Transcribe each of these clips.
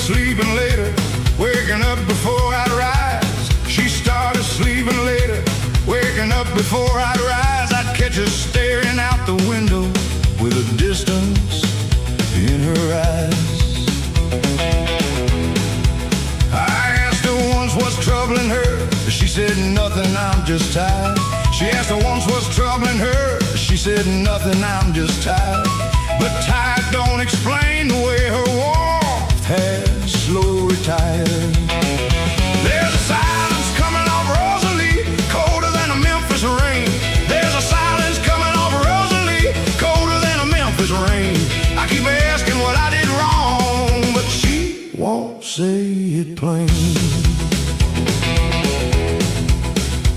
sleeping later, waking up before I'd rise. She started sleeping later, waking up before I'd rise. I'd catch her staring out the window with a distance in her eyes. I asked her once what's troubling her. She said nothing, I'm just tired. She asked her once what's troubling her. She said nothing, I'm just tired. But tired don't explain the way her warmth has slowly retired. There's a silence coming off Rosalie, colder than a Memphis rain. There's a silence coming off Rosalie, colder than a Memphis rain. I keep asking what I did wrong, but she won't say it plain.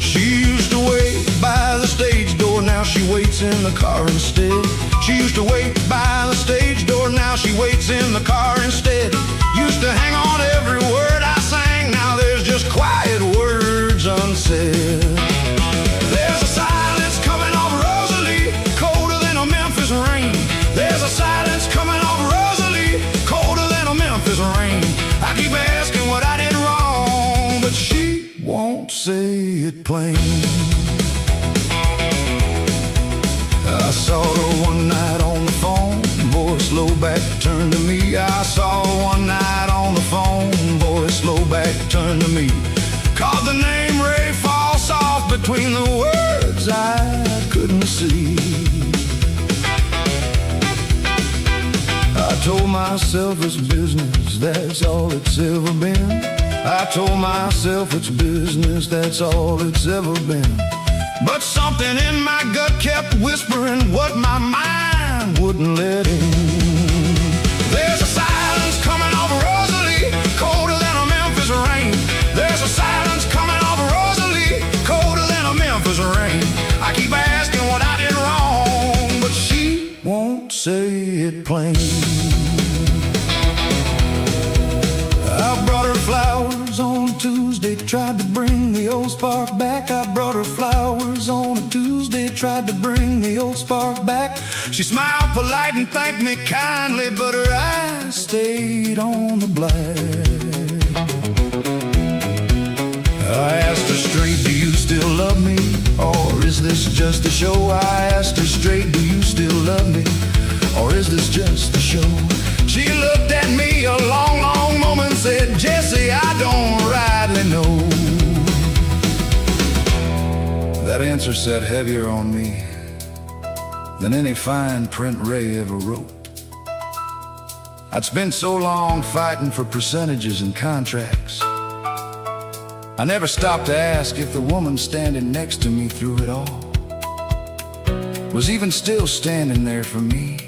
She used to wait by the stage door, now she waits in the car instead. She used to wait by the stage door, now she waits in the car instead. Used to hang on every word I sang, now there's just quiet words unsaid. There's a silence coming off Rosalie, colder than a Memphis rain. There's a silence coming off Rosalie, colder than a Memphis rain. I keep asking what I did wrong, but she won't say it plain. I saw her one night on the phone, voice low back turned to me. I saw her one night on the phone, voice low back turned to me. Called the name Ray, fall soft between the words I couldn't see. I told myself it's business, that's all it's ever been. I told myself it's business, that's all it's ever been. But something in my gut kept whispering what my mind wouldn't let in. There's a silence coming off Rosalie, colder than a Memphis rain. There's a silence coming off Rosalie, colder than a Memphis rain. I keep asking what I did wrong, but she won't say it plain. I brought her flowers on Tuesday, tried to bring the old spark back. I brought her flowers on a Tuesday, tried to bring the old spark back. She smiled polite and thanked me kindly, but her eyes stayed on the black. I asked her straight, do you still love me, or is this just a show? I asked her straight, do you still love me, or is this just a show? She looked at me a long, long moment, said, Jesse, I don't rightly know. That answer sat heavier on me than any fine print Ray ever wrote. I'd spent so long fighting for percentages and contracts, I never stopped to ask if the woman standing next to me through it all was even still standing there for me,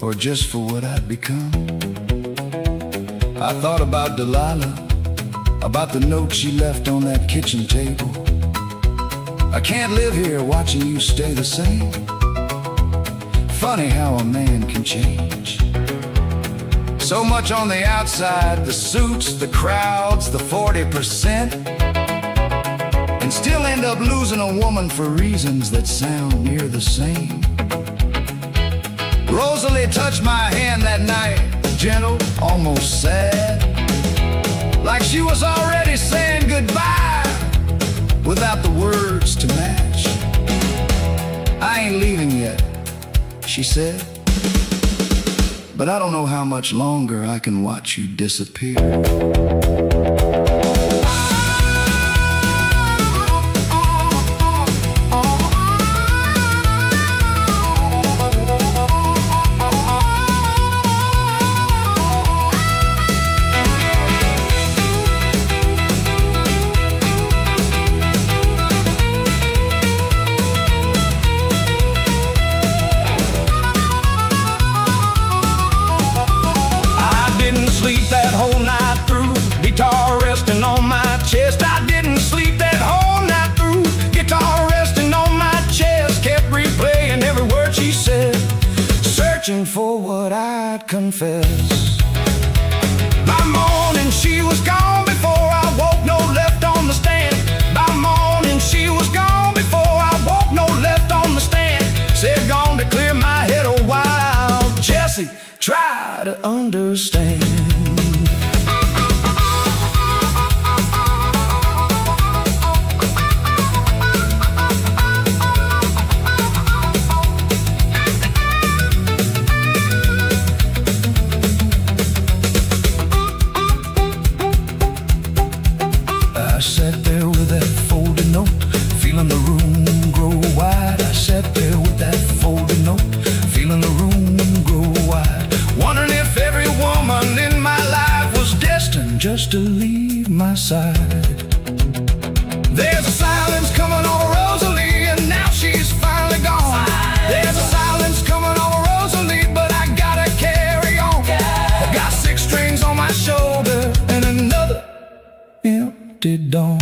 or just for what I'd become. I thought about Delilah, about the note she left on that kitchen table. I can't live here watching you stay the same. Funny how a man can change. So much on the outside, the suits, the crowds, the 40%, and still end up losing a woman for reasons that sound near the same. Rosalie touched my hand that night, gentle, almost sad, like she was already saying goodbye without the words to match. I ain't leaving yet, she said, but I don't know how much longer I can watch you disappear. Sleep that whole night through, guitar resting on my chest. I didn't sleep that whole night through, guitar resting on my chest. Kept replaying every word she said, searching for what I'd confess. By morning she was gone before I woke, no left on the stand. By morning she was gone before I woke, no left on the stand. Said gone to clear my head a while. Jesse, try to understand. side. There's a silence coming over Rosalie, and now she's finally gone. There's a silence coming over Rosalie, but I gotta carry on. I got 6 strings on my shoulder and another empty dawn.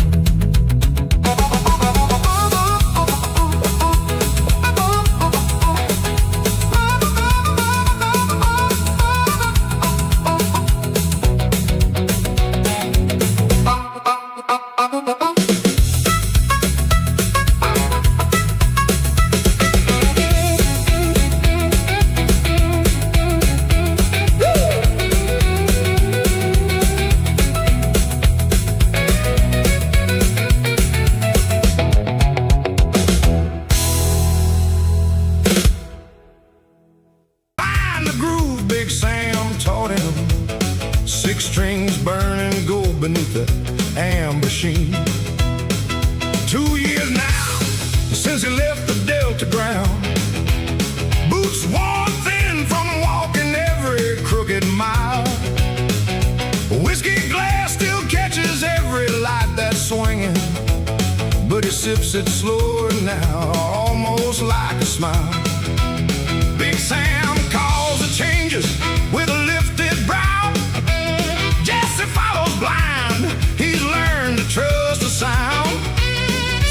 Big Sam taught him 6 strings burning gold beneath the amber sheen. 2 years now since he left the Delta ground, boots worn thin from walking every crooked mile. A whiskey glass still catches every light that's swinging, but he sips it slower now, almost like a smile. Big Sam calls the changes with a lifted brow. Jesse follows blind, he's learned to trust the sound.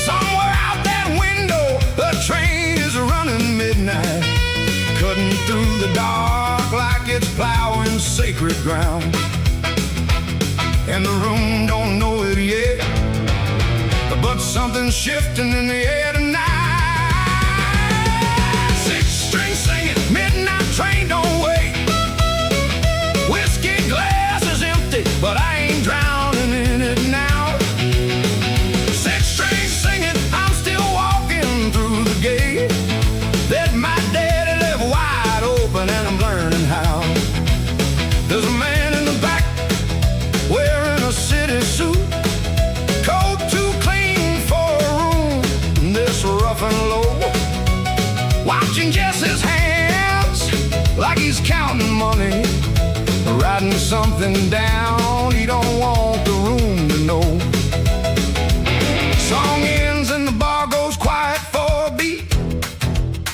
Somewhere out that window, a train is running midnight, cutting through the dark like it's plowing sacred ground. And the room don't know it yet, but something's shifting in the air tonight. 6 strings singing, midnight train don't wait. Whiskey glass is empty, but I ain't drowning in it now. 6 strings singing, I'm still walking through the gate that my daddy left wide open, and I'm learning how. There's a man in the back wearing a city suit, coat too clean for a room this rough and low, watching Jesse's hands like he's counting money, writing something down he don't want the room to know. Song ends and the bar goes quiet for a beat.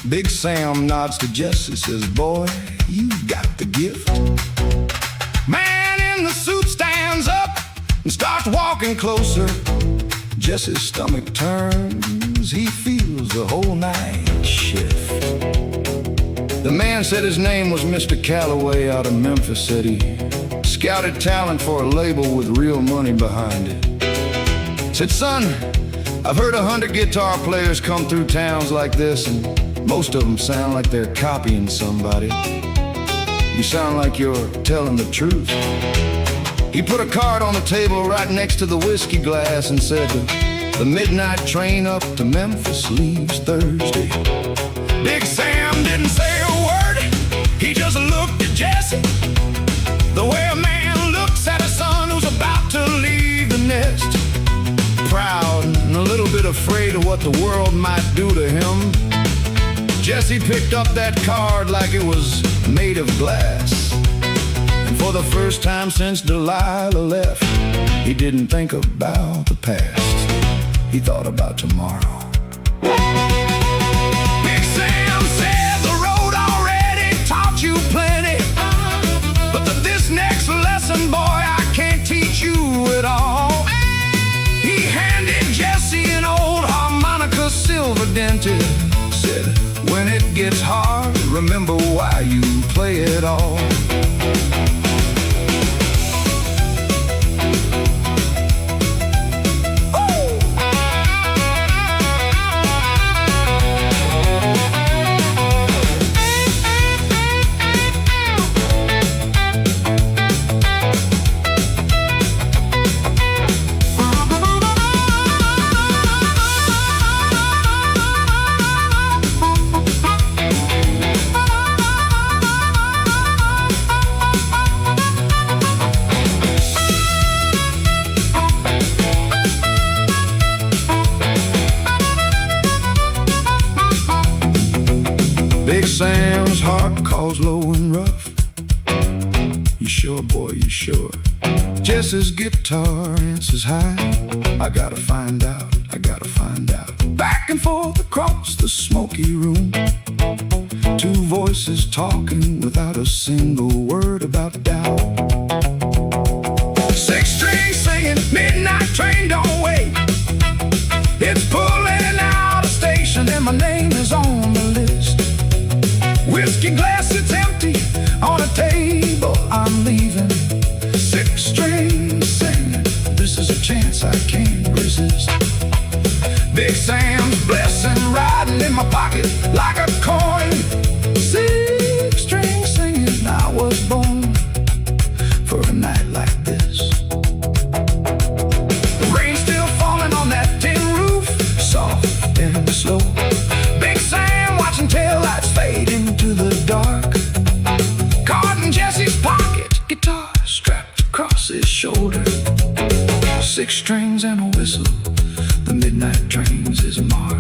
Big Sam nods to Jesse, says, "Boy, you got the gift." Man in the suit stands up and starts walking closer. Jesse's stomach turns, he feels the whole night shift. The man said his name was Mr. Calloway out of Memphis. Said he scouted talent for a label with real money behind it. Said, "Son, I've heard 100 guitar players come through towns like this, and most of them sound like they're copying somebody. You sound like you're telling the truth." He put a card on the table right next to the whiskey glass and said, "The midnight train up to Memphis leaves Thursday." Big Sam didn't say a word, he just looked at Jesse the way a man looks at a son who's about to leave the nest. Proud and a little bit afraid of what the world might do to him, Jesse picked up that card like it was made of glass. And for the first time since Delilah left, he didn't think about the past, he thought about tomorrow. Big Sam said, "The road already taught you plenty, but this next lesson, boy, I can't teach you at all." He handed Jesse an old harmonica, silver dented, said, "When it gets hard, remember why you play it all." Big Sam's heart calls low and rough. You sure, boy, you sure? Jess's guitar answers high. I gotta find out, I gotta find out. Back and forth across the smoky room, two voices talking without a single word about doubt. Six strings singing, midnight train don't wait. It's pulling out a station and my name is on the list. Whiskey glass, it's empty on a table, I'm leaving. Six strings singing, this is a chance I can't resist. Big Sam's blessing riding in my pocket like a coin. Six strings singing, I was born for a night like this. The rain's still falling on that tin roof, soft and slow. Big Sam watching taillights fade into the dark. Caught in Jesse's pocket, guitar strapped across his shoulder. Six strings and a whistle, the midnight trains is a mark.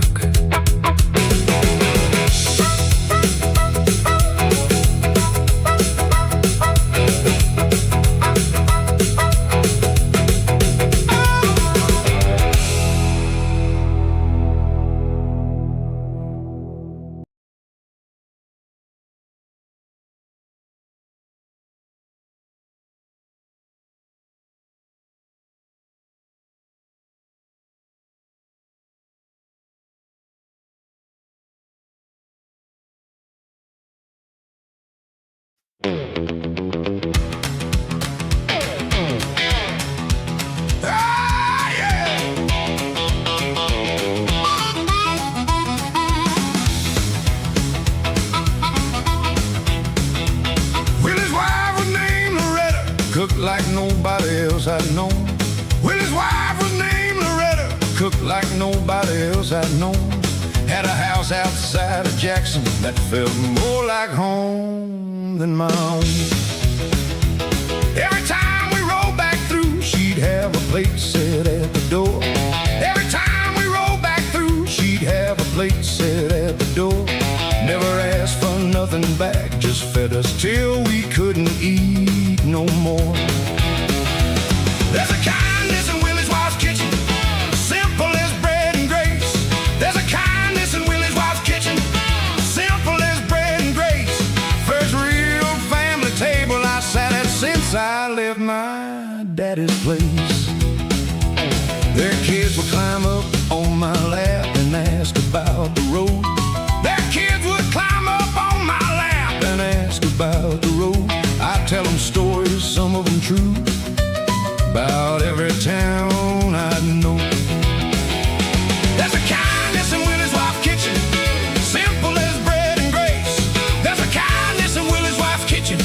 Cooked like nobody else I'd known. Willie's wife was named Loretta. Cooked like nobody else I'd known. Had a house outside of Jackson that felt more like home than my own. Every time we rolled back through, she'd have a plate set at the door. Every time we rolled back through, she'd have a plate set at the door. Never asked for nothing back, just fed us till we couldn't eat no more. There's a kindness in Willie's wife's kitchen, simple as bread and grace. There's a kindness in Willie's wife's kitchen, simple as bread and grace. First real family table I sat at since I left my daddy's place. Their kids would climb up on my lap and ask about the road. Their kids would climb up on my lap and ask about the road. I tell them stories, some of them true, about every town I know. There's a kindness in Willie's wife's kitchen, simple as bread and grace. There's a kindness in Willie's wife's kitchen,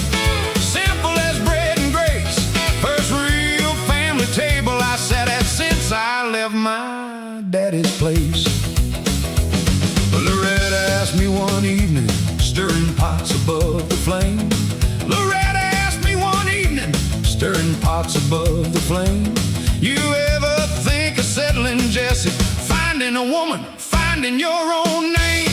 simple as bread and grace. First real family table I sat at since I left my daddy's place. Loretta asked me one evening, stirring pots above the flame. Loretta asked me one evening, stirring pots above the flame. You ever think of settling, Jesse? Finding a woman, finding your own name.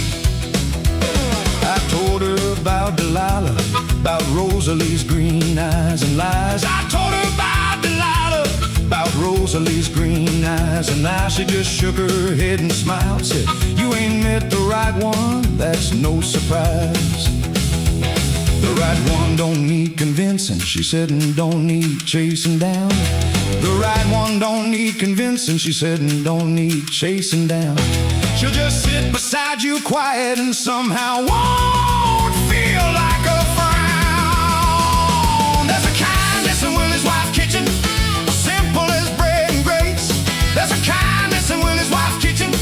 I told her about Delilah, about Rosalie's green eyes and lies. I told her about Delilah, about Rosalie's green eyes and lies. She just shook her head and smiled, said, you ain't met the right one, that's no surprise. The right one don't need convincing, she said, and don't need chasing down. The right one don't need convincing, she said, and don't need chasing down. She'll just sit beside you quiet and somehow won't feel like a frown. There's a kindness in Willie's wife's kitchen, simple as bread and grace. There's a kindness in Willie's wife's kitchen,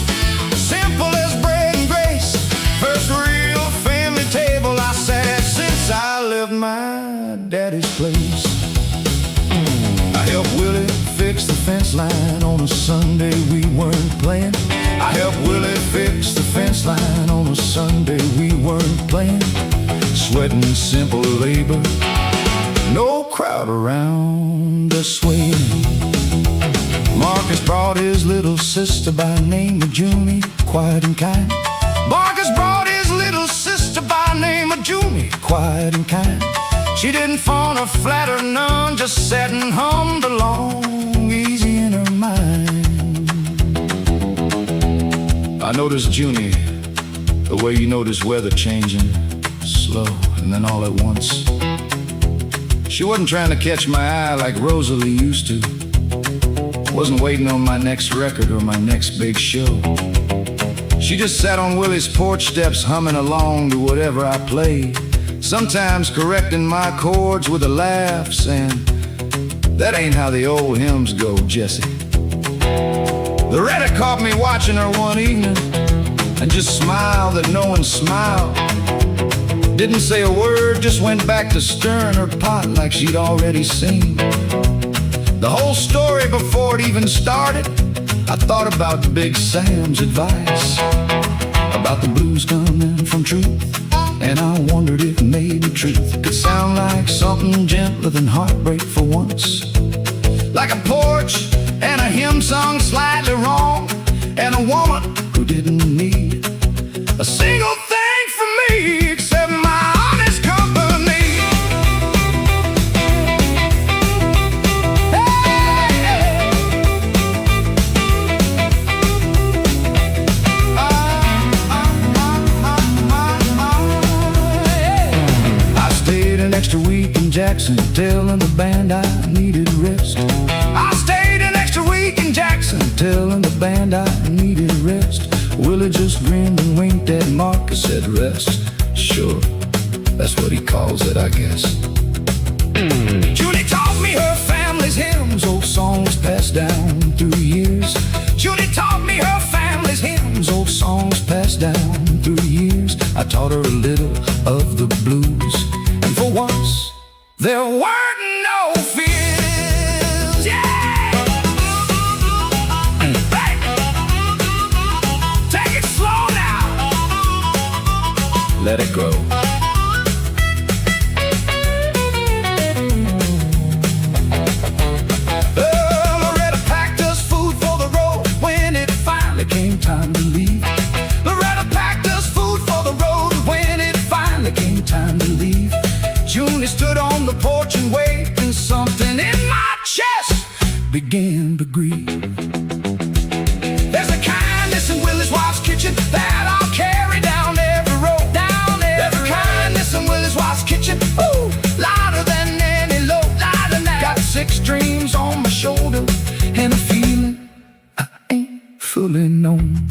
simple as bread and grace. First real family table I sat at since I left my daddy's place. I helped Willie fix the fence line on a Sunday we weren't playing. I helped Willie fix the fence line on a Sunday we weren't playing. Sweating simple labor, no crowd around us swaying. Marcus brought his little sister by name of Junie, quiet and kind. Marcus brought his little sister by name of Junie, quiet and kind. She didn't fawn or flatter none, just sat and hummed along, easy in her mind. I noticed Junie, the way you notice weather changing, slow, and then all at once. She wasn't trying to catch my eye like Rosalie used to. Wasn't waiting on my next record or my next big show. She just sat on Willie's porch steps humming along to whatever I played, sometimes correcting my chords with a laugh, saying, "That ain't how the old hymns go, Jesse." Loretta caught me watching her one evening and just smiled that no one smiled. Didn't say a word, just went back to stirring her pot like she'd already seen. The whole story before it even started, I thought about Big Sam's advice about the blues coming from truth, and I wondered if maybe truth could sound like something gentler than heartbreak for once. Like a porch and a hymn sung slightly wrong, and a woman who didn't need a single thing from me except my honest company. Hey! I stayed an extra week in Jackson, telling the band I needed rest. I stayed an extra week in Jackson, telling the band I needed rest. Willie just grinned and winked at Mark and said, "Rest? Sure, that's what he calls it, I guess." Junie taught me her family's hymns, old songs passed down through years. Junie taught me her family's hymns, old songs passed down through years. I taught her a little of the blues, and for once, there weren't no fears. Yeah! Hey! Take it slow now. Let it go. Loretta packed us food for the road when it finally came time to leave. Loretta packed us food for the road when it finally came time to leave. Junie stood on the porch and waved, and something in my chest began to grieve. There's a kindness in Willie's wife's kitchen that I'll carry down every road. There's a kindness in Willie's wife's kitchen, ooh, louder than any load, louder than that. Got 6 dreams on my shoulder and a feeling I ain't fully known.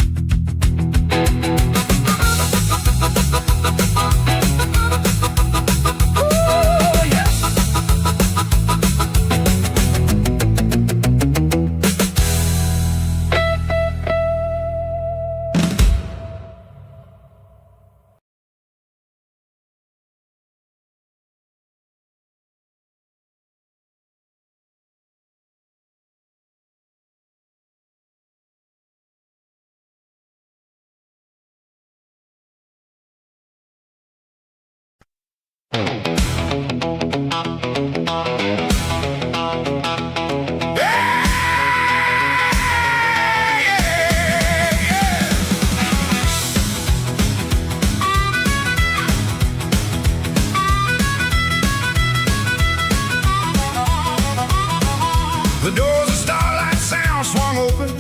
The doors of Starlight Sound swung open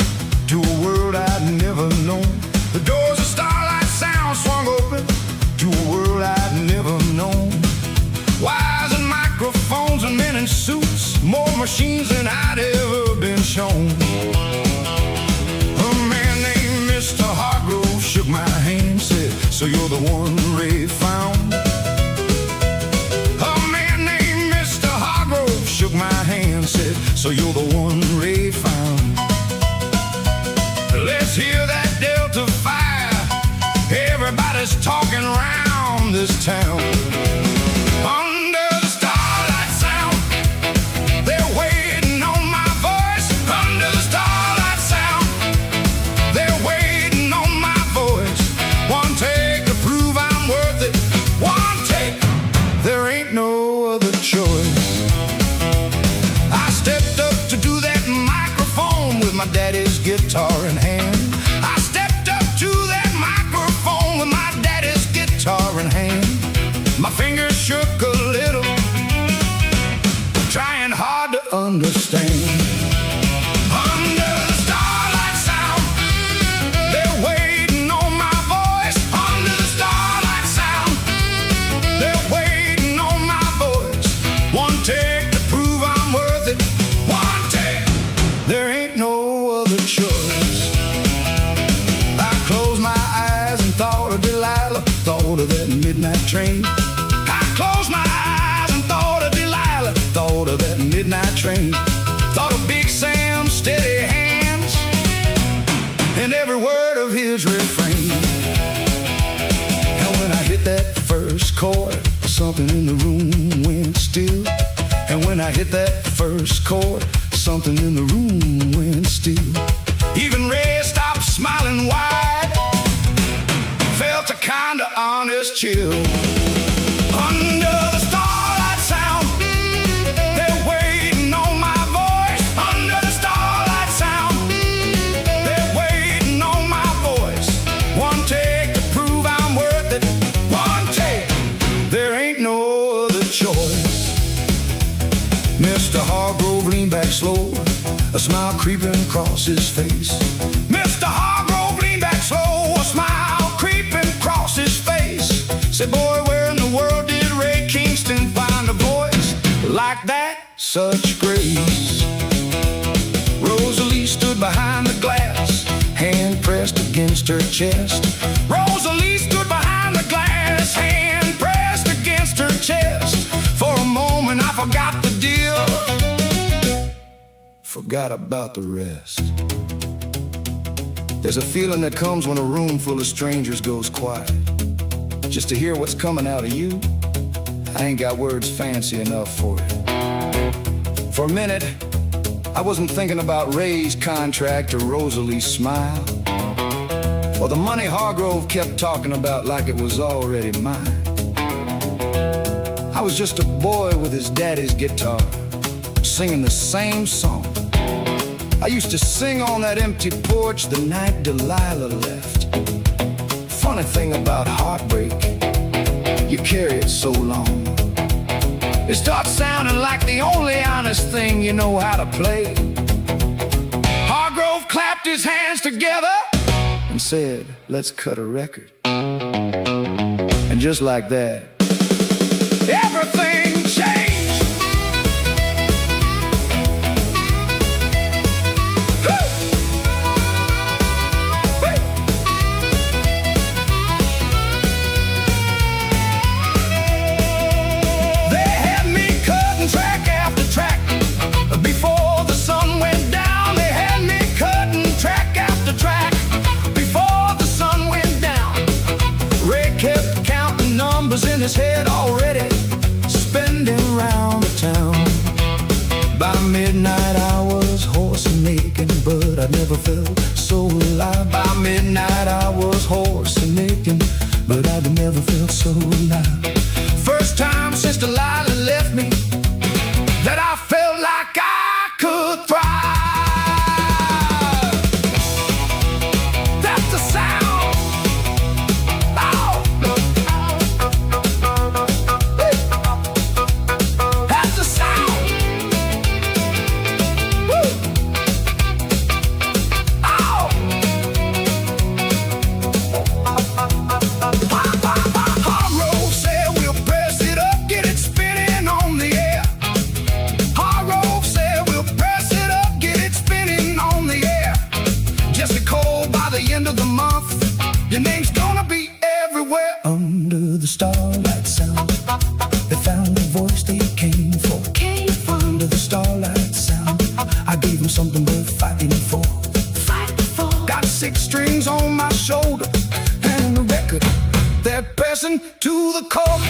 to a world I'd never known. The doors of Starlight Sound swung open to a world I'd never known. Wires and microphones and men in suits, more machines than I'd ever been shown. A man named Mr. Hargrove shook my hand, said, "So you're the one Ray found?" A man named Mr. Hargrove shook my hand, said, "So you're the one Ray found." Let's hear that Delta fire, everybody's talking around this town. Under the Starlight Sound, they're waiting on my voice. Under the Starlight Sound, they're waiting on my voice. One take to prove I'm worth it. One take, there ain't no other choice. I stepped up to do that microphone with my daddy's guitar in hand. I stepped up to that microphone with my daddy's guitar in hand. train. I closed my eyes and thought of Delilah, thought of that midnight train, thought of Big Sam's steady hands and every word of his refrain. And when I hit that first chord, something in the room went still. And when I hit that first chord, something in the room went still. Even Ray stopped smiling wide, felt a kind of honest chill. Under the starlight sound, they're waiting on my voice. Under the starlight sound, they're waiting on my voice. One take to prove I'm worth it. One take, there ain't no other choice. Mr. Hargrove leaned back slow, a smile creeping across his face. Mr. Hargrove leaned back slow, a smile creeping across his face. Said, boy, where in the world did Ray Kingston find a voice like that? Such grace. Rosalie stood behind the glass, hand pressed against her chest. Rosalie stood behind the glass, hand pressed against her chest. For a moment I forgot the deal, forgot about the rest. There's a feeling that comes when a room full of strangers goes quiet. Just to hear what's coming out of you, I ain't got words fancy enough for it. For a minute, I wasn't thinking about Ray's contract or Rosalie's smile, or the money Hargrove kept talking about like it was already mine. I was just a boy with his daddy's guitar, singing the same song I used to sing on that empty porch the night Delilah left. Funny thing about heartbreak, you carry it so long, it starts sounding like the only honest thing you know how to play. Hargrove clapped his hands together and said, let's cut a record. And just like that, everything changed. In his head already, spending round the town. By midnight I was hoarse and aching, but I never felt so alive. By midnight I was hoarse and aching, but I never felt so alive. First time since Delilah left me that I felt like I could thrive. That's the sound. Your name's gonna be everywhere. Under the starlight sound, they found the voice they came for. Under the starlight sound, I gave them something worth fighting for. Got 6 strings on my shoulder and a record, they're pressing to the core.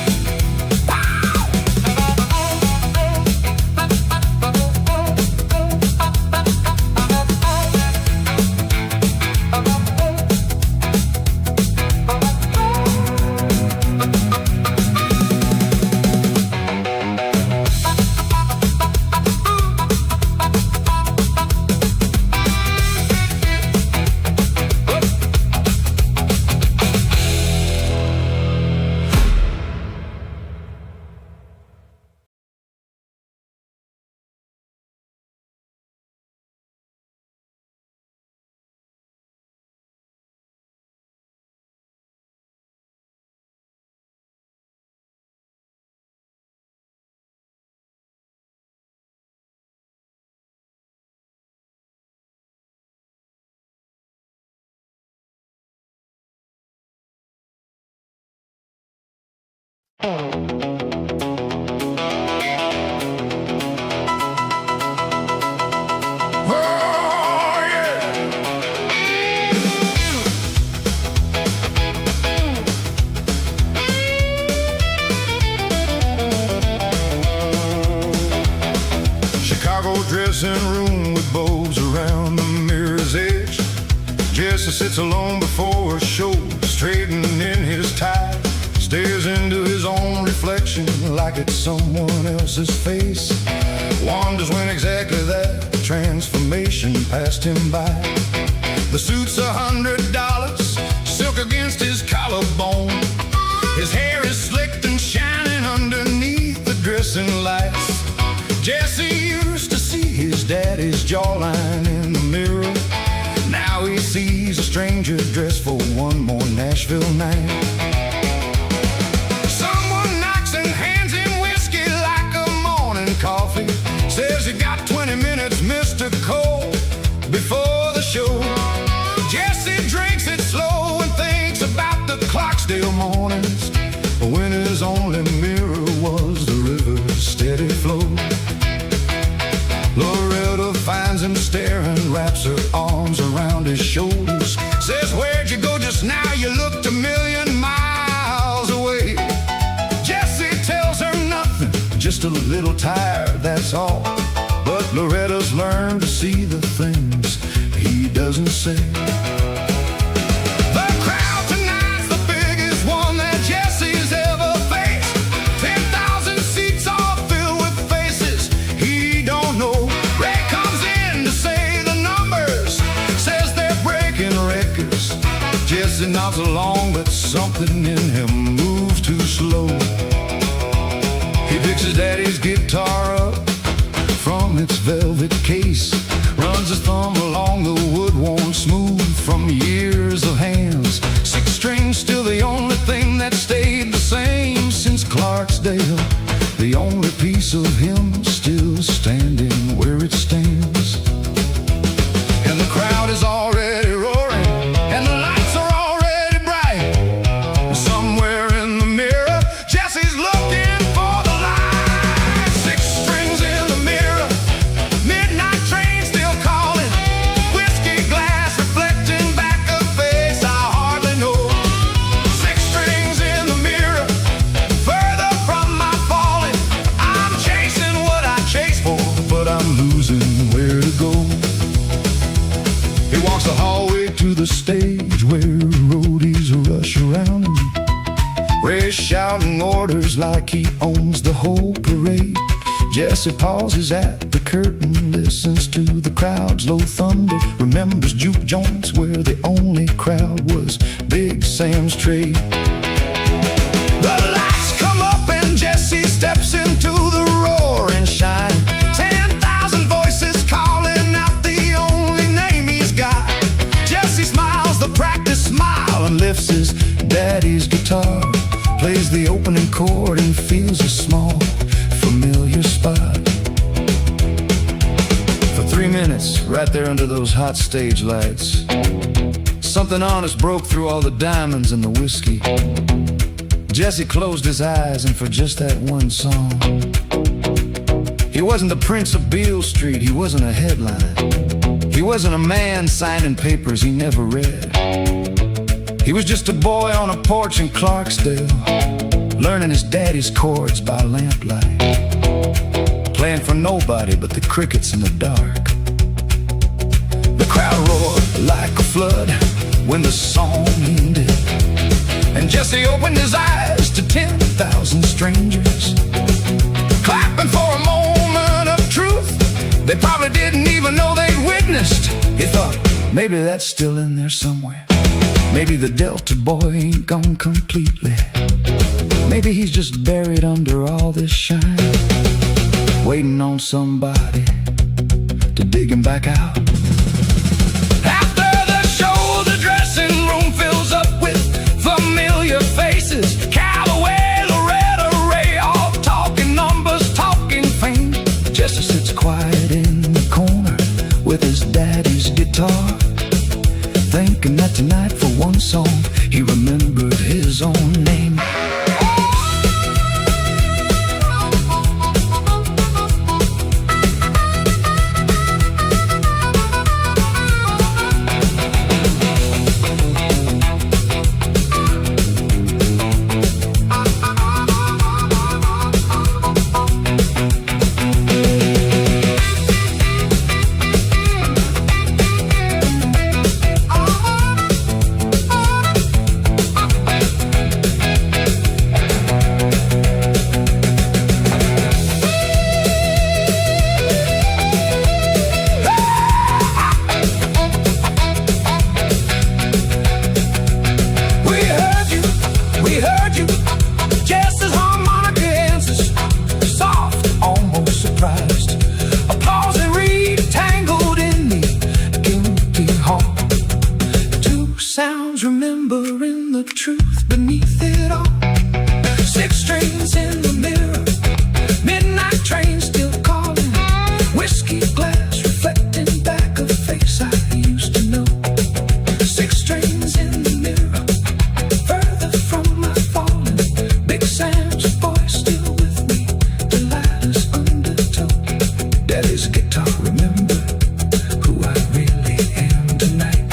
Dressing room with bulbs around the mirror's edge. Jesse sits alone before a show, straightening in his tie. Stares into his own reflection like it's someone else's face. Wonders when exactly that transformation passed him by. The suit's $100, silk against his collarbone. His hair is slicked and shining underneath the dressing lights. Jesse used to see his daddy's jawline in the mirror. Now he sees a stranger dressed for one more Nashville night. Someone knocks and hands him whiskey like a morning coffee. Says you got 20 minutes, Mr. Cole, before the show. Jesse drinks it slow and thinks about the Clarksdale mornings, when his only mirror was the river's steady flow. Loretta finds him staring, wraps her arms around his shoulders. Says, where'd you go just now? You looked a million miles away. Jesse tells her nothing, just a little tired, that's all. But Loretta's learned to see the things he doesn't say. The crowd tonight's the biggest one that Jesse's ever faced. 10,000 seats all filled with faces he don't know. Jesse nods along, but something in him moves too slow. He picks his daddy's guitar up from its velvet case, runs his thumb along the wood worn smooth from years of hands. 6 strings, still the only thing that stayed the same since Clarksdale. The only piece of him still standing where it stands. And the crowd is already roaring, and the lights are already bright. Somewhere in the mirror, Jesse's looking for the light. 6 strings in the mirror, midnight train still calling, whiskey glass reflecting back a face I hardly know. 6 strings in the mirror, further from my falling. I'm chasing what I chase for, but I'm losing where to go. He walks the hallway to the stage where roadies rush around him. Ray's shouting orders like he owns the whole parade. Jesse pauses at the curtain, listens to the crowd's low thunder, remembers juke joints where the only crowd was Big Sam's trade. The lights come up and Jesse steps into the roaring shine. 10,000 voices calling out the only name he's got. Jesse smiles the practice smile and lifts his daddy's guitar, plays the opening chord and feels a small familiar spot. For 3 minutes, right there under those hot stage lights, something honest broke through all the diamonds and the whiskey. Jesse closed his eyes, and for just that one song, he wasn't the Prince of Beale Street, he wasn't a headline. He wasn't a man signing papers he never read. He was just a boy on a porch in Clarksdale, learning his daddy's chords by lamplight, playing for nobody but the crickets in the dark. The crowd roared like a flood when the song ended, and Jesse opened his eyes to 10,000 strangers, clapping for a moment of truth they probably didn't even know they'd witnessed. He thought, maybe that's still in there somewhere. Maybe the Delta boy ain't gone completely. Maybe he's just buried under all this shine, waiting on somebody to dig him back out. After the show, the dressing room fills up with familiar faces. Calloway, Loretta, Ray, all talking numbers, talking fame. Jesse sits quiet in the corner with his daddy's guitar, thinking that tonight for one song he remembered his own name. discovering the truth beneath it all. 6 strings in the mirror, midnight train still calling, whiskey glass reflecting back a face I used to know. 6 strings in the mirror, further from my falling, Big Sam's voice still with me, Delilah's undertow. Daddy's guitar, remember who I really am tonight.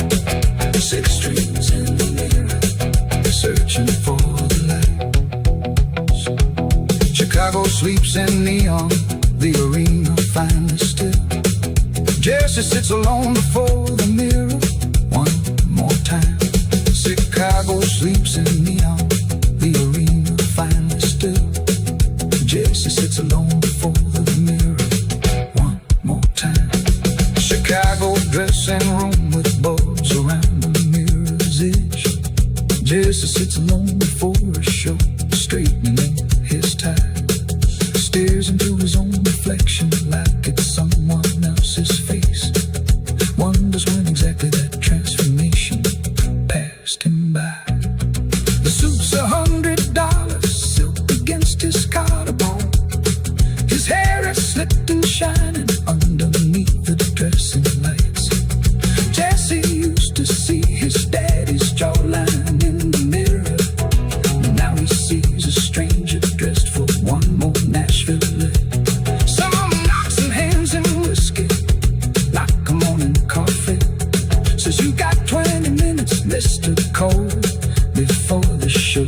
6 strings in the mirror, searching for the lights. Chicago sleeps in neon, the arena finally still. Jesse sits alone before the mirror one more time. Chicago sleeps in neon, the arena finally still. Jesse sits alone before the mirror one more time. Chicago dressing room with bulbs around the mirror's edge. Jesse sits alone before a show, straightening his tie. Stares into his own reflection like it's someone else's face. Wonders when exactly that transformation passed him by. The suit's $100, silk against his collarbone. His hair is slicked and shining underneath the dressing lights. Jesse used to see his daddy's jawline in the mirror. Now he sees a stranger dressed for one more Nashville lick. Some knock some hands in whiskey, knock 'em on in coffee. Says you got 20 minutes, Mr. Cole, before the show.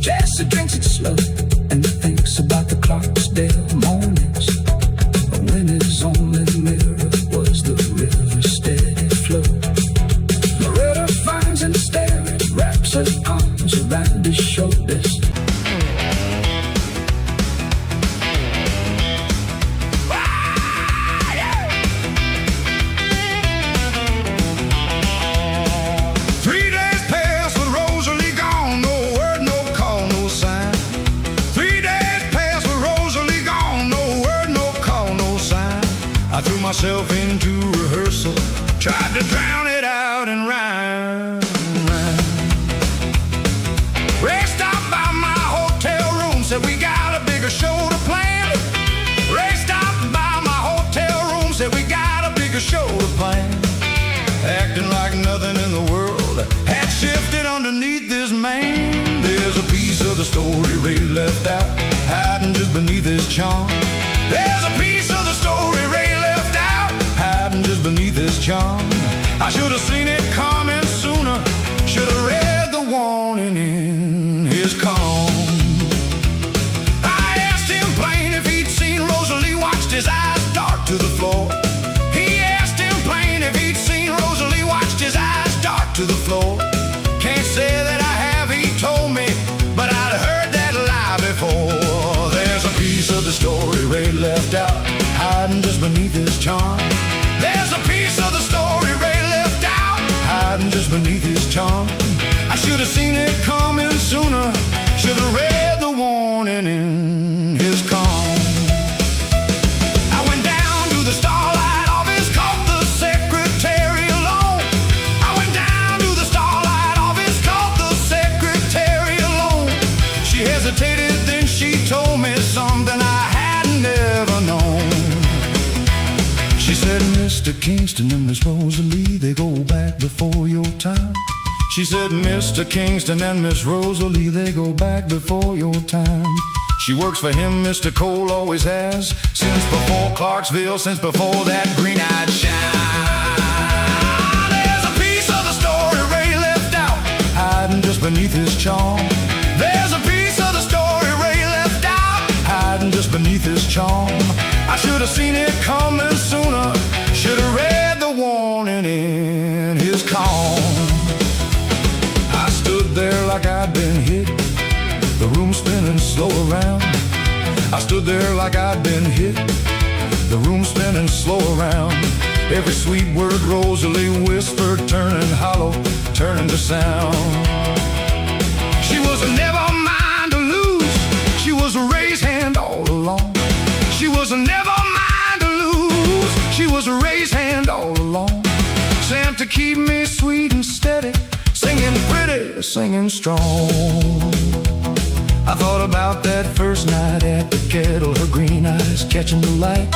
Jesse drinks it slow and thinks about the Clarksdale mornings, when his only mirror was the river's steady flow. Loretta finds him staring, wraps her arms around his shoulders. 3 days passed with Rosalie gone, no word, no call, no sign. 3 days passed with Rosalie gone, no word, no call, no sign. I threw myself into rehearsal, tried to drown it out in rhyme. Ray stopped by my hotel room, said we got a bigger show to plan. Ray stopped by my hotel room, said we got a bigger show to plan. Acting like nothing in the world had shifted underneath this man. There's a piece of the story Ray left out, hiding just beneath his charm. There's a piece of the story Ray left out, hiding just beneath his charm. I should have seen it coming sooner, should have read the warning in his calm. I asked him plain if he'd seen Rosalie, watched his eyes dart to the floor. He asked him plain if he'd seen Rosalie, watched his eyes dart to the floor. Can't say that I have, he told me, but I'd heard that lie before. There's a piece of the story Ray left out, hiding just beneath his charm. There's a piece of the story Ray left out, hiding just beneath his charm. I should have seen it coming sooner, should have read the warning in his calm. I went down to the starlight office, caught the secretary alone. I went down to the starlight office, caught the secretary alone. She hesitated, then she told me something I had never known. She said, Mr. Kingston and Miss Rosalie, they go back before your time. She said, Mr. Kingston and Miss Rosalie, they go back before your time. She works for him, Mr. Cole always has, since before Clarksville, since before that green-eyed shine. There's a piece of the story Ray left out, hiding just beneath his charm. There's a piece of the story Ray left out, hiding just beneath his charm. I should have seen it coming sooner, should have read the warning in his calm. I stood there like I'd been hit, the room spinning slow around. I stood there like I'd been hit, the room spinning slow around. Every sweet word Rosalie whispered, turning hollow, turning to sound. She was a never mind to lose, she was a raised hand all along. She was a never mind to lose, she was a raised hand all along. Sent to keep me sweet and steady, singing pretty singing strong. I thought about that first night at the kettle, her green eyes catching the light.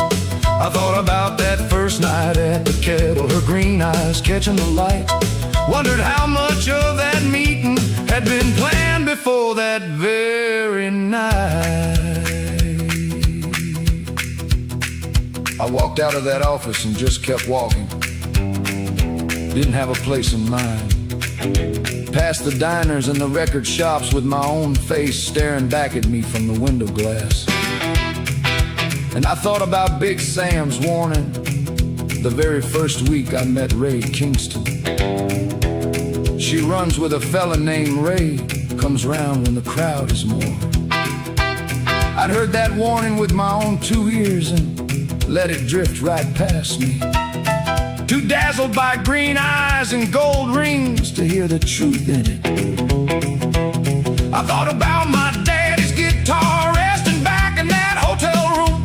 I thought about that first night at the kettle, her green eyes catching the light. Wondered how much of that meeting had been planned before that very night. I walked out of that office and just kept walking. Didn't have a place in mind. Past the diners and the record shops with my own face staring back at me from the window glass. And I thought about Big Sam's warning the very first week I met Ray Kingston. She runs with a fella named Ray, comes round when the crowd is more. I'd heard that warning with my own 2 ears and let it drift right past me. Too dazzled by green eyes and gold rings to hear the truth in it. I thought about my daddy's guitar resting back in that hotel room,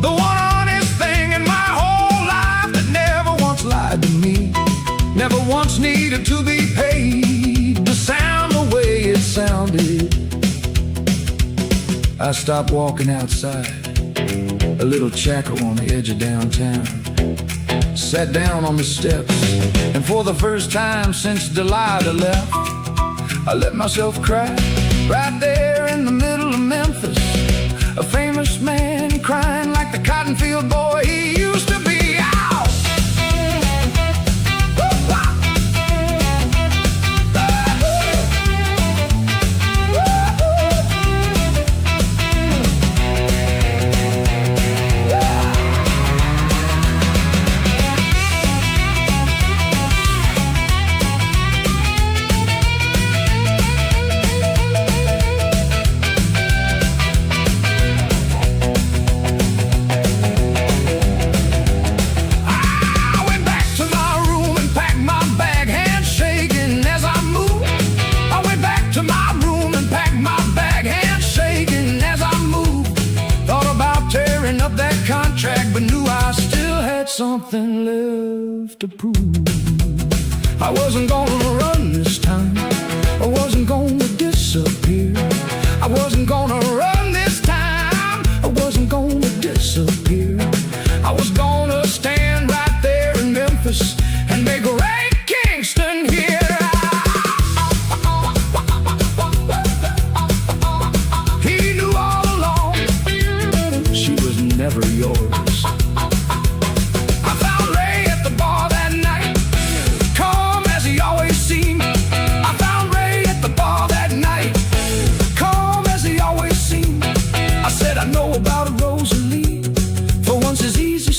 the one honest thing in my whole life that never once lied to me, never once needed to be paid to sound the way it sounded. I stopped walking outside, a little shackle on the edge of downtown. Sat down on the steps, and for the first time since Delilah left, I let myself cry right there in the middle of Memphis. A famous man crying like the cotton field boy he used to be. Ow! But knew I still had something left to prove. I wasn't gonna run this time, I wasn't gonna disappear. I wasn't gonna run this time, I wasn't gonna disappear. I was gonna stand right there in Memphis and make Ray Kingston hear. He knew all along she was never yours.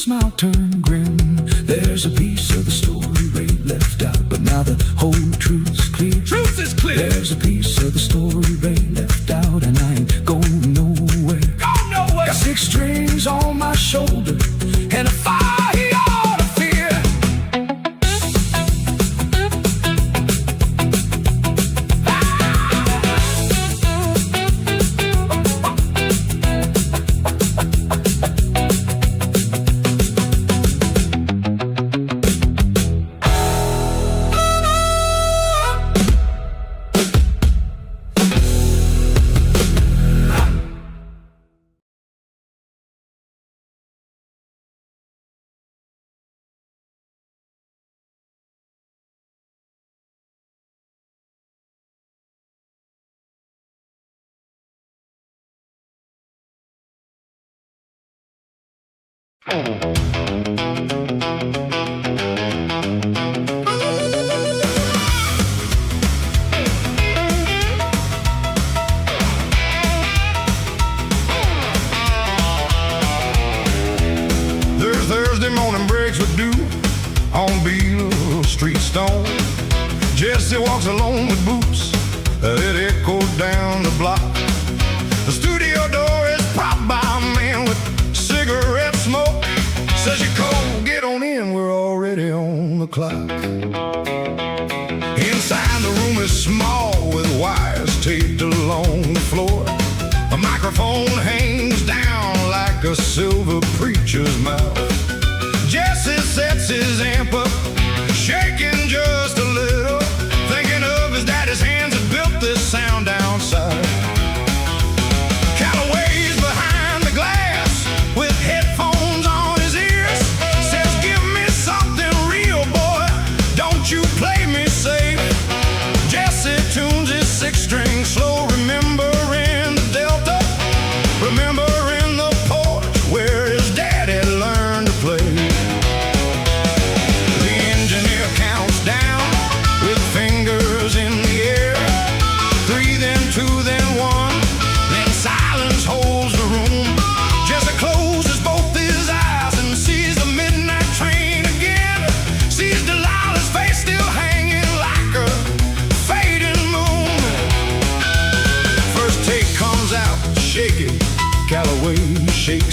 Smile turned grim. There's a piece of the story Ray left out, but now the whole truth's clear. Truth is clear. There's a piece of the story Ray left out, and I ain't going nowhere. Go nowhere. Got 6 strings on my shoulder and a fire he ought to fear. There's Thursday morning breaks with dew on Beale Street Stone. Jesse walks alone with boots that echo down the block. The studio door is propped by a man with cigarette smoke. Says you're cold, get on in, we're already on the clock. Inside the room is small with wires taped along the floor. A microphone hangs down like a silver preacher's mouth. Jesse sets his amp up, shaking just a little, thinking of his daddy's hands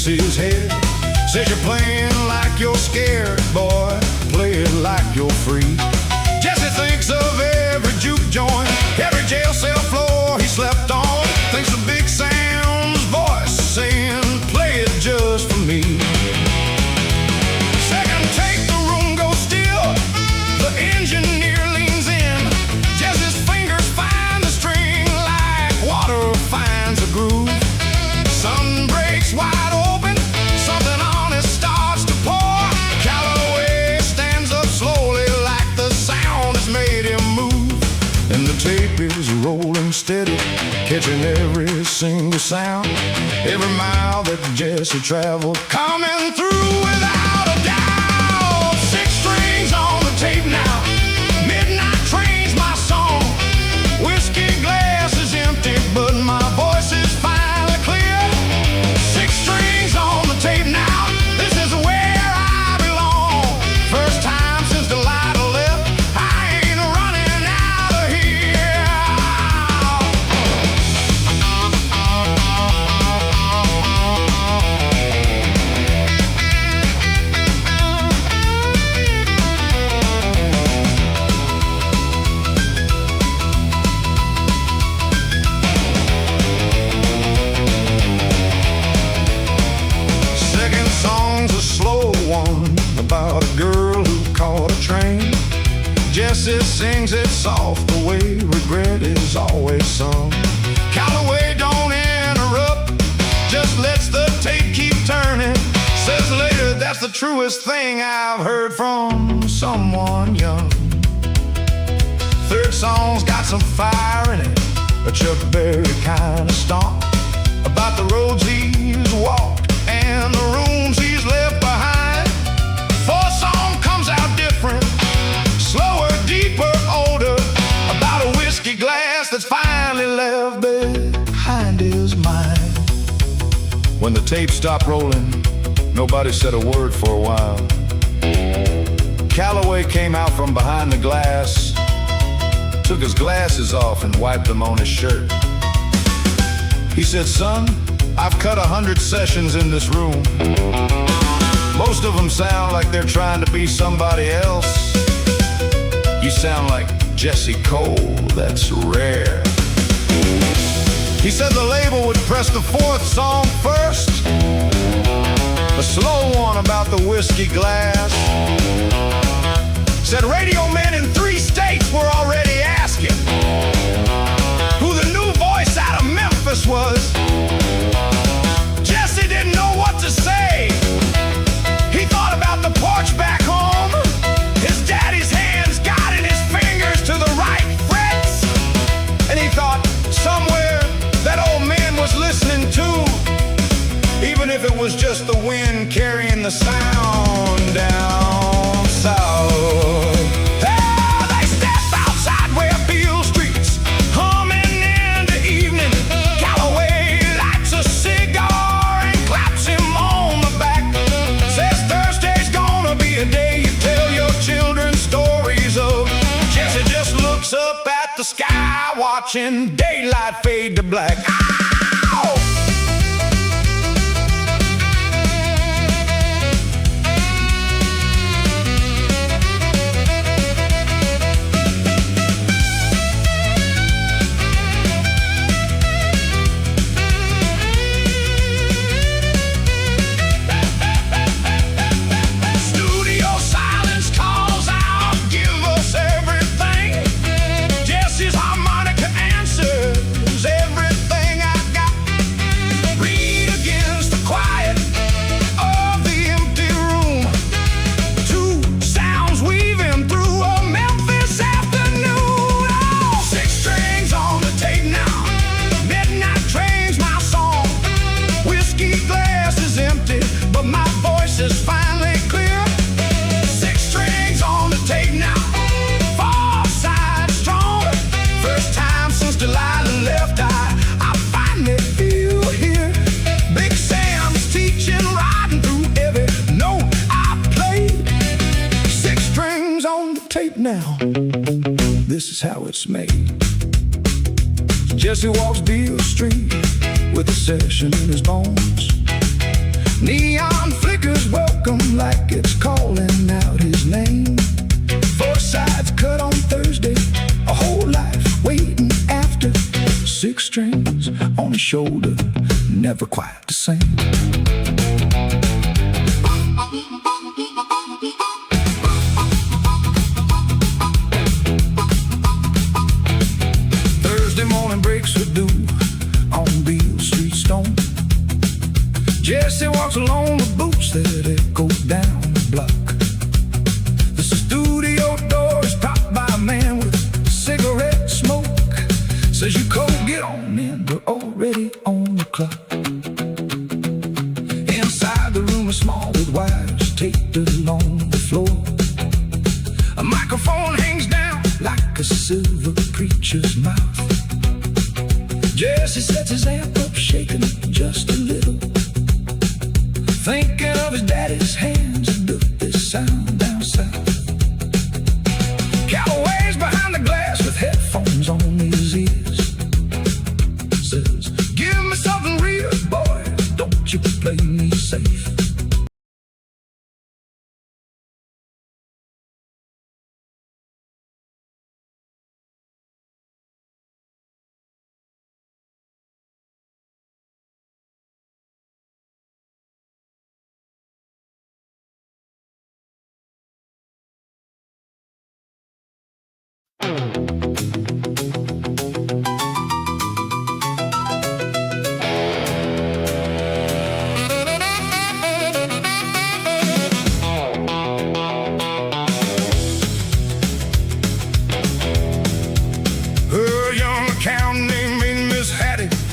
shakes his head. Says you're playing like you're scared, boy. Play it like you're free. Jesse thinks of every juke joint, every jail cell floor he slept on. Thinks of Big Sam's voice saying, play it just for me. Second take, the room goes still. The engineer leans in. Jesse's fingers find the string like water finds a groove. Sun breaks wide open, something honest starts to pour. Calloway stands up slowly like the sound has made him move. And the tape is rolling steady, catching every single sound. Every mile that Jesse traveled, coming through without a doubt. 6 strings on the tape now. Midnight train's my song. Whiskey glass is empty, but my voice is finally clear. 6 strings on the tape now. This is where I belong. First time since Delilah left, I ain't running out of here. Second song's a slow one about a girl who caught a train. Jesse sings it soft the way regret is always sung. Calloway don't interrupt, just lets the tape keep turning. Says later that's the truest thing I've heard from someone young. Third song's got some fire in it, a Chuck Berry kind of stomp, about the roads he's walked and the rooms he's left behind. Fourth song comes out different, slower, deeper, older, about a whiskey glass that's finally left behind his mind. When the tape stopped rolling, nobody said a word for a while. Calloway came out from behind the glass, took his glasses off and wiped them on his shirt. He said, son, I've cut 100 sessions in this room. Most of them sound like they're trying to be somebody else. You sound like Jesse Cole, that's rare. He said the label would press the 4th song first, a slow one about the whiskey glass. Said radio men in 3 states were already asking who the new voice out of Memphis was. Jesse didn't know what to say. He thought about the porch back home, his daddy's hands guiding his fingers to the right frets. And he thought somewhere that old man was listening too, even if it was just the wind carrying the sound down south. There they step outside where Beale Street's humming in the evening. Calloway lights a cigar and claps him on the back. Says Thursday's gonna be a day you tell your children stories of. Jesse just looks up at the sky, watching daylight fade to black. Ow! Studio silence calls out, give us everything. Jesse's harmonica answers everything I got. Read against the quiet of the empty room. 2 sounds weaving through a Memphis afternoon. Oh, 6 strings on the tape now. Midnight train's my song. Whiskey glass is empty, but my voice is finally clear. 6 strings on the tape now. Far side strong. First time since Delilah left, I finally feel here. Big Sam's teaching, riding through every note I played. 6 strings on the tape now. This is how it's made. Jesse walks Beale Street with a session in his bones. Neon flickers welcome like it's calling out his name. Four sides cut on Thursday, a whole life waiting after. 6 strings on his shoulder, never quite the same. Thursday morning breaks are due on Beale Street Stone. Jesse walks along with boots that echo down the block. The studio door is propped by a man with cigarette smoke. Says you cold, get on in, we're already on the clock. Inside the room is small with wires taped along the floor. A microphone hangs down like a silver preacher's mouth. Jesse sets his amp up, shaking it just a little, thinking of his daddy's hands that built this sound down south. Callaway's behind the glass with headphones on his ears. Says, give me something real, boy, don't you play me safe.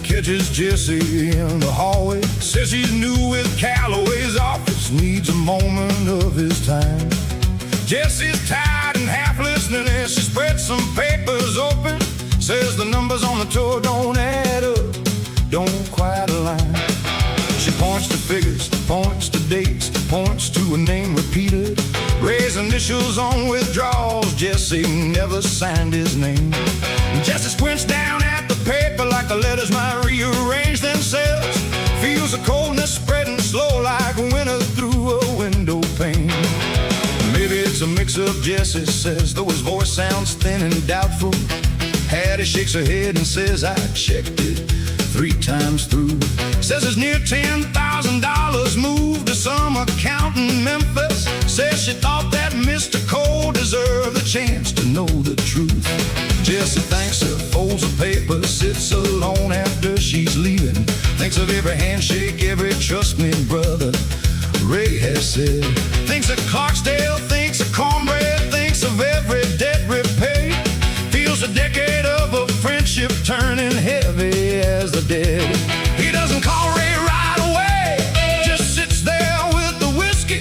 Catches Jesse in the hallway. Says he's new with Callaway's office, needs a moment of his time. Jesse's tired and half listening as she spreads some papers open. Says the numbers on the tour don't add up, don't quite align. She points to figures, points to dates, points to a name repeated. Ray's initials on withdrawals, Jesse never signed his name. Jesse squints down at the paper like the letters might rearrange themselves. Feels the coldness spreading slow like winter through a window pane. Maybe it's a mix-up, Jesse says, though his voice sounds thin and doubtful. Hattie shakes her head and says, I checked it 3 times through. Says it's near $10,000 moved to some account in Memphis. Says she thought that Mr. Cole deserved the chance to know the truth. Jesse thanks her, folds the paper, sits alone after she's leaving. Thinks of every handshake, every trust me brother Ray has said. Thinks of Clarksdale, thinks of cornbread, thinks of every debt repaid. Feels a decade of a friendship turning heavy as the dead. He doesn't call Ray right away, just sits there with the whiskey,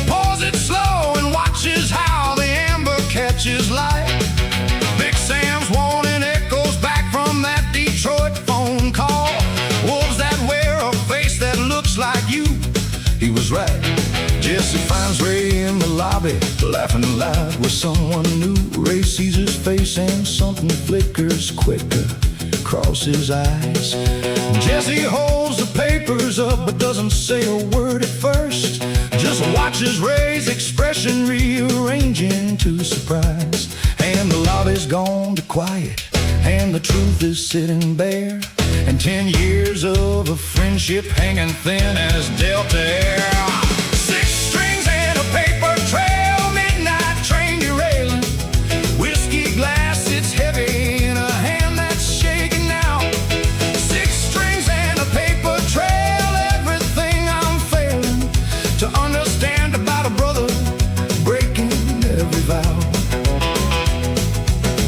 pours it slow and watches how the amber catches light. Big Sam's warning echoes back from that Detroit phone call. Wolves that wear a face that looks like you. He was right. Jesse finds Ray in the lobby, laughing loud with someone new. Ray sees his face and something flickers quicker across his eyes. Jesse holds the papers up but doesn't say a word at first. Just watches Ray's expression rearranging to surprise. And the lobby's gone to quiet, and the truth is sitting bare. And 10 years of a friendship hanging thin as Delta Air. 6 strings and a paper trail, midnight train derailing. Whiskey glass, it's heavy in a hand that's shaking now. 6 strings and a paper trail, everything I'm failing to understand about a brother breaking every vow.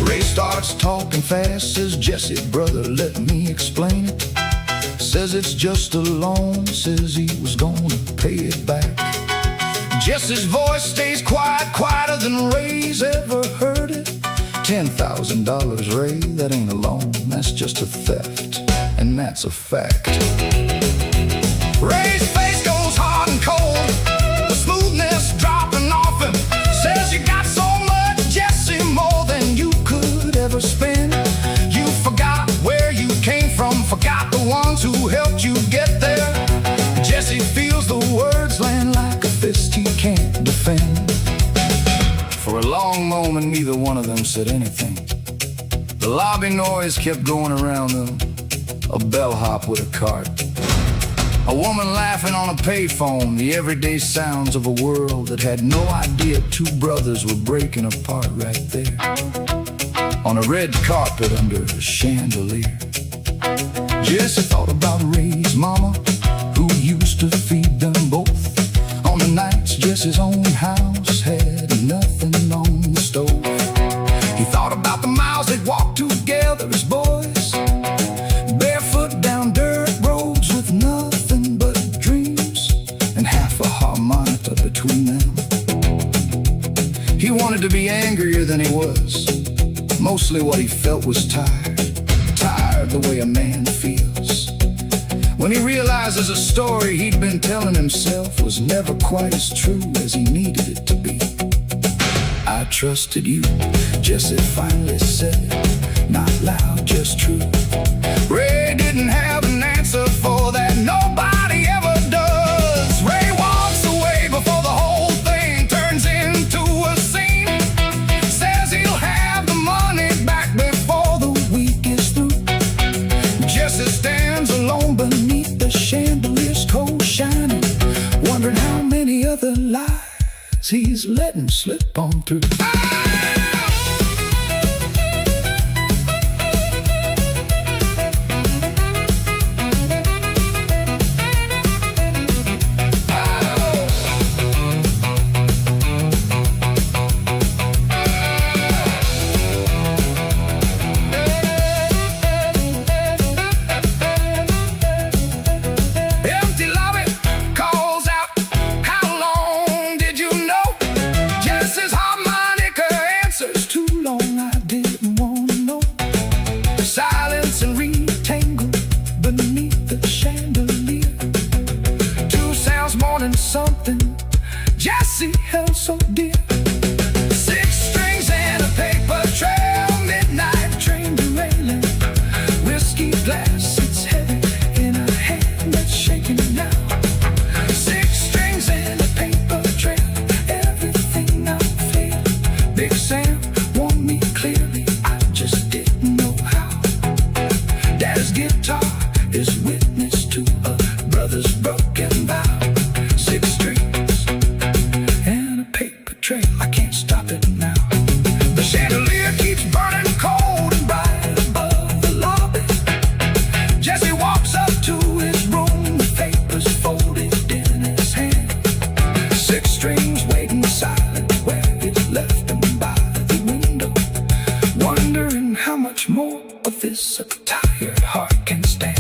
Ray starts talking fast, says, Jesse, brother, let me explain it. Says it's just a loan, says he was gonna pay it back. Jesse's voice stays quiet, quieter than Ray's ever heard it. $10,000, Ray, that ain't a loan, that's just a theft, and that's a fact. Ray's face goes hard and cold, the smoothness dropping off him. Says you got so much, Jesse, more than you could ever spend. You forgot where you came from, forgot the ones who helped you get there. Jesse feels said anything. The lobby noise kept going around them, a bellhop with a cart, a woman laughing on a payphone, the everyday sounds of a world that had no idea two brothers were breaking apart right there on a red carpet under a chandelier. Jesse thought about Ray's mama, who used to feed them both on the nights Jesse's own house had nothing on the stove. He thought about the miles they'd walk together as boys, barefoot down dirt roads with nothing but dreams and half a harmonica between them. He wanted to be angrier than he was. Mostly what he felt was tired the way a man feels when he realizes a story he'd been telling himself was never quite as true as he needed it to be. I trusted you, Jesse finally said, not loud, just true. Ray didn't have an answer for that, nobody ever does. Ray walks away before the whole thing turns into a scene. Says he'll have the money back before the week is through. Jesse stands alone beneath the chandelier's cold shining, wondering how many other lies he's letting slip on through. Something Jesse held so dear. 6 strings and a paper trail, midnight train derailing. Whiskey glass sits heavy in a hand that's shaking now. 6 strings and a paper trail, everything I feel. Big Sam warned me clearly, I just didn't know how. Dad's guitar is witness to a brother's broken vow. 6 strings and a paper trail, I can't stop it now. The chandelier keeps burning cold and bright above the lobby. Jesse walks up to his room, the papers folded in his hand. 6 strings waiting silent where it left him by the window, wondering how much more of this a tired heart can stand.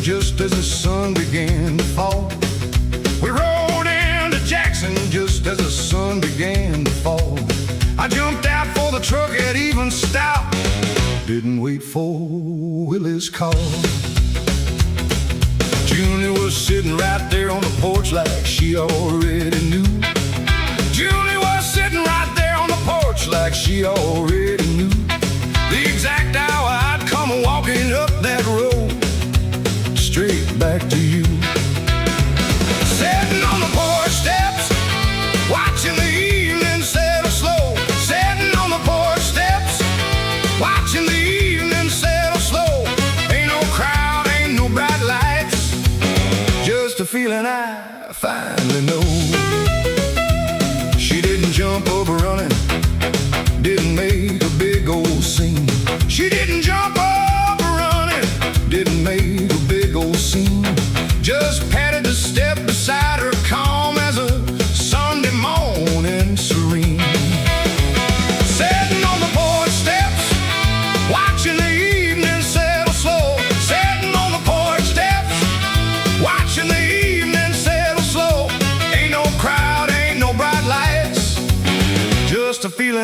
Just as the sun began to fall, we rode into Jackson just as the sun began to fall. I jumped out for the truck had even stopped, didn't wait for Willie's call. Julie was sitting right there on the porch like she already knew. Julie was sitting right there on the porch like she already knew the exact hour I'd come walking up that road, straight back to you. Sitting on the porch steps, watching the evening settle slow. Sitting on the porch steps, watching the evening settle slow. Ain't no crowd, ain't no bright lights, just a feeling I finally know. She didn't jump up running, didn't make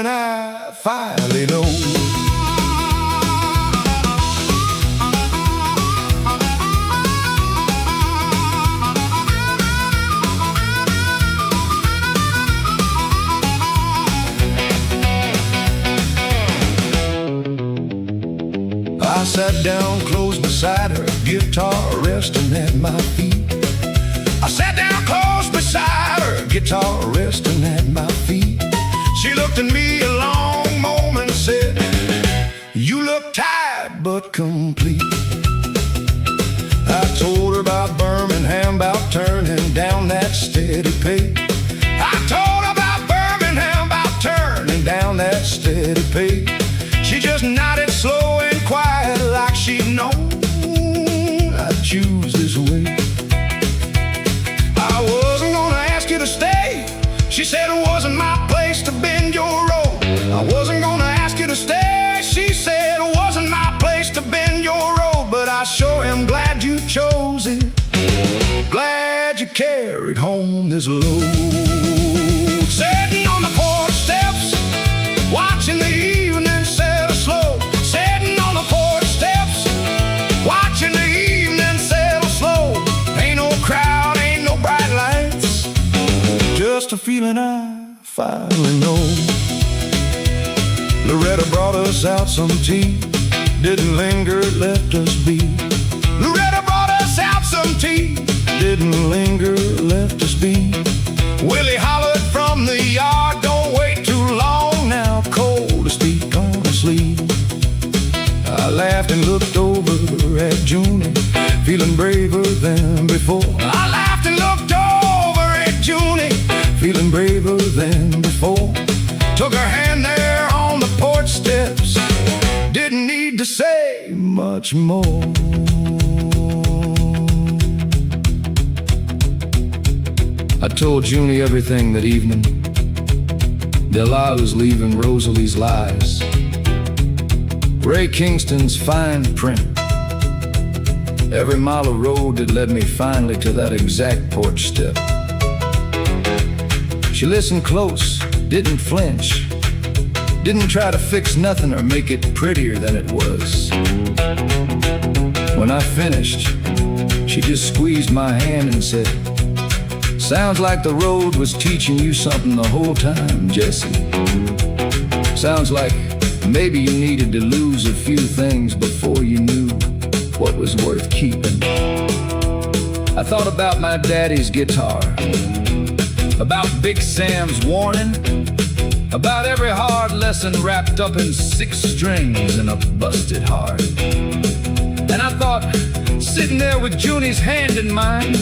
feeling I finally know. I sat down close beside her, guitar resting at my feet. I sat down close beside her, guitar resting at my feet. She looked at me a long moment and said, "You look tired but complete." I told her about Birmingham, about turning down that steady pay. I told her about Birmingham, about turning down that steady pay. She just nodded slow and quiet like she'd known I'd choose this way. I wasn't gonna ask you to stay. She said it wasn't my place to bend your road. I wasn't gonna ask you to stay. She said it wasn't my place to bend your road. But I sure am glad you chose it. Glad you carried home this load. Sitting on the porch steps, watching the evening settle slow. Sitting on the porch steps, watching the evening settle slow. Ain't no crowd, ain't no bright lights, just a feeling I finally know. Loretta brought us out some tea, didn't linger, left us be. Loretta brought us out some tea, didn't linger, left us be. Willie hollered from the yard, "Don't wait too long now, cold to speak honestly." I laughed and looked over at Junie, feeling braver than before. I laughed and looked over at Junie, feeling braver than before. Took her hand there on the porch steps, didn't need to say much more. I told Junie everything that evening. Delilah's leaving Rosalie's lies, Ray Kingston's fine print, every mile of road that led me finally to that exact porch step. She listened close, didn't flinch, didn't try to fix nothing or make it prettier than it was. When I finished, she just squeezed my hand and said, "Sounds like the road was teaching you something the whole time, Jesse. Sounds like maybe you needed to lose a few things before you knew what was worth keeping." I thought about my daddy's guitar, about Big Sam's warning, about every hard lesson wrapped up in 6 strings and a busted heart. And I thought, sitting there with Junie's hand in mine,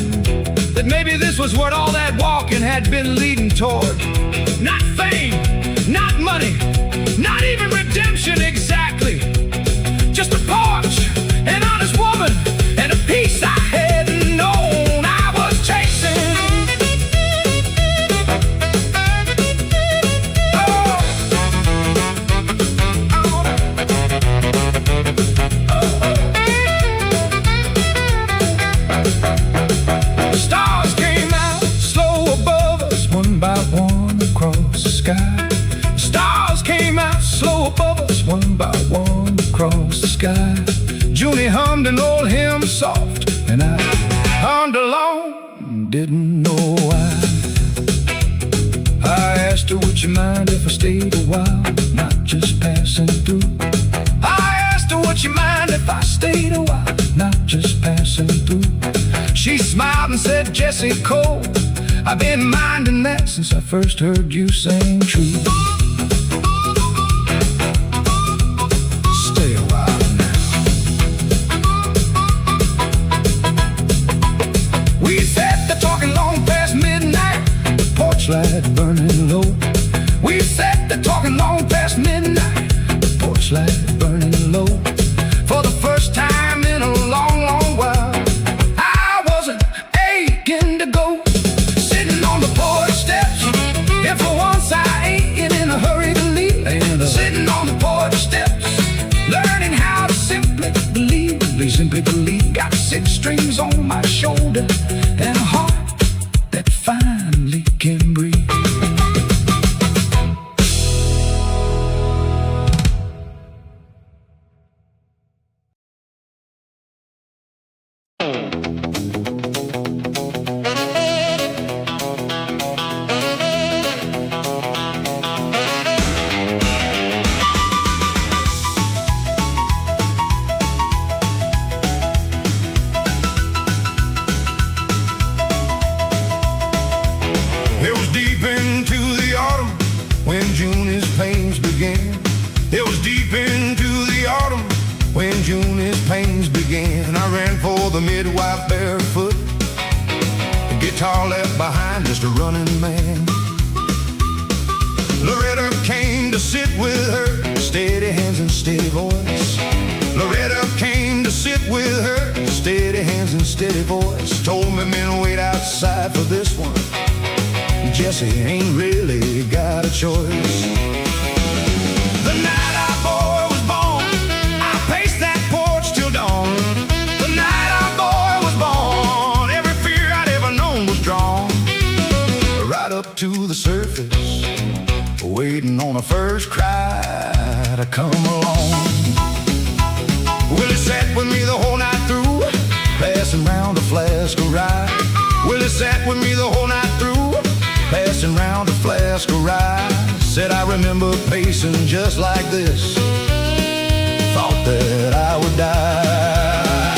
that maybe this was what all that walking had been leading toward. Not fame, not money, not even redemption exactly. Just a porch, an honest woman, and a peace I hadn't known I was chasing. Stars came out slow above us, one by one across the sky. Stars came out slow above us, one by one across the sky. Junie hummed an old hymn soft, and I hummed along, didn't know why. I asked her, "Would you mind if I stayed a while, not just passing through?" I asked her, "Would you mind if I stayed a while, not just passing through?" She smiled and said, "Jesse Cole, I've been minding that since I first heard you sing true. Stay a while now." We sat there talking long past midnight, the porch light burning low. We sat there talking long past midnight, the porch light burning low. For the first time in a long, long while, I wasn't aching to go. Sitting on the porch steps, and for once I ain't in a hurry to leave. Sitting on the porch steps, learning how to simply believe. Simply believe. Got 6 strings on my shoulder and a heart that finally can breathe. the midwife barefoot, the guitar left behind just a running man. Loretta came to sit with her, steady hands and steady voice. Loretta came to sit with her, steady hands and steady voice. Told me men wait outside for this one, Jesse ain't really got a choice. The night our boy was born, I paced that porch till dawn. The night our boy was born, every fear I'd ever known was drawn right up to the surface, waiting on a first cry to come along. Willie sat with me the whole night through, passing round a flask of rye. Willie sat with me the whole night through, passing round a flask of rye. Said I remember pacing just like this, thought that I would die.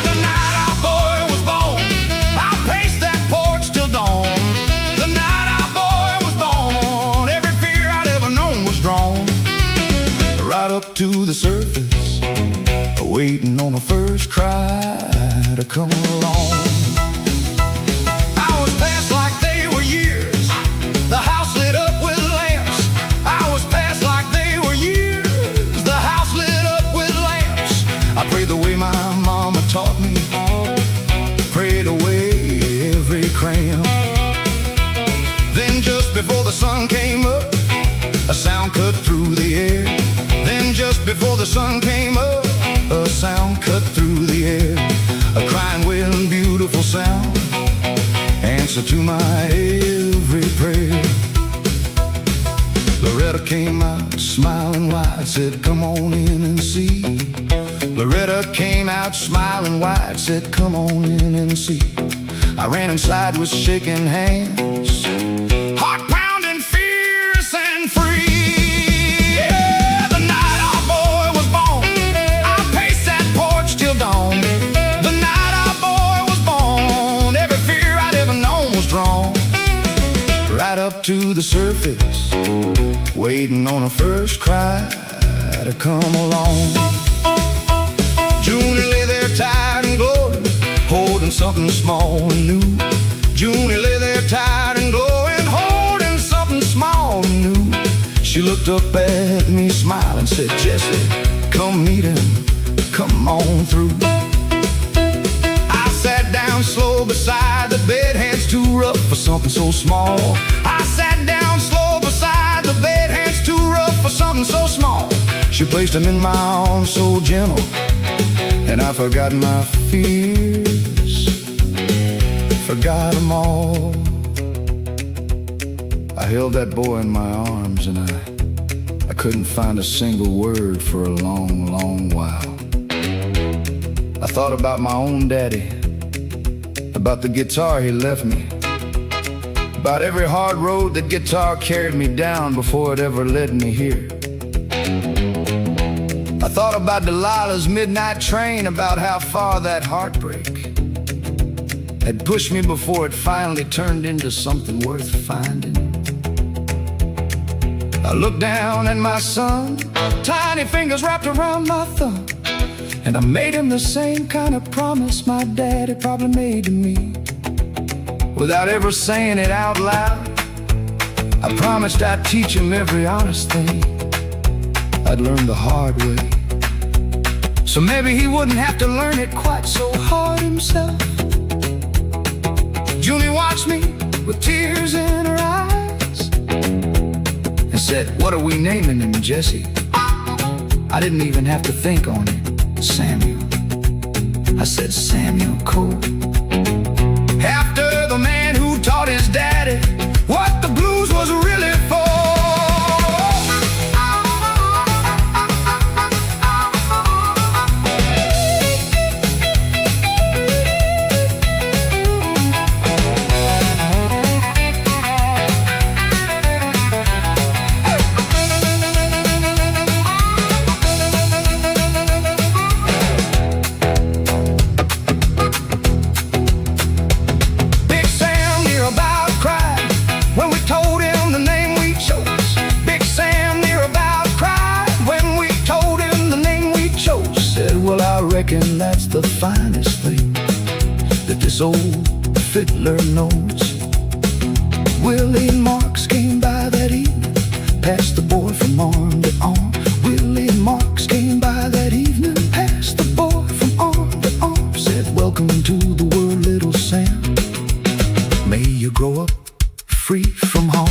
The night our boy was born, I paced that porch till dawn. The night our boy was born, every fear I'd ever known was drawn right up to the surface, waiting on a first cry to come along. I was past like they were years, the house lit up with lamps. I was past like they were years, the house lit up with lamps. I prayed the way my mama taught me, prayed away every cramp. Then just before the sun came up, a sound cut through the air. Then just before the sun came up, a sound cut through the air. A crying, wailing, beautiful sound, answer to my every prayer. Loretta came out smiling wide, said come on in and see. Loretta came out smiling wide, said come on in and see. I ran inside with shaking hands, heart pounding, fierce and free. Yeah, the night our boy was born, I paced that porch till dawn. The night our boy was born, every fear I'd ever known was drawn right up to the surface, waiting on a first cry to come along. Junie lay there tired and glowing, holding something small and new. Junie lay there tired and glowing, holding something small and new. She looked up at me smiling, said, Jesse, come meet him, come on through. I sat down slow beside the bed, hands too rough for something so small. I sat down slow beside the bed, hands too rough for something so small. She placed him in my arms so gentle, and I forgot my fears, forgot them all. I held that boy in my arms, and I couldn't find a single word for a long, long while. I thought about my own daddy, about the guitar he left me, about every hard road that guitar carried me down before it ever led me here. I thought about Delilah's midnight train, about how far that heartbreak had pushed me before it finally turned into something worth finding. I looked down at my son, tiny fingers wrapped around my thumb, and I made him the same kind of promise my daddy probably made to me. Without ever saying it out loud, I promised I'd teach him every honest thing I'd learned the hard way, so maybe he wouldn't have to learn it quite so hard himself. Junie watched me with tears in her eyes and said, what are we naming him, Jesse? I didn't even have to think on it. Samuel. I said, Samuel Cole. After the man who taught his daddy what the blues was really for. reckon that's the finest thing that this old fiddler knows. Willie Marks came by that evening, passed the boy from arm to arm. Willie Marks came by that evening, passed the boy from arm to arm. Said, welcome to the world, little Sam. May you grow up free from home.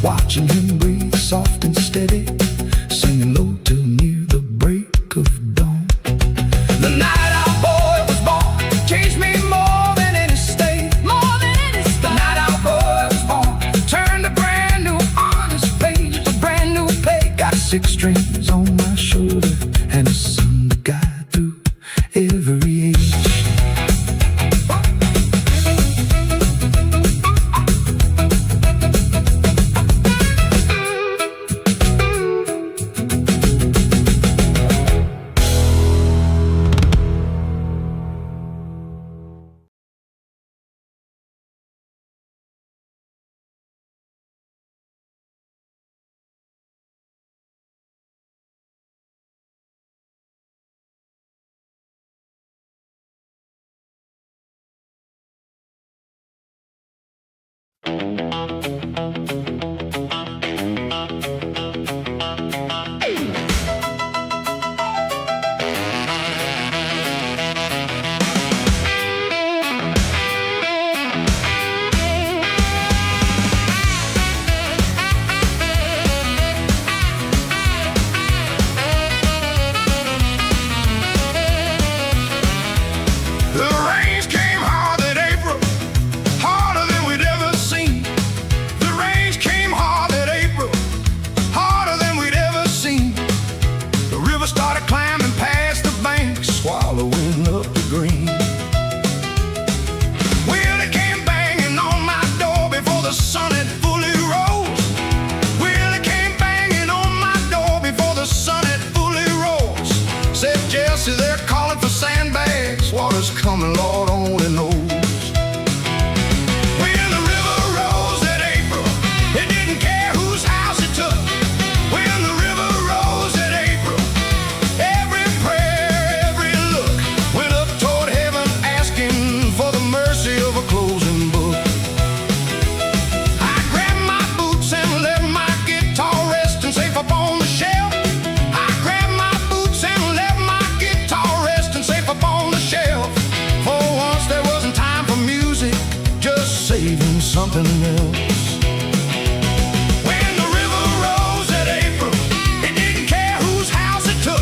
Watching him breathe soft and steady, singing low till near the break of dawn. The night our boy was born changed me more than any state. More than any state. The night our boy was born turned a brand new honest page, a brand new page. Got 6 strings on my shoulder and a son to guide through every age. They're calling for sandbags. Water's coming, Lord only knows. When the river rose that April, it didn't care whose house it took. When the river rose that April, every prayer, every look went up toward heaven, asking for the mercy of a closing book. I grabbed my boots and left my guitar resting safe up on the shelf. I grabbed my boots and left my safe up on the shelf. For once there wasn't time for music, just saving something else. When the river rose that April, it didn't care whose house it took.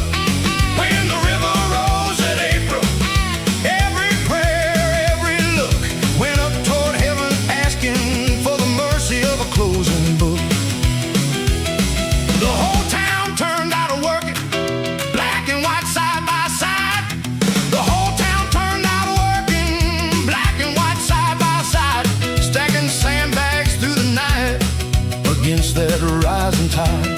When the river rose that April, every prayer, every look went up toward heaven, asking for the mercy of a closing book. The whole town turned out to work it, black and white side by side. The whole town turned out working, black and white side by side, stacking sandbags through the night against that rising tide.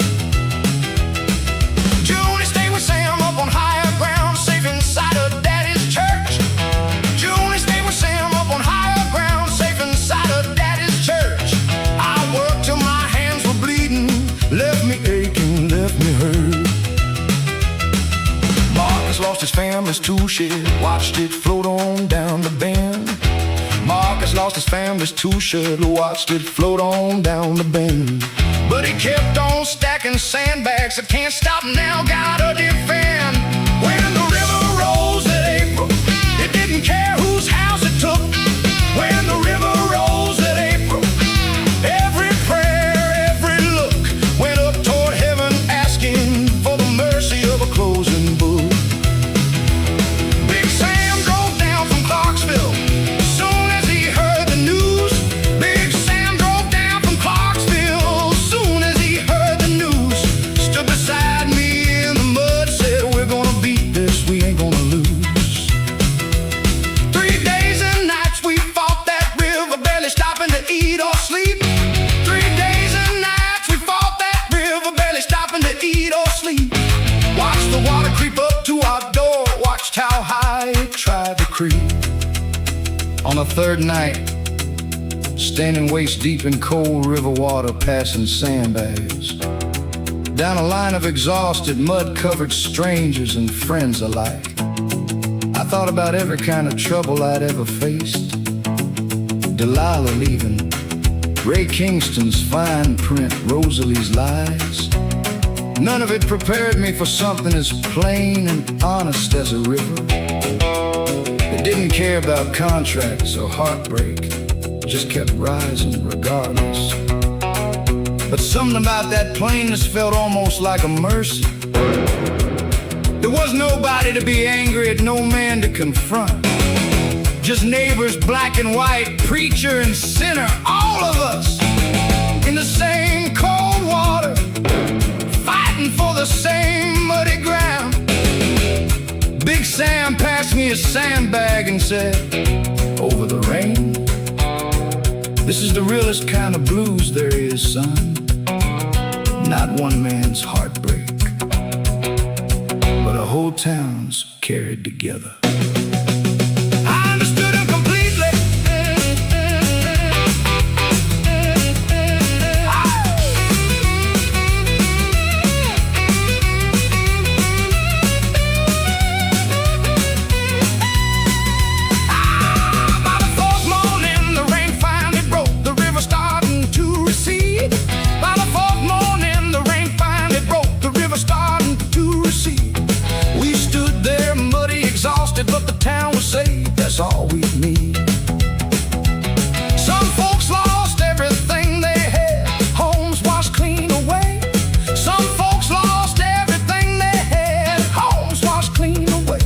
Julie stayed with Sam up on higher ground, safe inside of Daddy's church. Julie stayed with Sam up on higher ground, safe inside of Daddy's church. I worked till my hands were bleeding, left me aching, left me hurt. Marcus lost his family's tool shed, watched it float on down the bend. Marcus lost his family's tool shed, watched it float on down the bend. But he kept on stacking sandbags, I can't stop now, gotta defend. When the river rose that April, it didn't care whose house it took. When the river rose that April, every prayer, every look went up toward heaven, asking for the mercy of a closing book. Big Sam drove down from Clarksville soon as he heard the news. Big Sam drove down from Clarksville soon as he heard the news. Stood beside me in the mud, said, we're gonna creek. On the third night, standing waist deep in cold river water, passing sandbags down a line of exhausted, mud-covered strangers and friends alike. I thought about every kind of trouble I'd ever faced. Delilah leaving, Ray Kingston's fine print, Rosalie's lies. None of it prepared me for something as plain and honest as a river. It didn't care about contracts or heartbreak, just kept rising regardless. But something about that plainness felt almost like a mercy. There was nobody to be angry at, no man to confront. Just neighbors, black and white, preacher and sinner, all of us in the same cold water, fighting for the same muddy ground. Big Sam passed me a sandbag and said, "Over the rain, this is the realest kind of blues there is, son. Not one man's heartbreak, but a whole town's carried together." I understood him completely. By the fourth morning, the rain finally broke, the river starting to recede. By the fourth morning, the rain finally broke, the river starting to recede. We stood there muddy, exhausted, but the town was saved, that's all we need. Some folks lost everything they had, homes washed clean away. Some folks lost everything they had, homes washed clean away.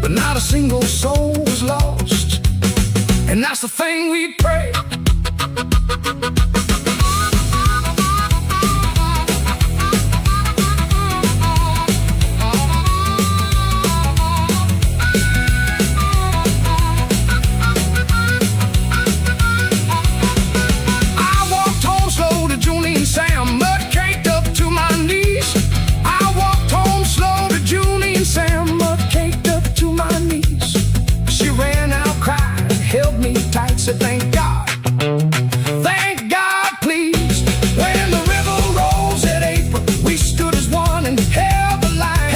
But not a single soul was lost, and that's the thing we pray. Sam, mud caked up to my knees. I walked home slow to Junie and Sam, mud caked up to my knees. She ran out crying, held me tight, said thank God, please. When the river rose at April, we stood as one and held the line,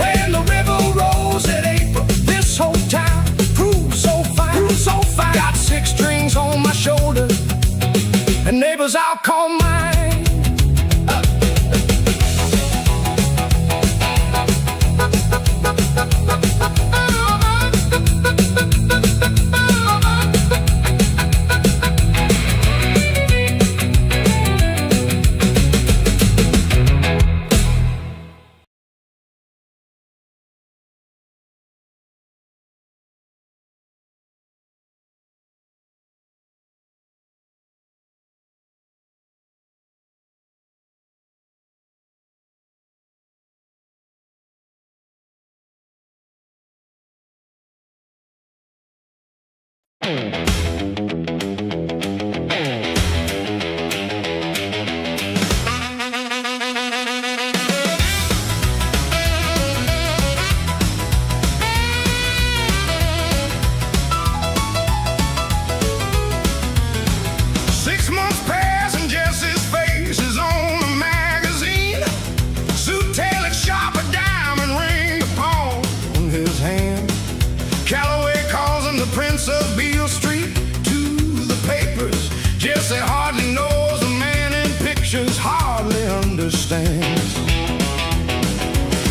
When the river rose at April, this whole town proved so fine, Got 6 strings on my shoulder, and neighbors I'll call mine.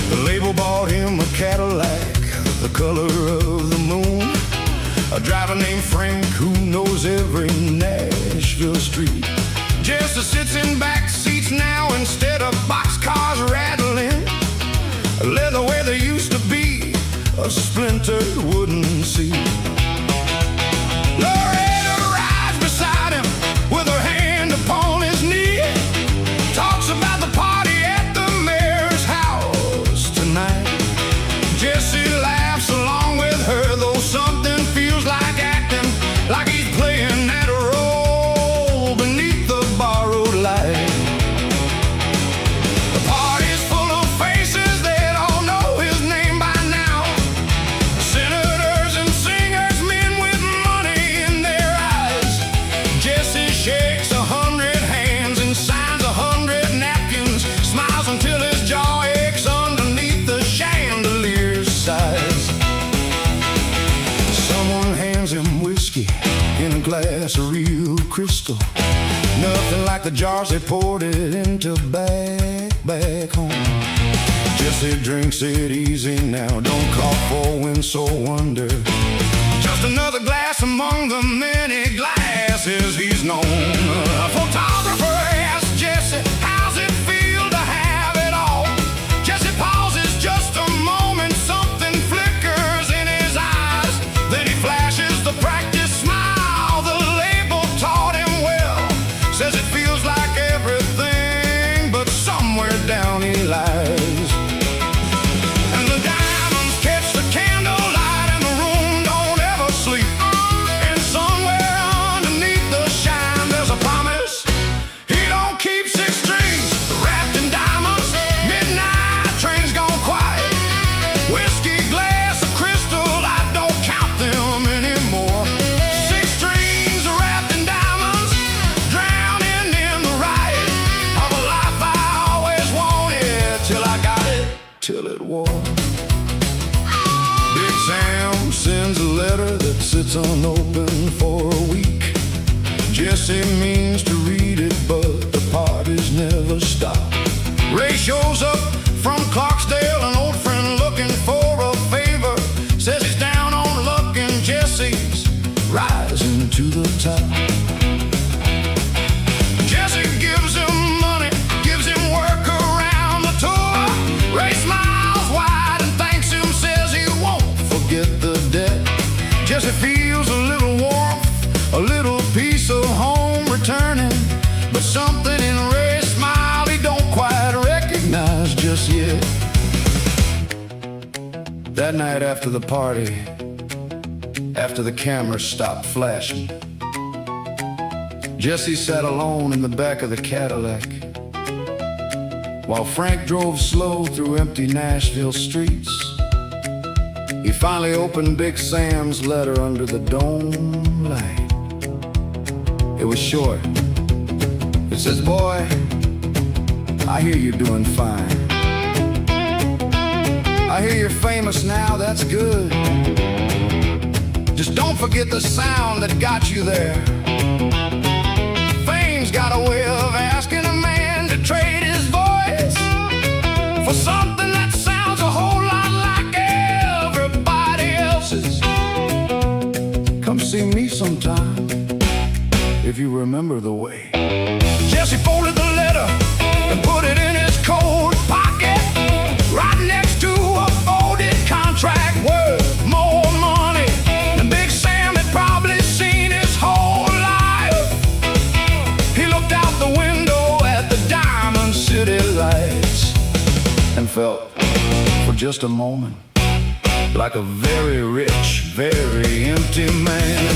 The label bought him a Cadillac, the color of the moon. A driver named Frank who knows every Nashville street. Jesse sits in back seats now instead of boxcars rattling. Leather where there used to be a splintered wooden seat. Loretta rides beside him with her hand upon his knee. Talks about the party at the mayor's house tonight. Jesse laughs along with her, though something feels like acting, like he's playing that role beneath the borrowed light. The party's full of faces that all know his name by now. Senators and whiskey in a glass of real crystal. Nothing like the jars they poured it into back home. Jesse drinks it easy now, don't call for wind, so wonder. Just another glass among the many glasses he's known. A photographer asked Jesse, how's it feel to have it all? Jesse pauses just a moment, something flickers in his eyes. Then he flashes the practice smile the label taught him well. Says it feels like everything, but somewhere down he lies. And the diamonds catch the candlelight and the room don't ever sleep. And somewhere underneath the shine there's a promise. He don't keep 6 strings wrapped in diamonds. Midnight train's gone quiet. Whiskey glass of crystal, I don't count them anymore. 6 strings wrapped in diamonds, drowning in the riot of a life I always wanted, till I got it, till it wore. Big Sam sends a letter that sits unopened for a week. Jesse means to read it, but the parties never stop. Ray shows up from Clarksdale, an old friend looking for a favor. Says he's down on luck and Jesse's rising to the top. Jesse gives him money, gives him work around the tour. Ray smiles wide and thanks him, says he won't forget the debt. Jesse feels a little warmth, a little piece of home returning, but something in Ray's smile he don't quite recognize just yet. That night after the party, after the cameras stopped flashing, Jesse sat alone in the back of the Cadillac, while Frank drove slow through empty Nashville streets. He finally opened Big Sam's letter under the dome light. It was short. It says, boy, I hear you're doing fine. I hear you're famous now, that's good. Just don't forget the sound that got you there. Fame's got a way of asking a man to trade his voice for something that sounds a whole lot like everybody else's. Come see me sometime, if you remember the way. Jesse folded the letter and put it in his coat pocket, right next to a folded contract worth more money than Big Sam had probably seen his whole life. He looked out the window at the Diamond City lights and felt, for just a moment, like a very rich, very empty man.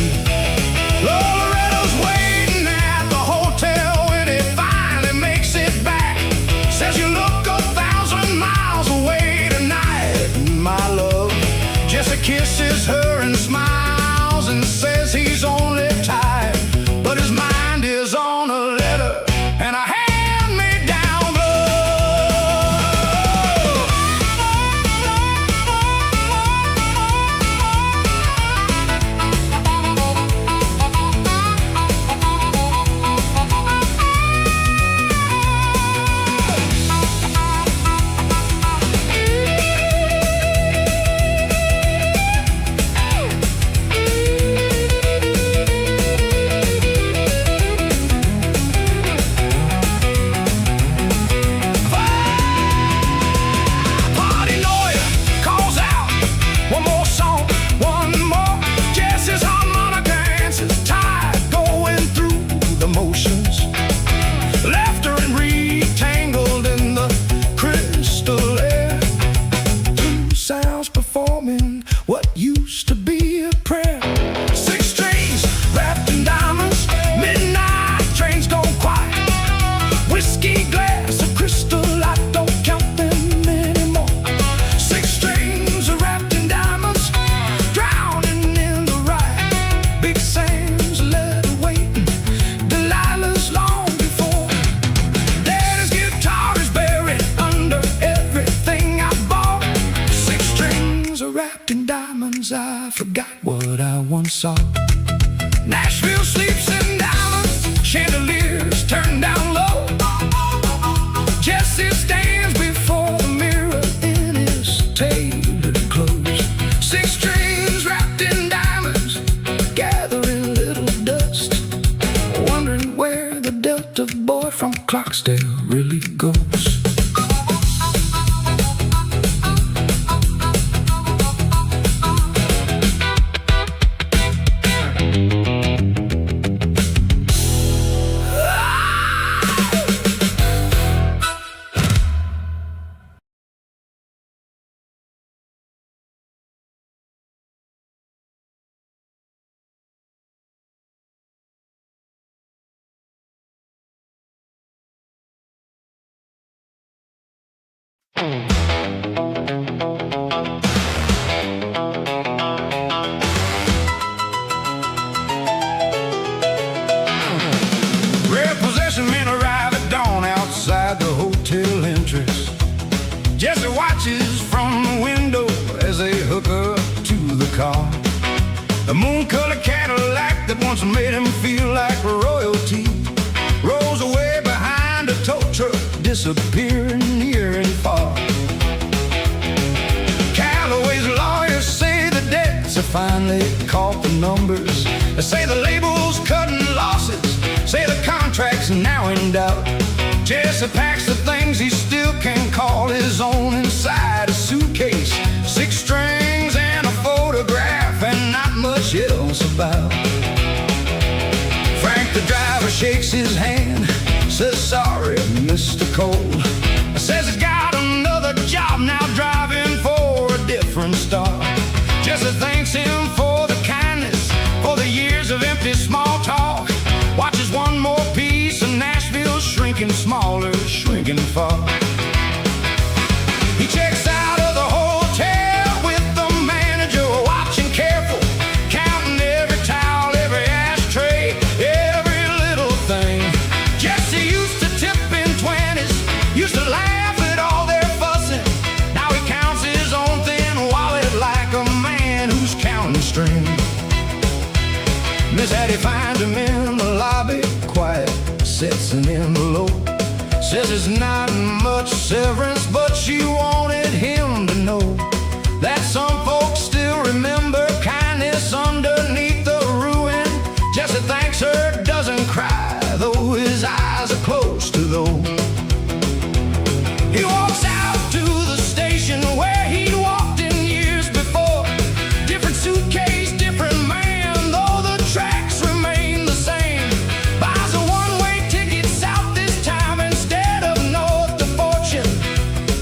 Loretta's waiting at the hotel when he finally makes it back. Says you look 1,000 miles away tonight, my love. Jesse kisses her and smiles and says he's only tired, but his mind is on a letter and a hand-me-down what used to be a prayer. 6 strings wrapped in diamonds, midnight trains gone quiet. Whiskey glass of crystal, I don't count them anymore. 6 strings wrapped in diamonds, drowning in the riot. Big Sam's letter waiting, Delilah's long before. Daddy's guitar is buried under everything I bought. 6 strings wrapped in diamonds, I forgot what I once saw. Nashville sleeps in diamonds, chandeliers turned down low. Jesse stands before the mirror in his tailored clothes. 6 strings wrapped in diamonds, gathering little dust, wondering where the Delta boy from Clarksdale really goes. Rare possession men arrive at dawn outside the hotel entrance. Jesse watches from the window as they hook up to the car. The moon-colored Cadillac that once made him feel like royalty rolls away behind a tow truck, disappearing near and far. Calloway's lawyers say the debts have finally caught the numbers. They say the label's cutting losses, say the contract's now in doubt. Jesse packs the things he still can call his own inside a suitcase. 6 strings and a photograph and not much else about. Frank the driver shakes his hand, says sorry, Mr. Cole. Says he's got another job now, driving for a different star. Jesse thanks him for the kindness, for the years of empty small talk. Watches one more piece of Nashville shrinking smaller, shrinking far. He checks out of the hotel with the manager, watching careful, counting every towel, every ashtray, every little thing. Jesse used to tip in 20s, used to laugh at all their fussing. Now he counts his own thin wallet like a man who's counting strings. Miss Hattie finds him in the lobby, quiet, sets an envelope. Says it's not much severance, but she wanted him to know that some folks still remember kindness underneath the ruin. Jesse thanks her, doesn't cry, though his eyes are close to those. He walks out to the station where he'd walked in years before. Different suitcase, different man, though the tracks remain the same. Buys a one-way ticket south this time instead of north to Fortune.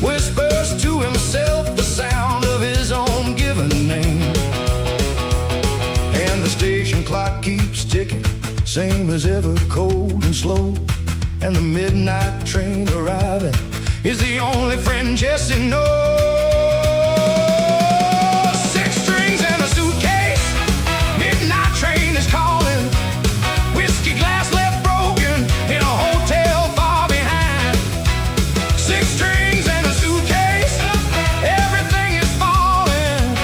Whispers to himself the sound of his own given name. And the station clock keeps ticking, same as ever, cold and slow. And the midnight train arriving is the only friend Jesse knows. 6 strings and a suitcase, midnight train is calling. Whiskey glass left broken in a hotel far behind. 6 strings and a suitcase, everything is falling.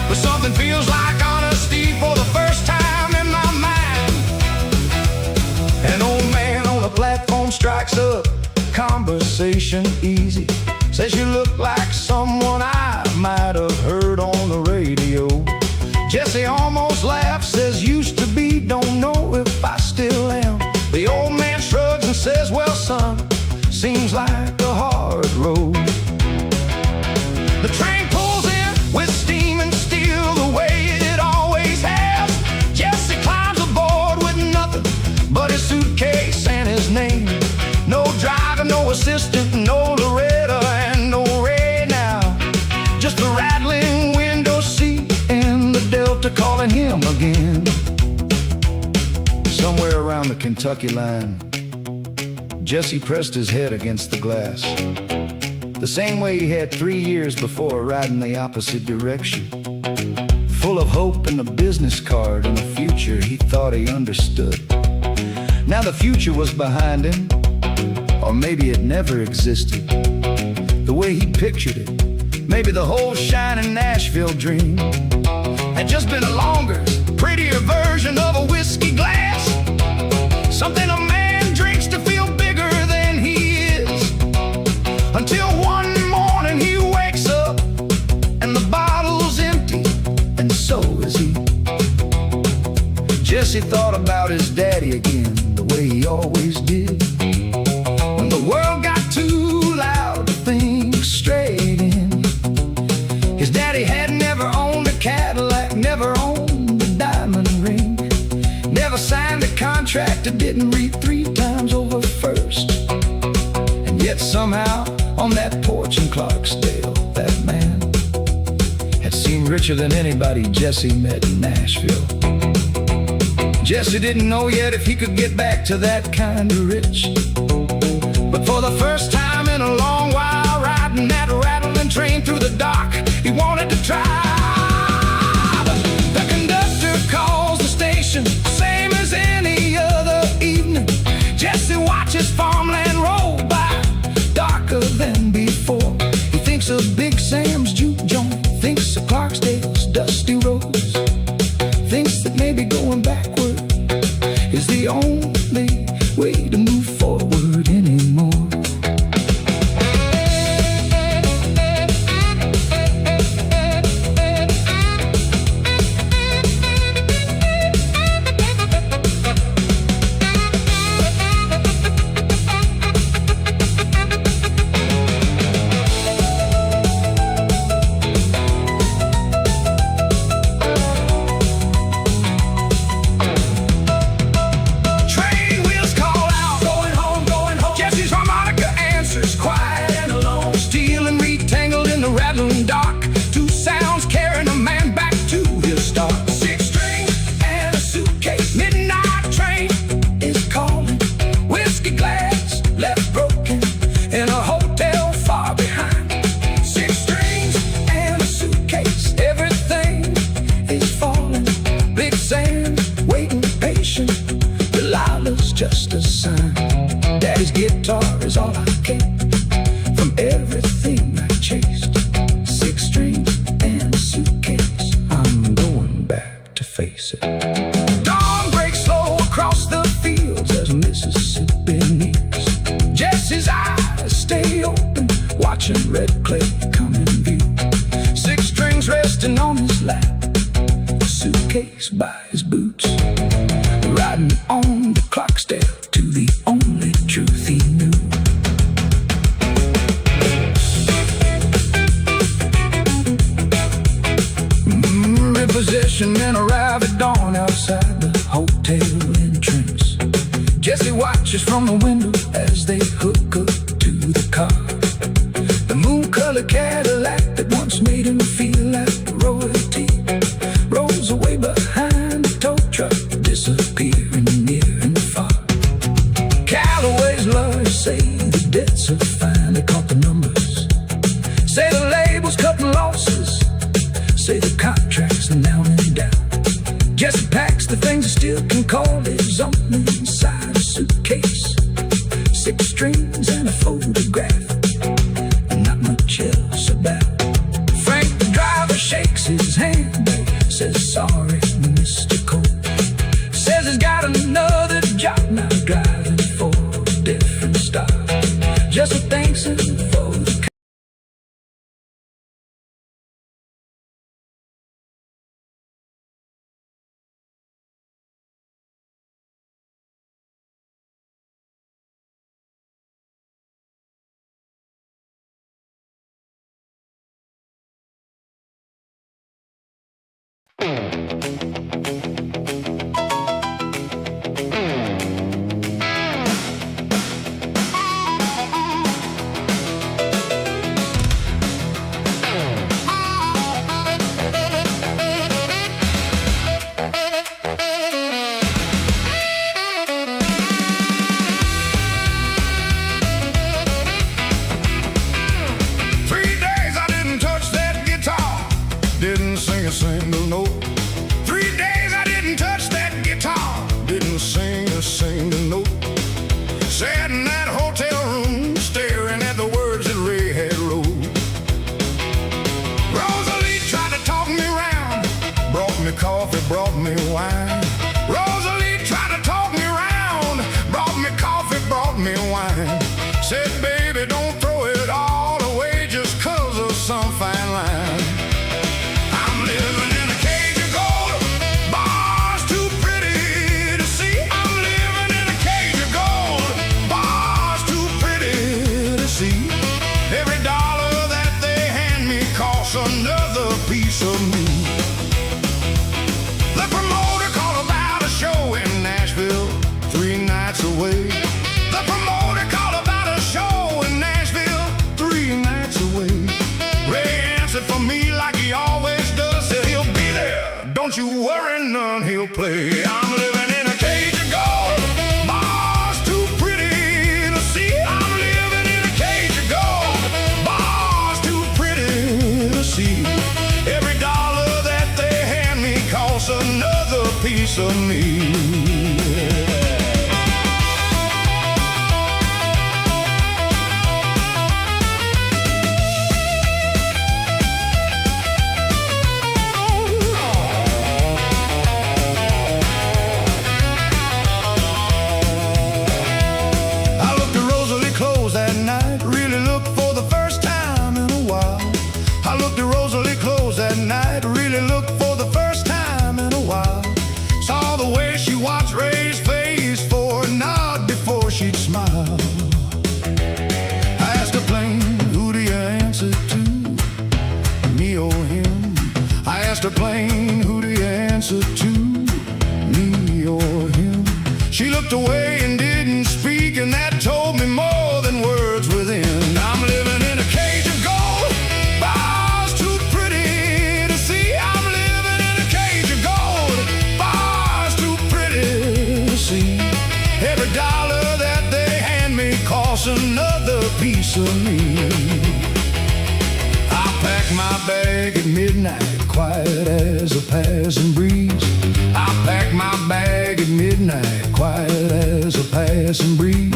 But something feels like honesty for the first time in my mind. An old man on the platform strikes up, conversation easy. Says you look like someone I might have heard on the radio. Jesse almost laughs, says used to be, don't know if I still am. The old man shrugs and says, well son, seems like a hard road. The train pulls in with steam and steel the way it always has. Jesse climbs aboard with nothing but his suitcase and his name. No driver, no assistant, no Loretta, and no Ray now. Just a rattling window seat and the Delta calling him again. Somewhere around the Kentucky line, Jesse pressed his head against the glass, the same way he had 3 years before, riding the opposite direction. Full of hope and a business card and a future he thought he understood. Now the future was behind him, or maybe it never existed. The way he pictured it, maybe the whole shining Nashville dream had just been a longer, prettier version of a whiskey Jesse thought about his daddy again, the way he always did. When the world got too loud to think straight in, his daddy had never owned a Cadillac, never owned a diamond ring, never signed a contract that didn't read 3 times over first. And yet somehow on that porch in Clarksdale, that man had seemed richer than anybody Jesse met in Nashville. Jesse didn't know yet if he could get back to that kind of rich, but for the first time in a long while, riding that rattling train through the dock, he wanted to try. But the conductor calls the station, same as any other evening. Jesse watches farmland roll by, darker than before. He thinks of Big Sam's juke joint, thinks of Clarksdale's dusty roads, thinks that maybe going backward is the only way to move forward anymore. Dock, 2 sounds carrying a man back to his start. 6 strings and a suitcase, midnight train is calling. Whiskey glass left broken in a hotel far behind. 6 strings and a suitcase, everything is falling. Big Sam waiting patient, Delilah's just a sign. Daddy's guitar is all I get from everything I chased. 6 strings and a suitcase, I'm going back to face it. Dawn breaks slow across the fields as Mississippi nears. Jesse's eyes stay open, watching red clay come in view. 6 strings resting on his lap, a suitcase by his boots. Riding on to Clarksdale to the only truth he knew. Reposition and arrive at dawn outside the hotel entrance. Jesse watches from the window as they hook up to the car. The moon-colored Cadillac that once made him feel like royalty rolls away behind the tow truck, disappearing near and far. Calloway's lawyers say the debts have finally caught the numbers, say the label's cutting losses, say the contracts are now and down. Jesse packs the things he still can call his own inside a suitcase. 6 strings and a photograph, and not much else about. Frank the driver shakes his hand, says sorry Mr. Cole, says he's got another job now, driving for a different style. Jesse thanks him for the Didn't sing a single note. 3 days play. I'm living in a cage of gold, bars too pretty to see. I'm living in a cage of gold, bars too pretty to see. Every dollar that they hand me costs another piece of me. Plain, who do you answer to, me or him? She looked away and didn't speak, and that told me more than words within. I'm living in a cage of gold, bars too pretty to see. I'm living in a cage of gold, bars too pretty to see. Every dollar that they hand me costs another piece of me. I pack my bag at midnight, quiet as a passing breeze. I pack my bag at midnight, quiet as a passing breeze.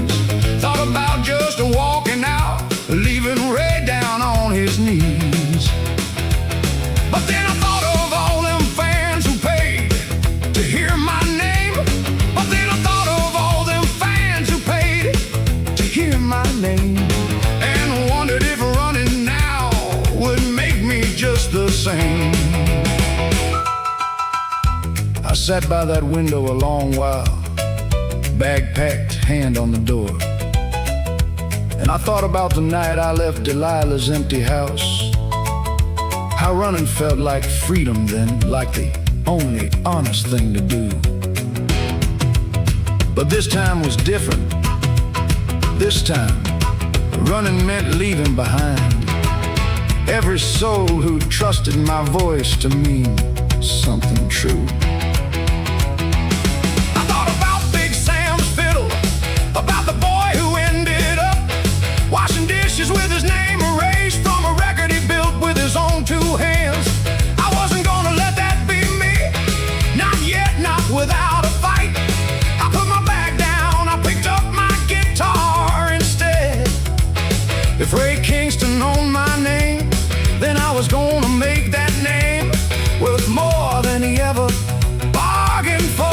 Thought about just walking out, leaving Ray down on his knees. But then I thought of all them fans who paid to hear my name. But then I thought of all them fans who paid to hear my name, and wondered if running now would make me just the same. I sat by that window a long while, bag packed, hand on the door. And I thought about the night I left Delilah's empty house. How running felt like freedom then, like the only honest thing to do. But this time was different. This time, running meant leaving behind every soul who trusted my voice to mean something true. Washing dishes with his name erased from a record he built with his own two hands. I wasn't gonna let that be me, not yet, not without a fight. I put my bag down, I picked up my guitar instead. If Ray Kingston owned my name, then I was gonna make that name worth more than he ever bargained for.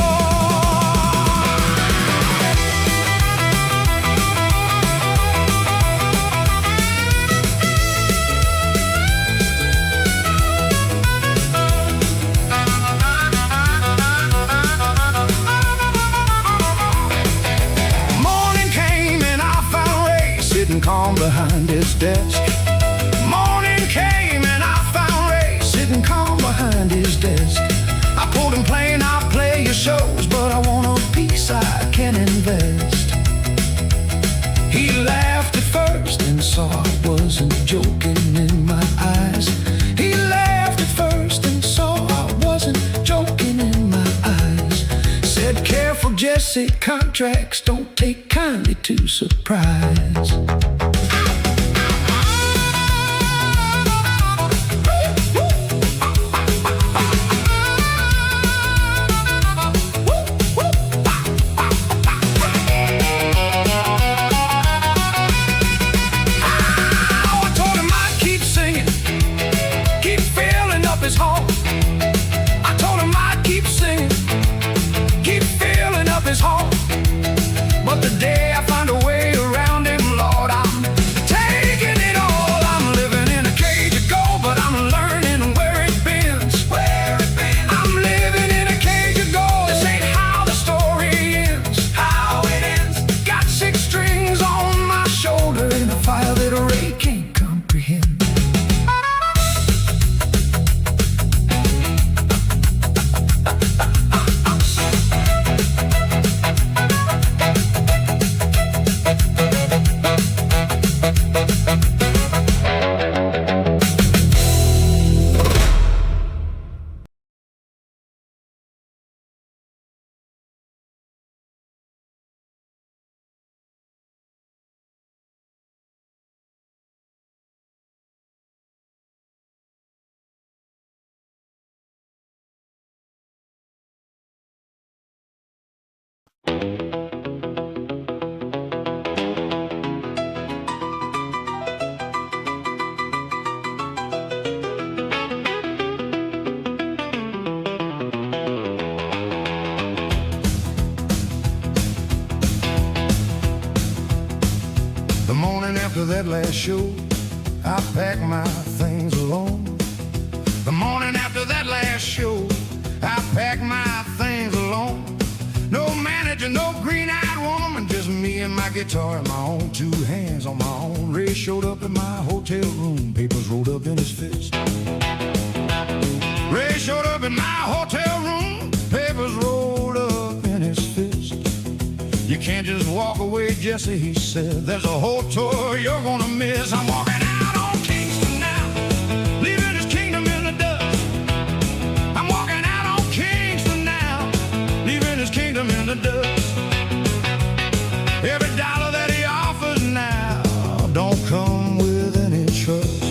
Calm behind his desk. Morning came and I found Ray sitting calm behind his desk. I pulled him playing, I'll play your shows, but I want a piece I can invest. He laughed at first and saw I wasn't joking in my eyes. He laughed at first and saw I wasn't joking in my eyes. Said, careful Jesse, contracts don't take kindly to surprise. I told him I'd keep singing, keep filling up his heart. But the day I find a way around him, Lord, I The morning after that last show, I packed my things alone. The morning after that last show, I packed my things alone. No manager, no green-eyed woman, just me and my guitar in my own two hands on my own. Ray showed up in my hotel room, papers rolled up in his fist. Ray showed up in my hotel room, papers rolled up in his fist. You can't just walk away, Jesse, he said. There's a whole tour you're gonna miss. I'm walking out on Kingston now, leaving his kingdom in the dust. I'm walking out on Kingston now, leaving his kingdom in the dust. Every dollar that he offers now don't come with any trust.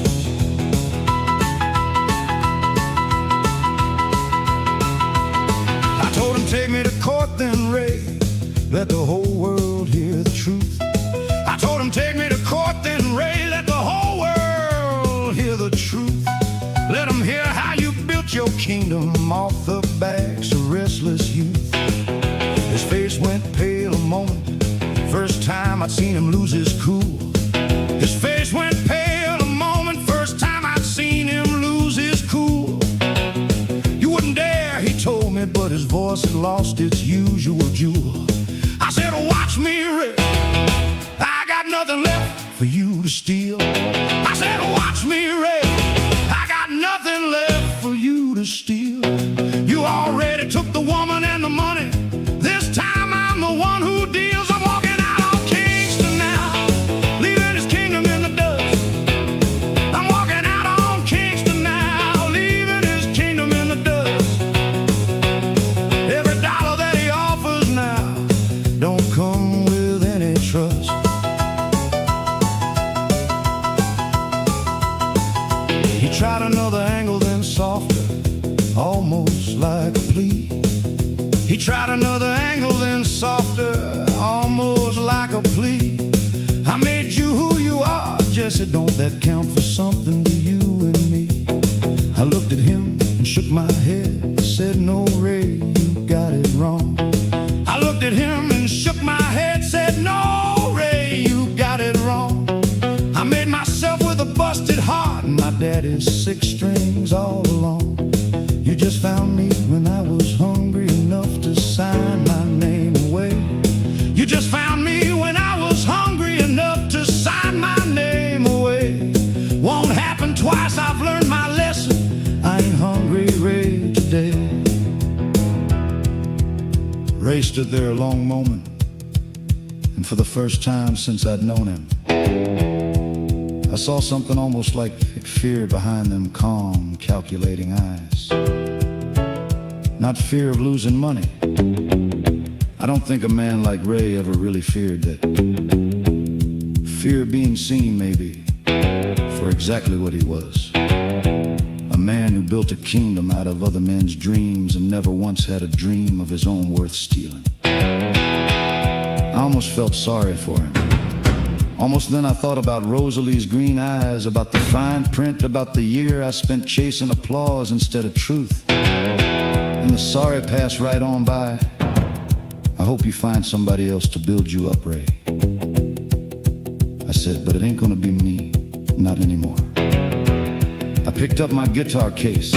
I told him, take me to court then, Ray, let the whole world hear the truth. I told him, take me to court then, Ray, let the whole world hear the truth. Let them hear how you built your kingdom off the backs of restless youth. His face went pale a moment, first time I'd seen him lose his cool. His face went pale a moment, first time I'd seen him lose his cool. You wouldn't dare, he told me, but his voice had lost its usual jewel. I said, watch me, Ray, I got nothing left for you to steal. I said, watch me, Ray, I got nothing left for you to steal. You already took the woman and the money, this time I'm the one who deals. I'm walking out on Kingston now, leaving his kingdom in the dust. I'm walking out on Kingston now, leaving his kingdom in the dust. Every dollar that he offers now don't come with any trust. He tried another angle, then softer, almost like a plea. He tried another angle, then softer, almost like a plea. I made you who you are, Jesse, don't that count for something to you and me? I looked at him and shook my head, said, no, Ray, you got it wrong. I looked at him and shook my head, said, no, Ray, you got it wrong. I made myself with a busted heart and my daddy's six strings all along. You just found me when I was hungry enough to sign my name away. You just found me when I was hungry enough to sign my name away. Won't happen twice, I've learned my lesson. I ain't hungry, Ray, today. Ray stood there a long moment, and for the first time since I'd known him, I saw something almost like fear behind them calm, calculating eyes. Not fear of losing money. I don't think a man like Ray ever really feared that. Fear of being seen, maybe, for exactly what he was. A man who built a kingdom out of other men's dreams and never once had a dream of his own worth stealing. I almost felt sorry for him. Almost then I thought about Rosalie's green eyes, about the fine print, about the year I spent chasing applause instead of truth. And the sorry passed right on by. I hope you find somebody else to build you up, Ray. I said, but it ain't gonna be me, not anymore. I picked up my guitar case,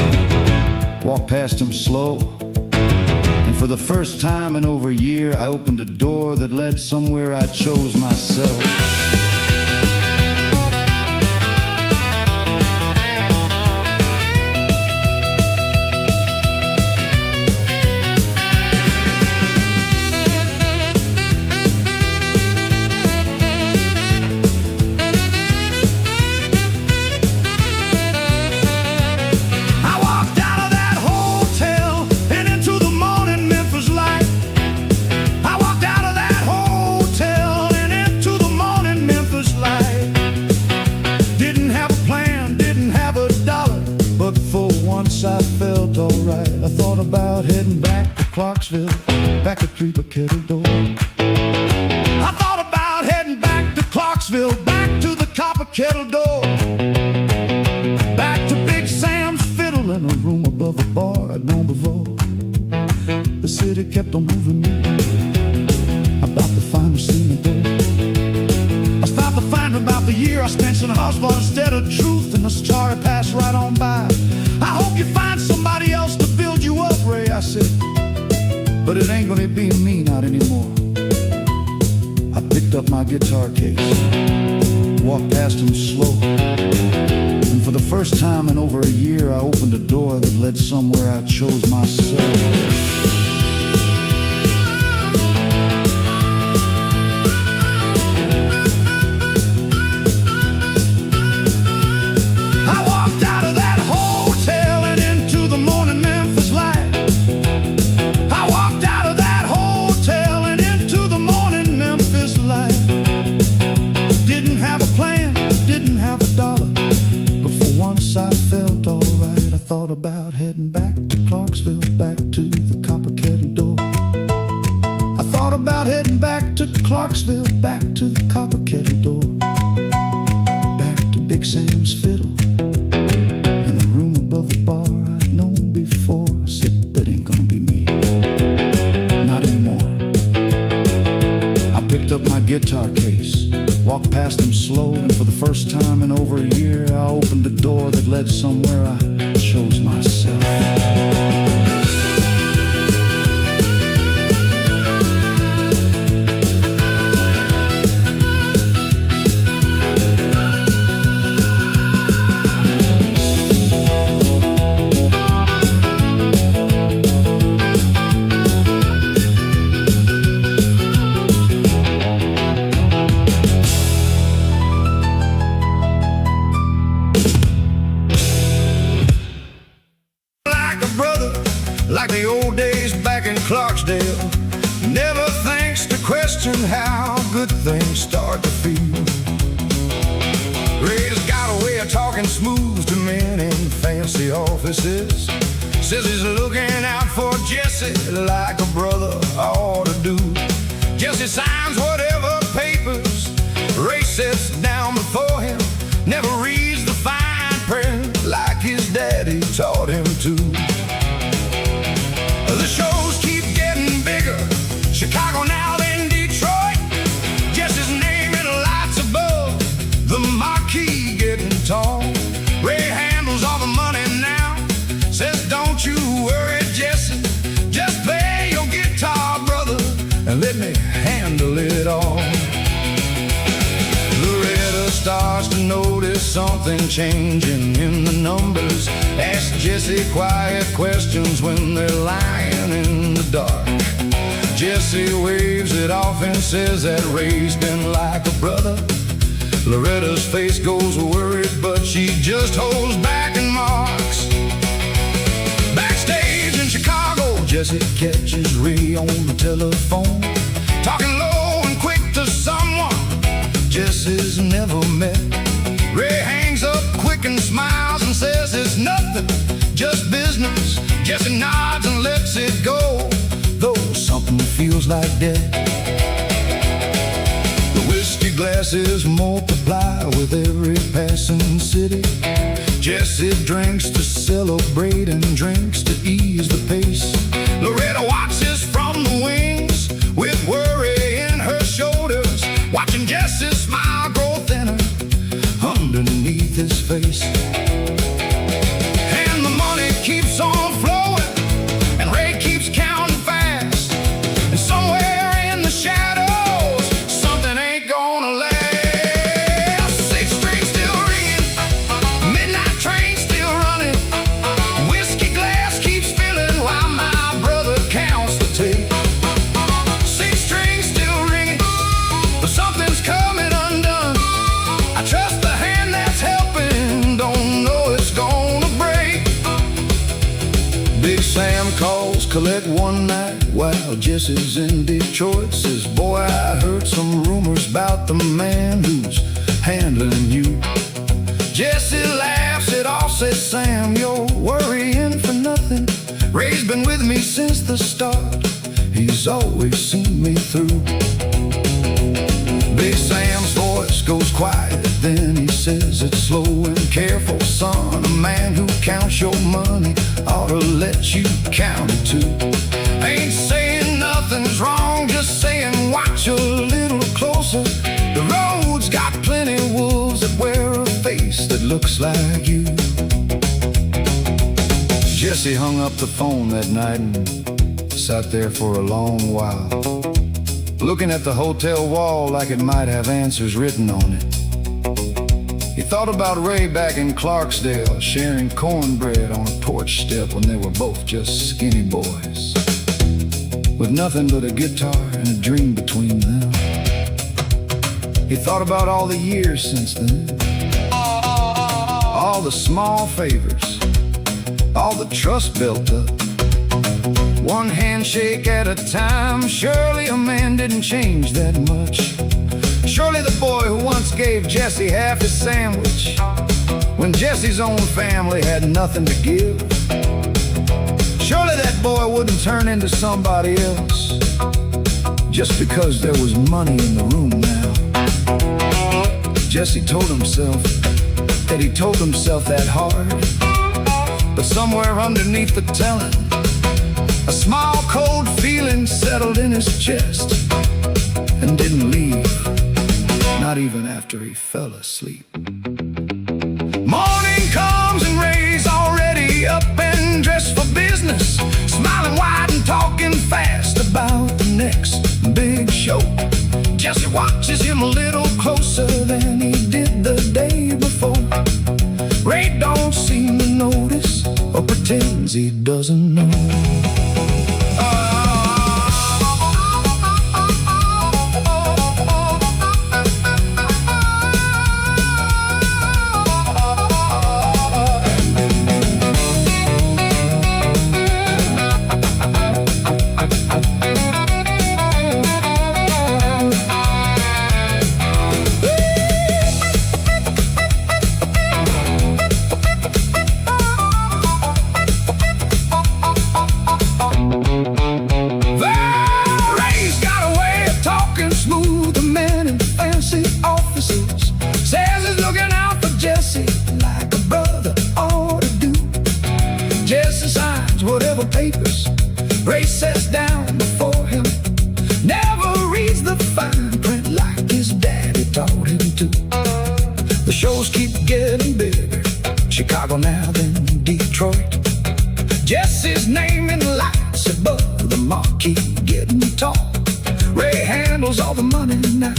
walked past him slow, and for the first time in over a year, I opened a door that led somewhere I chose myself. back at Three Kettle Door. I thought about heading back to Clarksville, back to the Copper Kettle Door, back to Big Sam's fiddle in a room above a bar I'd known before. The city kept on moving me, about to find the door. I stopped to find about the year I spent in the hospital instead of truth, and the story passed right on by. I hope you find somebody else to build you up, Ray, I said, but it ain't gonna be me, not anymore. I picked up my guitar case, walked past him slow, and for the first time in over a year I opened a door that led somewhere I chose myself. About heading back to Clarksville, back to the Copper Kettle Door. I thought about heading back to Clarksville, back to the Copper Kettle Door, back to Big Sam's fiddle in the room above the bar I'd known before. I said, that ain't gonna be me, not anymore. I picked up my guitar case, walked past him slow, and for the first time in over a year I opened the door that led somewhere I chose myself. Like the old days back in Clarksdale, never thinks to question how good things start to feel. Ray's got a way of talking smooth to men in fancy offices. Says he's looking out for Jesse like a brother ought to do. Jesse signs whatever papers Ray sets down before him, never reads the fine print like his daddy taught him to. The shows keep getting bigger, Chicago now then Detroit. Jesse's name in lights above, the marquee getting tall. Ray handles all the money now, says don't you worry Jesse, just play your guitar brother and let me handle it all. Loretta starts to notice something changing in the numbers, asks Jesse quiet questions when they're lying in the dark. Jesse waves it off and says that Ray's been like a brother. Loretta's face goes worried, but she just holds back and marks. Backstage in Chicago, Jesse catches Ray on the telephone, talking low and quick to someone Jesse's never met. Ray hangs up quick and smiles and says it's nothing, just business. Jesse nods and lets it go, though something feels like death. The whiskey glasses multiply with every passing city. Jesse drinks to celebrate and drinks to ease the pace. Loretta watches from the wings with worry in her shoulders, watching Jesse's smile grow thinner underneath his face. And the money keeps on flowing, and Ray keeps counting fast. And somewhere in the shadows, something ain't gonna last. Sixth Street still ringing, midnight train still running, whiskey glass keeps filling while my brother counts the tape. Sixth string still ringing, but something's coming undone. I trust the hand that's helping, don't know it's gonna break. Big Sam calls Colette one night while Jesse's in Detroit. Says, boy, I heard some rumors about the man who's handling you. Jesse laughs it off, says, Sam, you're worrying for nothing. Ray's been with me since the start. He's Jesse's always seen me through. Big Sam's voice goes quiet, then he says it's slow and careful, son. A man who counts your money ought to let you count it too. Ain't saying nothing's wrong, just saying watch a little closer. The road's got plenty of wolves that wear a face that looks like you. Jesse hung up the phone that night and sat there for a long while, looking at the hotel wall like it might have answers written on it. He thought about Ray back in Clarksdale, sharing cornbread on a porch step when they were both just skinny boys, with nothing but a guitar and a dream between them. He thought about all the years since then, all the small favors, all the trust built up. One handshake at a time, surely a man didn't change that much. Surely the boy who once gave Jesse half his sandwich, when Jesse's own family had nothing to give, surely that boy wouldn't turn into somebody else just because there was money in the room now. Jesse told himself that he told himself that hard, but somewhere underneath the telling, a small cold feeling settled in his chest and didn't leave, not even after he fell asleep. Morning comes and Ray's already up and dressed for business, smiling wide and talking fast about the next big show. Jesse watches him a little closer than he did the day before. Ray don't seem to notice or pretends he doesn't know. Says he's looking out for Jesse like a brother ought to do. Jesse signs whatever papers Ray sets down before him, never reads the fine print like his daddy taught him to. The shows keep getting bigger, Chicago now then Detroit. Jesse's name in lights above the marquee getting tall. Ray handles all the money now,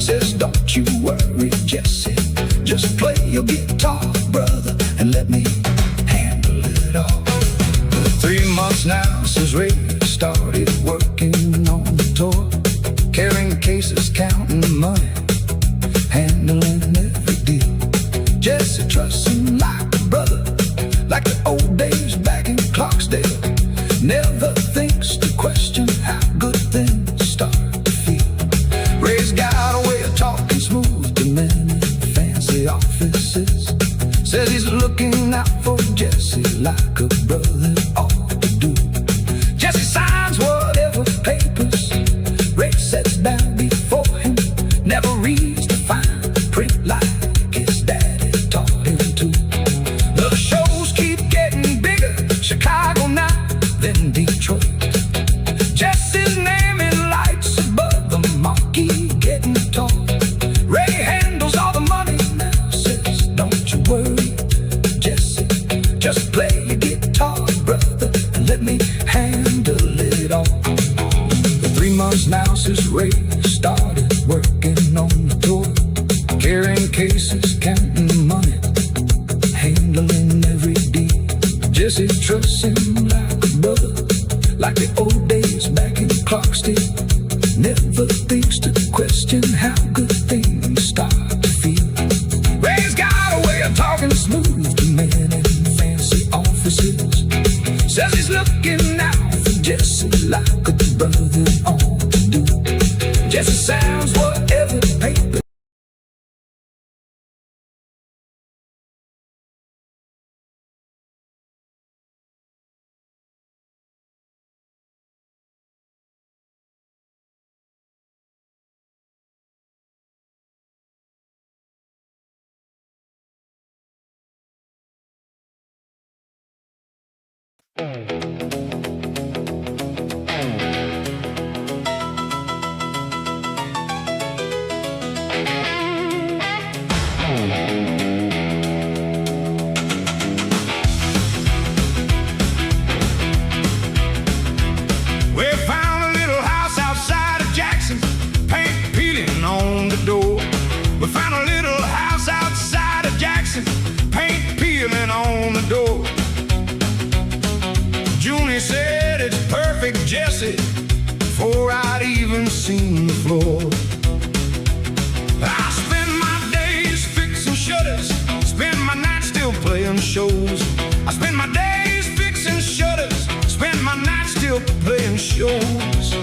says don't you worry Jesse, just play your guitar brother and let me handle it all. 3 months now since Ray started working on the tour, carrying cases, counting money, handling every deal. Jesse trusts him like a brother, like the old days back in Clarksdale. Never thinks to question how good things start to feel. Ray's got a way of talking smooth to men in fancy offices, says he's looking out for Jesse like a brother ought to do. Jesse signs whatever papers Ray sets down before him, never reads the fine print like his daddy taught him to. The shows keep getting bigger, Chicago now then Detroit. Jesse's name in lights above the marquee getting tall. Ray handles all the money now, says don't you worry Jesse, just play your guitar brother and let me handle it all. For 3 months now since Ray started working on the tour, carrying cases, counting money, handling every deal. Jesse trusts him like a brother, like the old days back in Clarksdale. Never thinks to question how good things start to feel. Ray's got a way of talking smooth to men in fancy offices, says he's looking out for Jesse like a brother ought to do. Jesse sounds whatever paper We found a little house outside of Jackson, paint peeling on the door. We found a little house outside of Jackson, paint peeling on the door. Junie said it's perfect, Jesse, before I'd even seen the floor. I spend my days fixing shutters, spend my nights still playing shows. I spend my days fixing shutters, spend my nights still playing shows.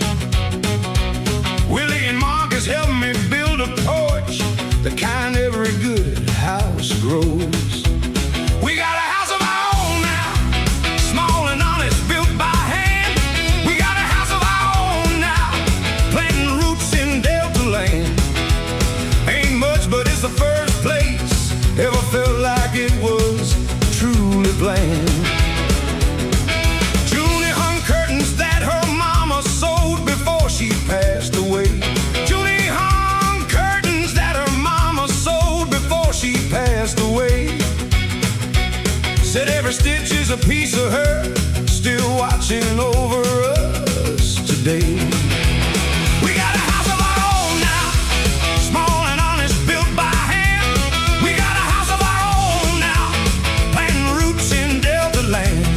Willie and Marcus helped me build a porch, the kind every good house grows. We got a house of our own now, small and honest, built by hand. We got a house of our own now, planting roots in Delta land. Ain't much, but it's the first place ever felt like it was truly planned. Junie hung curtains that her mama sewed before she passed away. Junie hung curtains that her mama sewed before she passed away. Said every stitch is a piece of her, still watching over us today. We got a house of our own now, small and honest, built by hand. We got a house of our own now, planting roots in Delta land.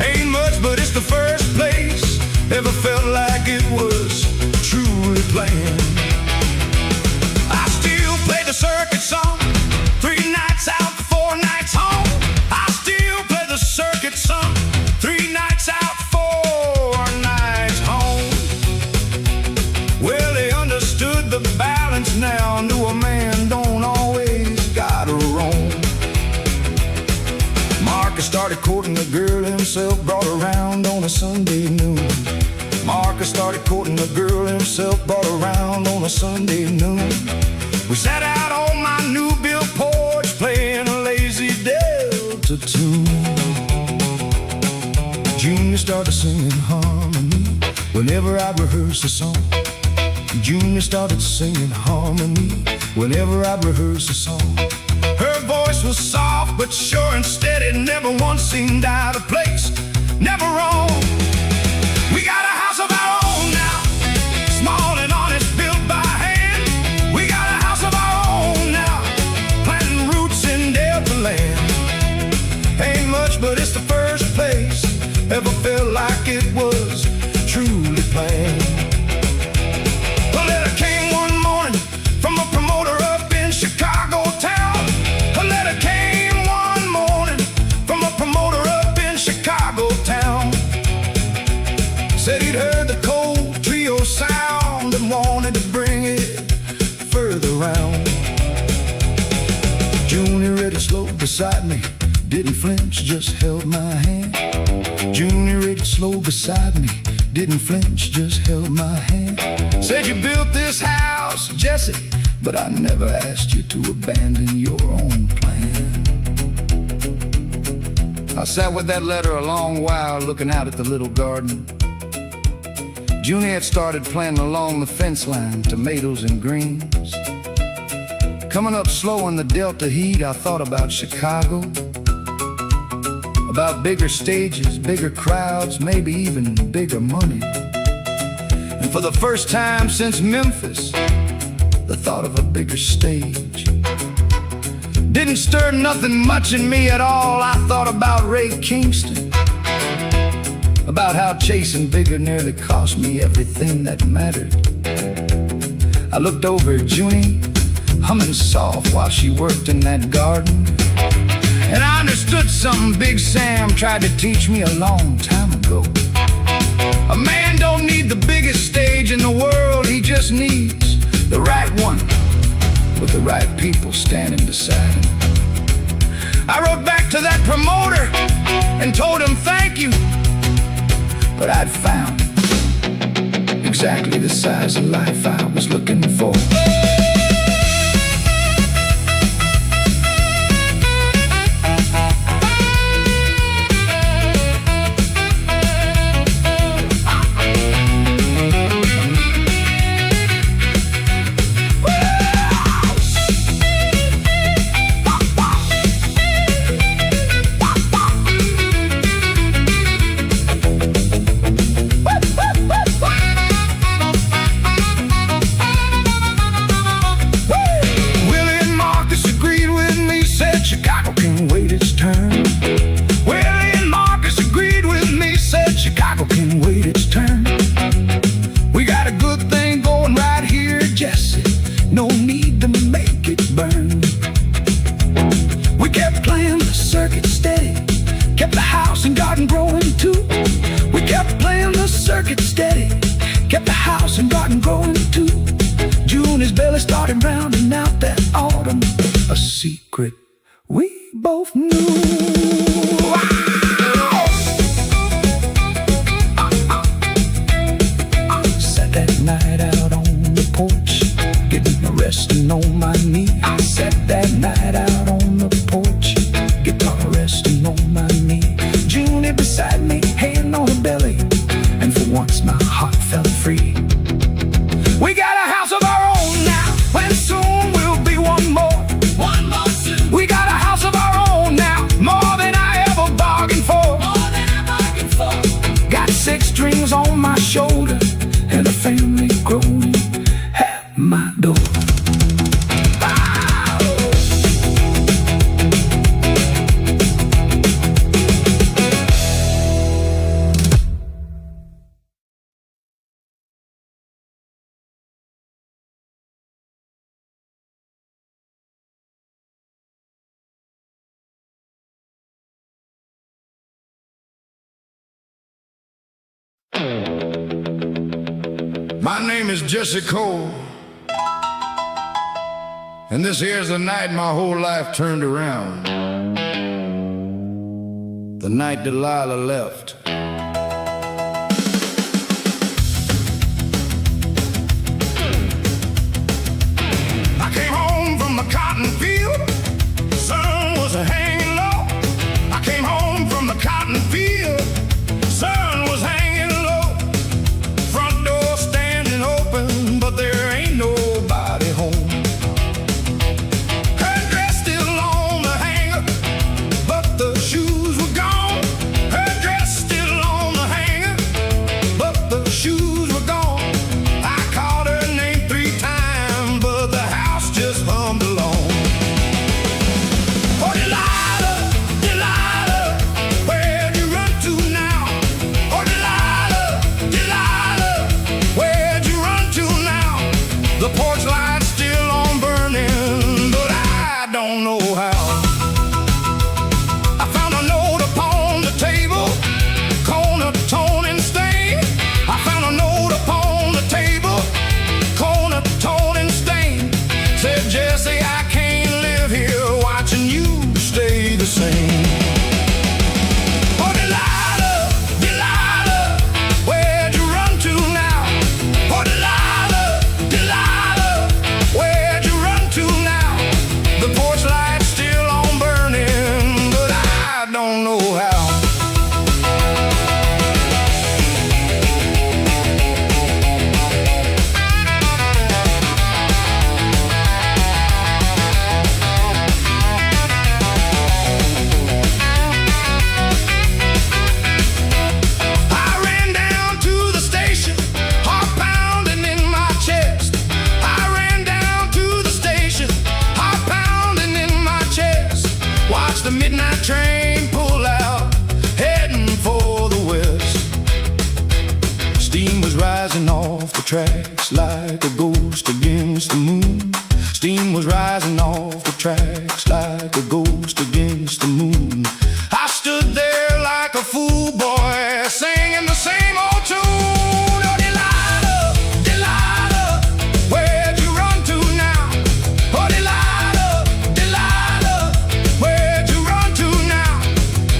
Ain't much, but it's the first place ever felt like it was truly planned. I still play the circuit song, 3 nights out, 4 nights home. I still play the circuit song, 3 nights out, 4 nights home. Well, they understood the balance now, knew a man don't always gotta roam. Marcus started courting the girl himself, brought her around on a Sunday noon. Marcus started courting the girl himself, brought her around on a Sunday noon. We sat out on my new built porch, playing a lazy Delta tune. Junie started singing harmony whenever I rehearsed a song. Junie started singing harmony whenever I rehearsed a song. Her voice was soft but sure and steady, never once seemed out of place, never wrong. We got a house of our own now, small and honest, built by hand. We got a house of our own now, planting roots in Delta land. Ain't much, but it's the first place ever felt like it was truly planned. A letter came one morning from a promoter up in Chicago town. A letter came one morning from a promoter up in Chicago town. Said he'd heard the cold trio sound and wanted to bring it further round. Junie read it slow beside me, didn't flinch, just held my hand. Junie read it slow beside me, didn't flinch, just held my hand. Said you built this house, Jesse, but I never asked you to abandon your own plan. I sat with that letter a long while, looking out at the little garden. Junie had started planting along the fence line, tomatoes and greens. Coming up slow in the Delta heat, I thought about Chicago, about bigger stages, bigger crowds, maybe even bigger money. And for the first time since Memphis, the thought of a bigger stage didn't stir nothing much in me at all. I thought about Ray Kingston, about how chasing bigger nearly cost me everything that mattered. I looked over at Junie, humming soft while she worked in that garden. And I understood something Big Sam tried to teach me a long time ago. A man don't need the biggest stage in the world, he just needs the right one, with the right people standing beside him. I wrote back to that promoter and told him thank you, but I'd found exactly the size of life I was looking for. and garden growing too. June his belly started rounding out that autumn. A secret we both knew. Sat that night out on the porch, getting a resting on my knee. I sat that night out on the porch, guitar resting on my knee. Junie beside me, hand on her belly, and for once my heart felt free. We got a house of our own now, and soon we'll be one more. One more soon. We got a house of our own now, more than I ever bargained for. More than I bargained for. Got 6 strings on my shoulder, and a family growing at my door. My name is Jesse Cole, and this here's the night my whole life turned around. The night Delilah left. I came home from the cotton field, sun was hanging low. I came home from the cotton field, sun was hanging low. Front door standing open, but there ain't nobody home. Her dress still on the hanger, but the shoes were gone. Her dress still on the hanger, but the shoes were gone. I called her name 3 times, but the house just hummed along. Oh, Delilah, Delilah, where'd you run to now? Oh, Delilah, Delilah, where'd you run to now? The porch light's still on burning, but I don't know how. I found a note upon the table, corner torn and stained. I found a note upon the table, corner torn and stained. Said, Jesse, I can't live here watching you stay the same. Oh, Delilah, Delilah, where'd you run to now? Oh, Delilah, Delilah, where'd you run to now? The porch light's still on burning, but I don't know how. I ran down to the station, heart pounding in my chest. I ran down to the station, heart pounding in my chest. Watched the midnight train pull out, heading for the west. Steam was rising off the tracks like a ghost against the moon. Steam was rising off the tracks like a ghost against the moon. I stood there like a fool boy, singing the same old tune. Oh, Delilah, Delilah, where'd you run to now? Oh, Delilah, Delilah, where'd you run to now?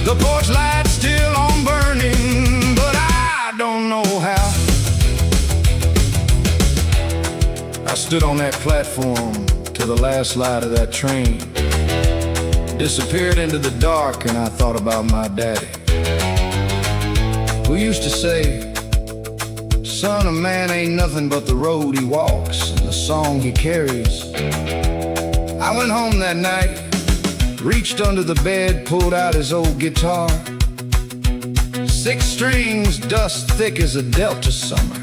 The porch light's still on burning, but I don't know how. I stood on that platform till the last light of that train disappeared into the dark, and I thought about my daddy, who used to say, son, a man ain't nothing but the road he walks and the song he carries. I went home that night, reached under the bed, pulled out his old guitar. 6 strings, dust thick as a Delta summer.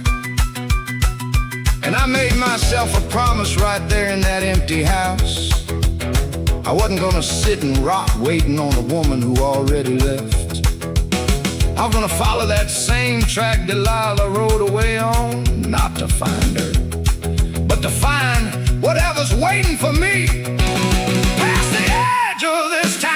And I made myself a promise right there in that empty house. I wasn't gonna sit and rock waiting on a woman who already left. I was gonna follow that same track Delilah rode away on, not to find her, but to find whatever's waiting for me past the edge of this town.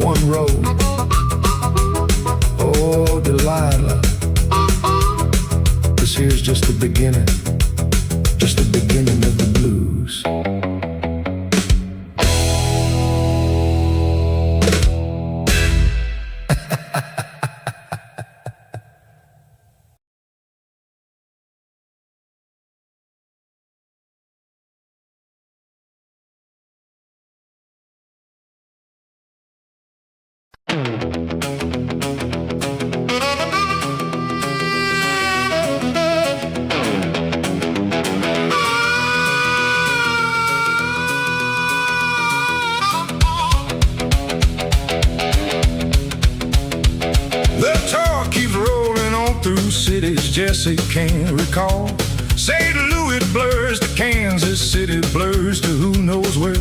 one road. Oh, Delilah, this here's just the beginning, just the beginning of the blues. Cities Jesse can't recall. St. Louis blurs to Kansas City, blurs to who knows where.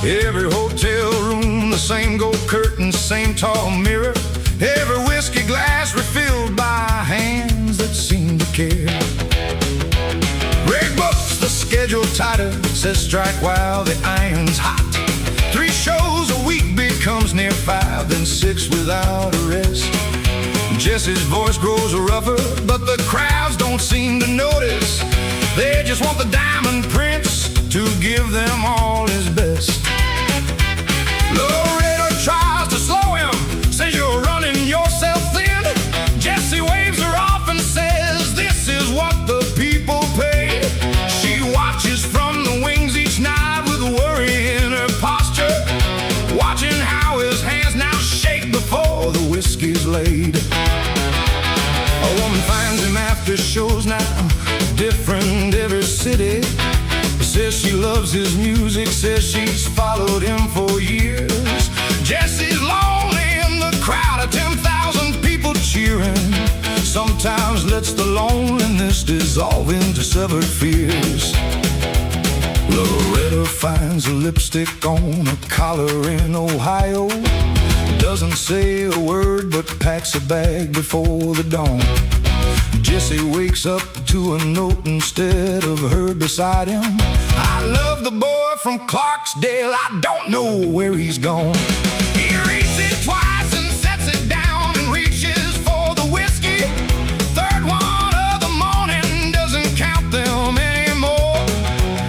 Every hotel room, the same gold curtains, same tall mirror. Every whiskey glass refilled by hands that seem to care. Greg books the schedule tighter, says strike while the iron's hot. 3 shows a week becomes near 5, then 6 without a rest. Jesse's voice grows rougher, but the crowds don't seem to notice. They just want the diamond prince to give them all his best. Loretta tries to slow him, says you're running yourself thin. Jesse waves her off and says this is what the people pay. She watches from the wings each night with worry in her posture, watching how his hands now shake before the whiskey's laid. A woman finds him after shows now, different every city. Says she loves his music, says she's followed him for years. Jesse's lonely in the crowd of 10,000 people cheering. Sometimes lets the loneliness dissolve into severed fears. Loretta finds a lipstick on a collar in Ohio. Doesn't say a word but packs a bag before the dawn. Jesse wakes up to a note instead of her beside him. I love the boy from Clarksdale, I don't know where he's gone. He reads it twice and sets it down and reaches for the whiskey. Third one of the morning, doesn't count them anymore.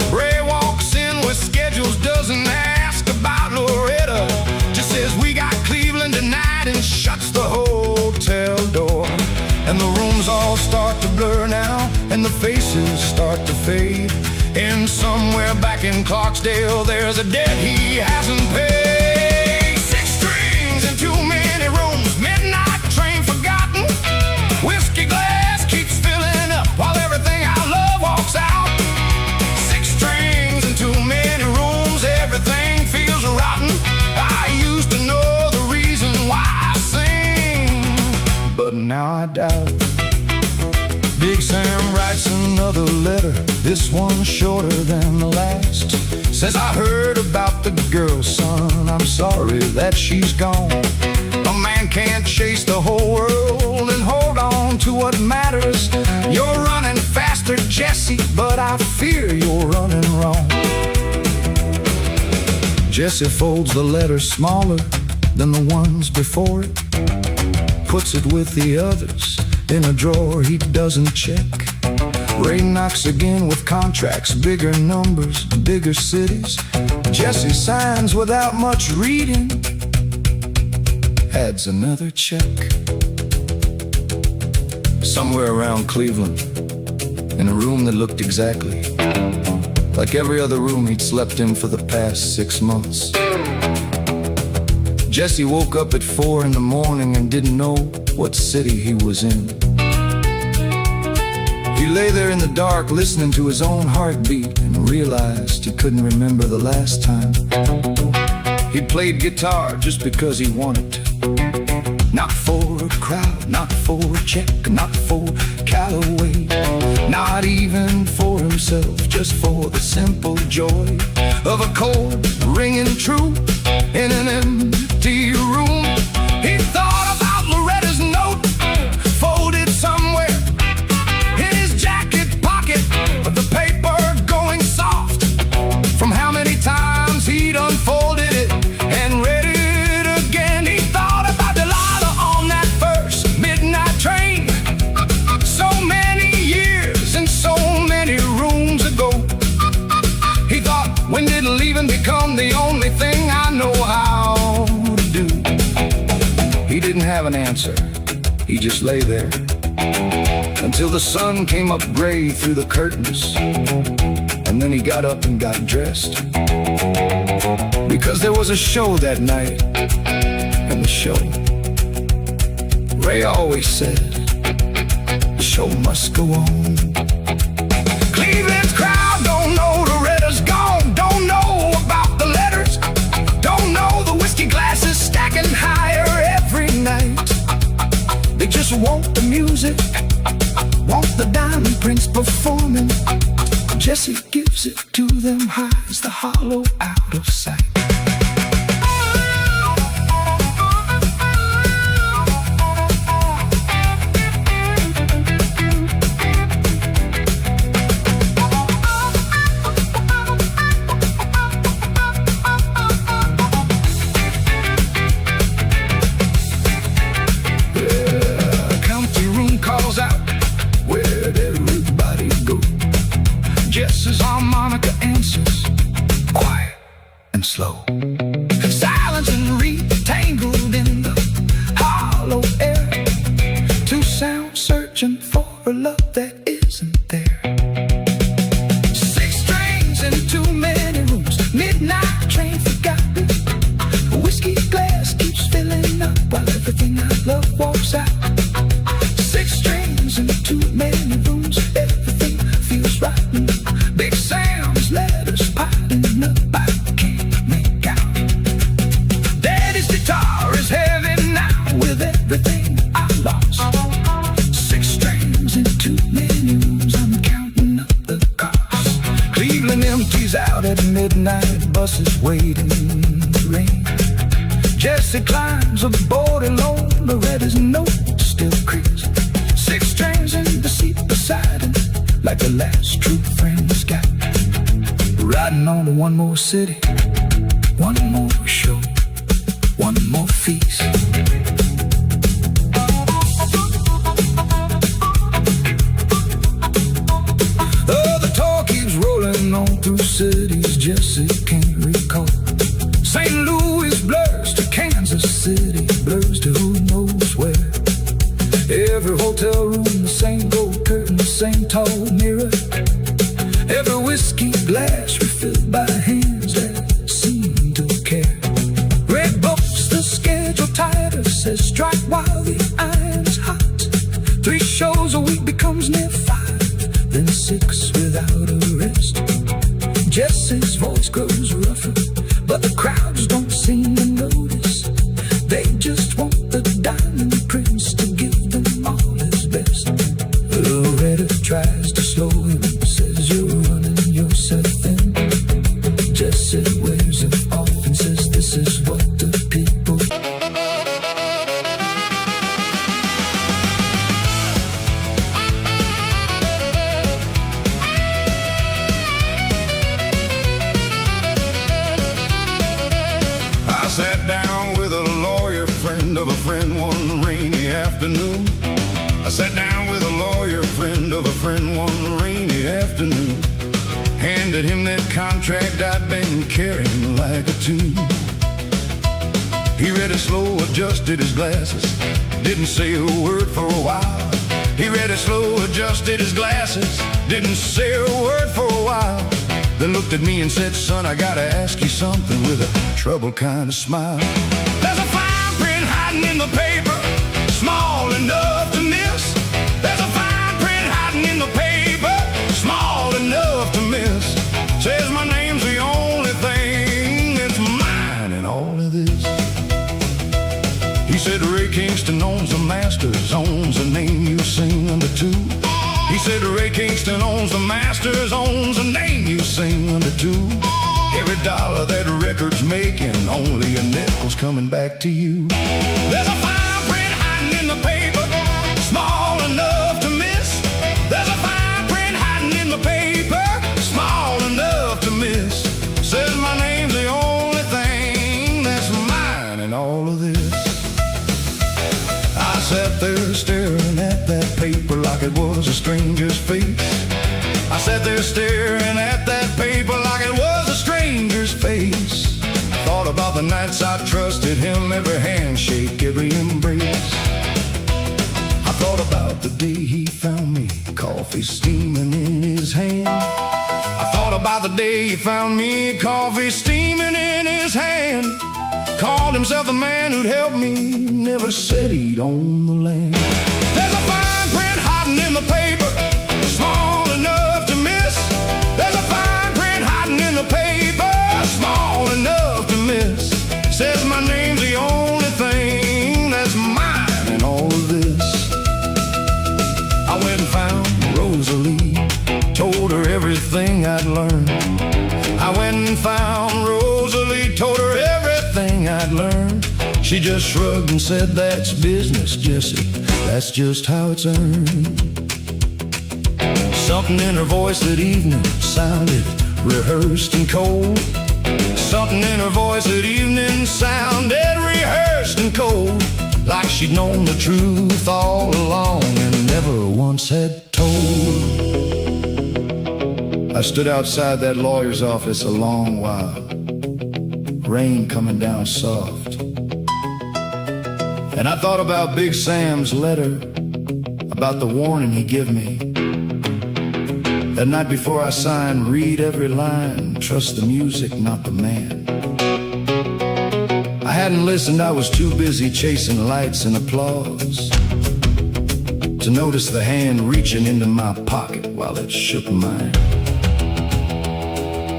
Ray walks in with schedules, doesn't ask about Loretta, just says we got Cleveland tonight and shuts the hotel door. And the rooms all start to blur now, and the faces start to fade. And somewhere back in Clarksdale, there's a debt he hasn't paid. 6 strings and too many rooms, midnight train forgotten. Whiskey glass keeps filling up while everything I love walks out. 6 strings and too many rooms, everything feels rotten. I used to know the reason why I sing, but now I doubt. Big Sam writes another letter, this one shorter than the last. Says I heard about the girl, son, I'm sorry that she's gone. A man can't chase the whole world and hold on to what matters. You're running faster, Jesse, but I fear you're running wrong. Jesse folds the letter smaller than the ones before it, puts it with the others in a drawer he doesn't check. Ray knocks again with contracts, bigger numbers, bigger cities. Jesse signs without much reading, adds another check. Somewhere around Cleveland, in a room that looked exactly like every other room he'd slept in for the past 6 months. Jesse woke up at 4 in the morning and didn't know what city he was in. He lay there in the dark listening to his own heartbeat and realized he couldn't remember the last time he played guitar just because he wanted to. Not for a crowd, not for a check, not for Callaway, not even for himself, just for the simple joy of a chord ringing true in an empty room. He thought about Loretta's note, folded somewhere in his jacket pocket, but the paper going soft from how many times he'd unfolded it and read it again. have an answer. He just lay there until the sun came up gray through the curtains. And then he got up and got dressed, because there was a show that night. And the show, Ray always said, the show must go on. Cleveland's crowd don't know the red is gone, don't know about the letters, don't know the whiskey glasses stacking higher every night. They just want the music, want the diamond prince performing. Jesse gives it to them high as the hollow out of sight. Jesse's harmonica answers, quiet and slow. Silence and retangled in the hollow air. Two sounds searching for a love that isn't there. Six strings in too many rooms, midnight train forgotten. A whiskey glass keeps filling up while everything I love walks out. Six strings in too many rooms, everything feels rotten. Big Sam's letters piling up, I can't make out. Daddy's guitar is heavy now with everything I lost. Six strings in too many rooms, I'm counting up the cost. Cleveland empties out at midnight, buses waiting in the rain. Jesse climbs aboard alone, the red is note still creaks. Six strings in the seat beside him, like the last true friend he's got. Riding on to one more city, one more show, one more feast. Oh, the talk keeps rolling on through cities Jesse can't recall. St. Louis blurs to Kansas City, blurs to who knows where. Every hotel room, the same gold curtain, the same tall mirror. Every whiskey glass refilled by hands that seem to care. Red books the schedule tighter, says strike while the iron's hot. 3 shows a week becomes near 5, then 6 without a rest. Jesse's voice grows rougher, but the crowds don't seem to notice. They just want the diamond prince to give them all his best. Loretta tries to slow him, says you're running yourself thin. Jesse wears it off and says this is what the people. I sat down with a lawyer friend of a friend one rainy afternoon. I sat down with a lawyer friend of a friend one rainy afternoon. Handed him that contract I'd been carrying like a tune. He read it slow, adjusted his glasses, didn't say a word for a while. He read it slow, adjusted his glasses, didn't say a word for a while. Then looked at me and said, son, I gotta ask you something, with a troubled kind of smile. There's a fine print hiding in the paper, small enough to miss. There's a fine print hiding in the paper, small enough to miss. Says my name's the only thing that's mine in all of this. He said Ray Kingston owns the Masters, owns the name you sing under too. He said Ray Kingston owns the Masters, owns the name you sing under too. Every dollar that record's making, only a nickel's coming back to you. There's a fine print hiding in the paper, small enough to miss. There's a fine print hiding in the paper, small enough to miss. Says my name's the only thing that's mine in all of this. I sat there staring at that paper like it was a stranger's face. I sat there staring at that paper like it was a stranger's face. Thought about the nights I trusted him, every handshake, every embrace. I thought about the day he found me, coffee steaming in his hand. I thought about the day he found me, coffee steaming in his hand. Called himself the man who'd help me, never said he'd own the land. There's a fine print hiding in the paper, small enough to miss. There's a fine print hiding in the paper, small enough to miss. Says my name's the only thing that's mine in all of this. I went and found Rosalie, told her everything I'd learned. I went and found Rosalie, told her everything I'd learned. She just shrugged and said, that's business, Jesse, that's just how it's earned. Something in her voice that evening sounded rehearsed and cold. Something in her voice that evening sounded rehearsed and cold, like she'd known the truth all along and never once had told. I stood outside that lawyer's office a long while, rain coming down soft. And I thought about Big Sam's letter, about the warning he gave me. That night before I signed, read every line, trust the music, not the man. I hadn't listened, I was too busy chasing lights and applause to notice the hand reaching into my pocket while it shook mine.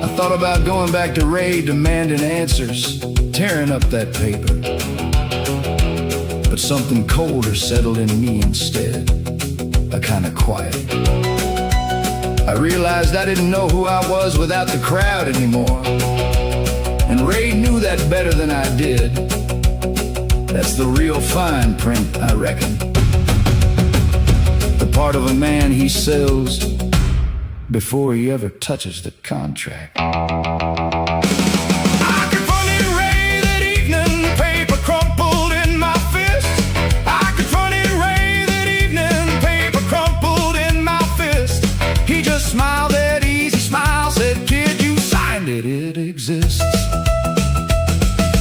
I thought about going back to Ray, demanding answers, tearing up that paper. But something colder settled in me instead, a kind of quiet. I realized I didn't know who I was without the crowd anymore. And Ray knew that better than I did. That's the real fine print, I reckon. The part of a man he sells before he ever touches the contract. I confronted Ray that evening, paper crumpled in my fist. I confronted Ray that evening, paper crumpled in my fist. He just smiled that easy smile, said, kid, you signed it, it exists.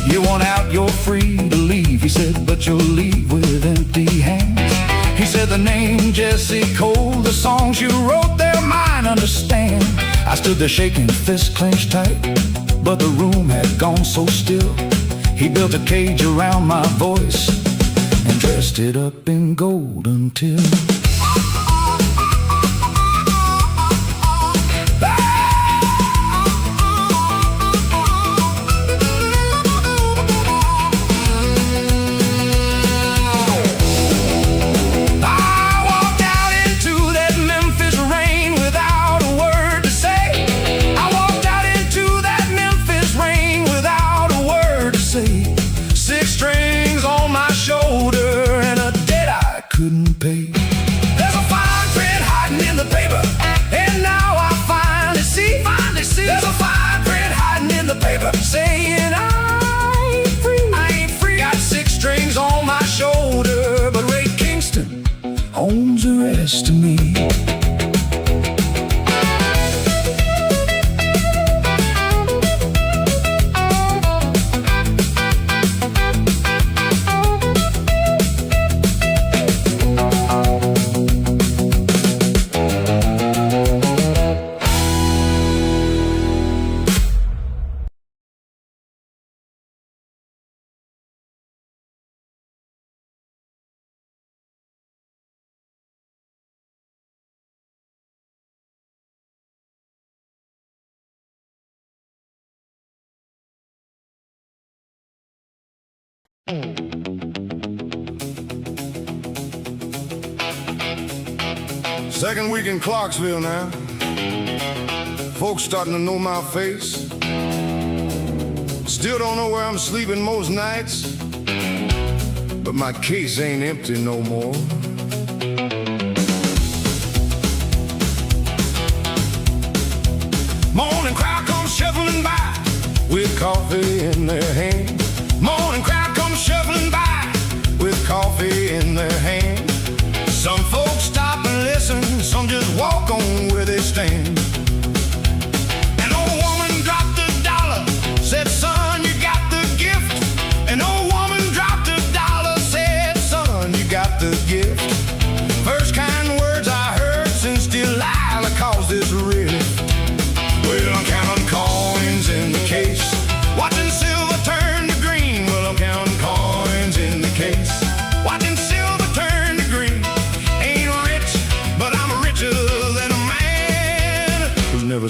You want out, you're free to leave, he said, but you'll leave with empty hands. He said the name Jesse Cole, the songs you wrote, they're mine, understand. I stood there shaking, fist clenched tight, but the room had gone so still. He built a cage around my voice and dressed it up in gold until couldn't pay. There's a fine print hiding in the paper, and now I finally see. There's a fine print hiding in the paper, saying I ain't free. I ain't free. Got 6 strings on my shoulder, but Ray Kingston owns the rest of me. Second week in Clarksville now. Folks starting to know my face. Still don't know where I'm sleeping most nights, but my case ain't empty no more. Morning crowd comes shuffling by with coffee in their hand. Morning crowd comes shuffling by with coffee in their hand. Some folks stop and listen, some just walk on where they stand. An old woman dropped $1, said, son, you got the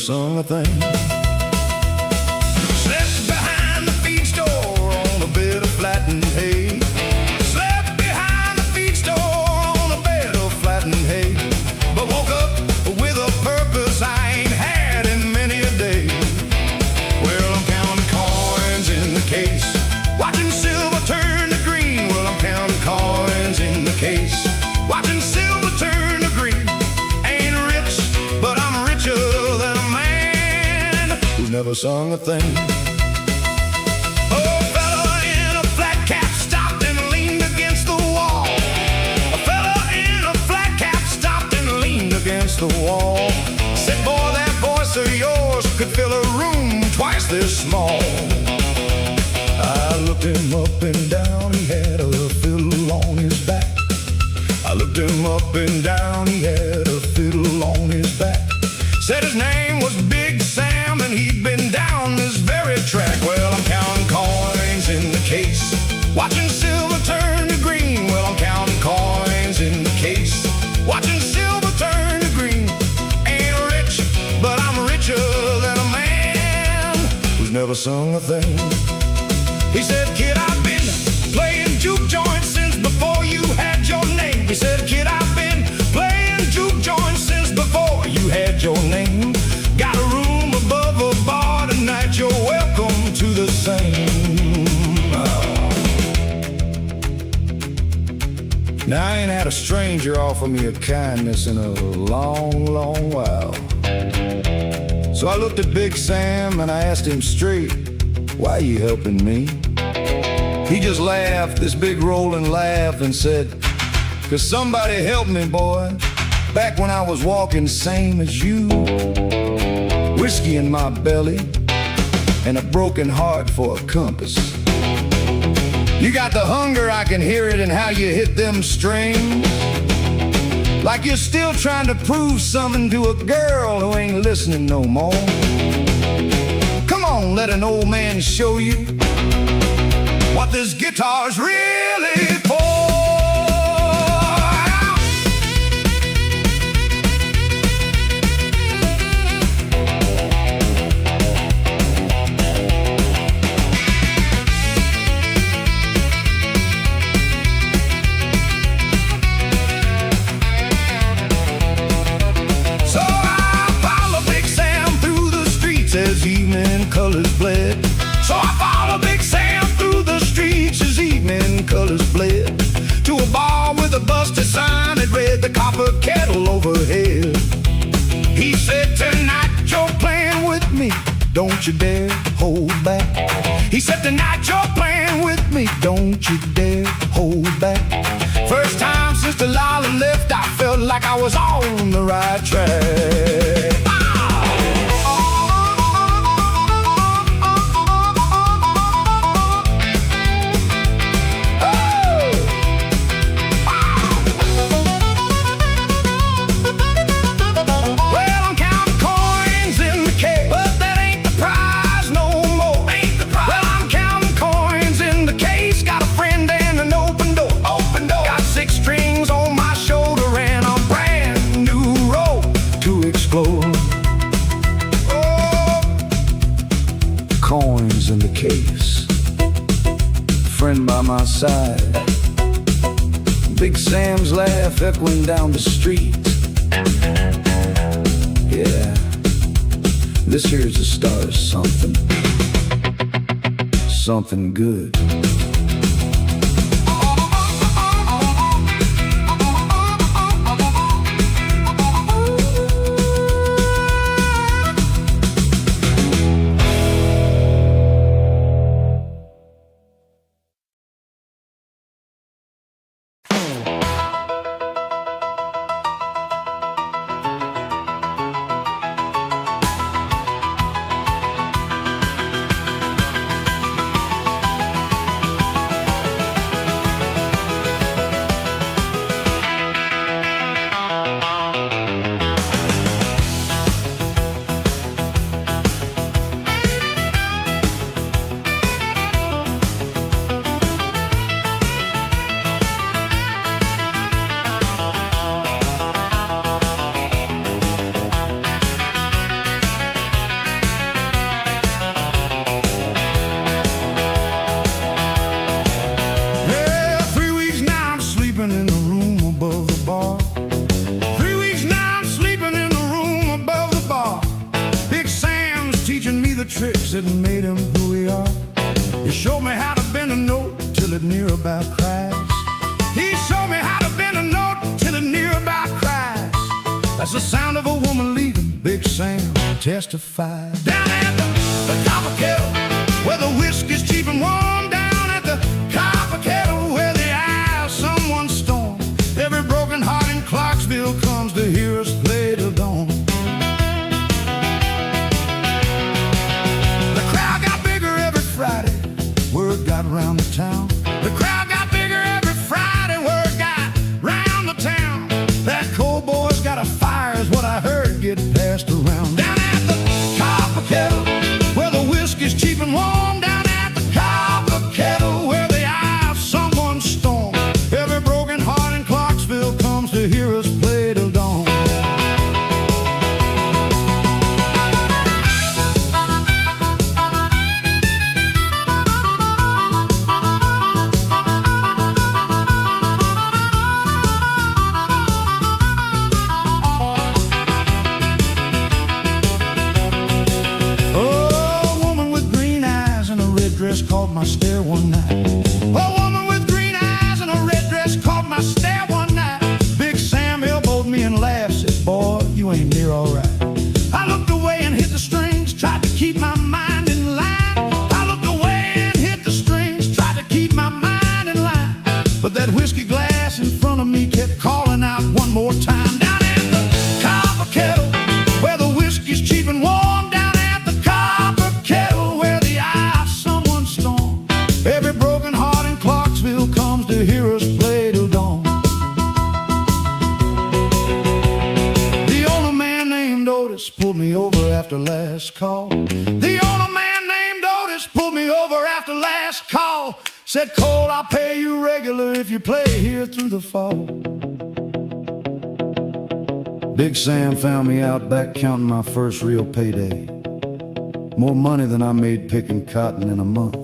sung a thing. Slept behind the feed store on a bed of flattened hay. Slept behind the feed store on a bed of flattened hay. But woke up with a purpose I ain't had in many a day. Well, I'm counting coins in the case, watching silver turn to green. Well, I'm counting coins in the case, watching silver turn to green. Ain't rich, but I'm richer than a man Who's never sung a thing. Oh, a fella in a flat cap stopped and leaned against the wall. A fella in a flat cap stopped and leaned against the wall. Said, boy, that voice of yours could fill a room twice this small. I looked him up and down, he had a fiddle on his back. I looked him up and down, he had a fiddle on his back. Said his name was Big Sam and he'd been down this very track. Well, I'm counting coins in the case, watching silver turn to green. Well, I'm counting coins in the case, watching silver turn to green. Ain't rich, but I'm richer than a man Who's never sung a thing. He said, kid, I've been playing juke joints since before you had your name. He said, kid, I've been playing juke joints since before you had your name. Got a room above a bar tonight, you're welcome to the same. Now I ain't had a stranger offer me a kindness in a long, long while. So I looked at Big Sam and I asked him straight, why you helping me? He just laughed, this big rolling laugh, and said, 'cause somebody helped me, boy, back when I was walking same as you. Whiskey in my belly and a broken heart for a compass. You got the hunger, I can hear it in how you hit them strings. Like you're still trying to prove something to a girl who ain't listening no more. Come on, let an old man show you what this guitar's really for. So I followed Big Sam through the streets as evening colors bled. So I followed Big Sam through the streets as evening colors bled, to a bar with a busted sign that read the copper kettle overhead. He said, tonight you're playing with me, Don't you dare hold back. he said, tonight you're playing with me, Don't you dare hold back. first time since Delilah left, I felt like I was on the right track. Well, I'm counting coins in the case, but that ain't the prize no more. Well, I'm counting coins in the case, got a friend and an open door. Got 6 strings on my shoulder and a brand new road to explore. Oh, Coins in the case, friend by my side. Big Sam's laugh echoing down the street. Yeah, this here's the start of something. Something good. near about cries. He showed me how to bend a note till it near about cries. That's the sound of a woman leaving, Big Sam testified. Down at the copper kettle, where the whiskey's cheap and warm. Down at the copper kettle, where the eye of someone storm. Every broken heart in Clarksville comes to hear us play till dawn. The crowd got bigger every Friday, word got round the town. The crowd got bigger every Friday, word got round the town. That cold boy's got a fire is what I heard get passed around. Down at the copper kettle, where the whiskey's cheap and warm. Down at the copper kettle, where the eye of someone's storm. Every broken heart in Clarksville comes to hear us play till dawn. Caught my stare one night. A woman with green eyes and a red dress caught my stare one night. Big Sam elbowed me and laughed, said, "Boy, you ain't near all right." I looked away and hit the strings, tried to keep my mind in line. I looked away and hit the strings, tried to keep my mind in line. But that whiskey glass in front of me kept calling out one more time. Down at the copper kettle, where the whiskey's cheap and warm. Down at the copper kettle, where the eye of someone's storm. Every broken heart in Clarksville comes to hear us play till dawn. The owner man named Otis pulled me over after last call. The owner man named Otis pulled me over after last call. Said, "Cole, I'll pay you regular if you play here through the fall." Big Sam found me out back counting my first real payday. More money than I made picking cotton in a month.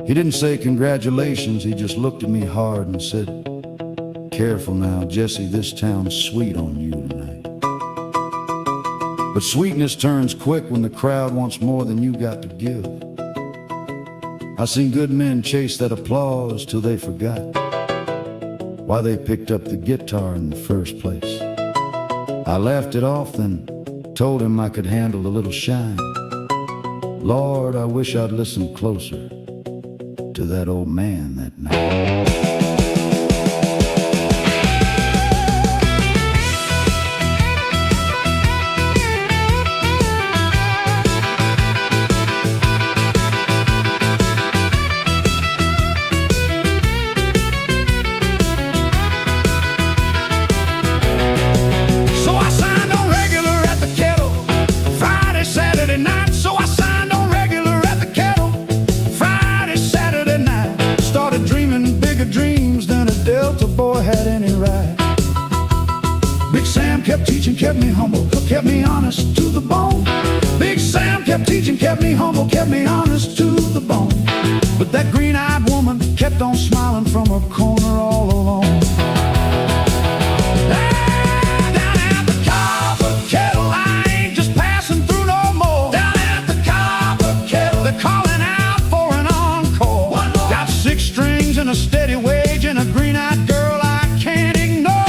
He didn't say congratulations, he just looked at me hard and said, "Careful now, Jesse, this town's sweet on you tonight." But sweetness turns quick when the crowd wants more than you got to give. I seen good men chase that applause till they forgot why they picked up the guitar in the first place. I laughed it off, then told him I could handle a little shine. Lord, I wish I'd listened closer to that old man that night. Big Sam kept teaching, kept me humble, kept me honest to the bone. Big Sam kept teaching, kept me humble, kept me honest to the bone. But that green-eyed woman kept on smiling from her corner all alone. Down at the copper kettle, I ain't just passing through no more. Down at the copper kettle, they're calling out for an encore. Got 6 strings and a steady wage and a green-eyed girl I can't ignore.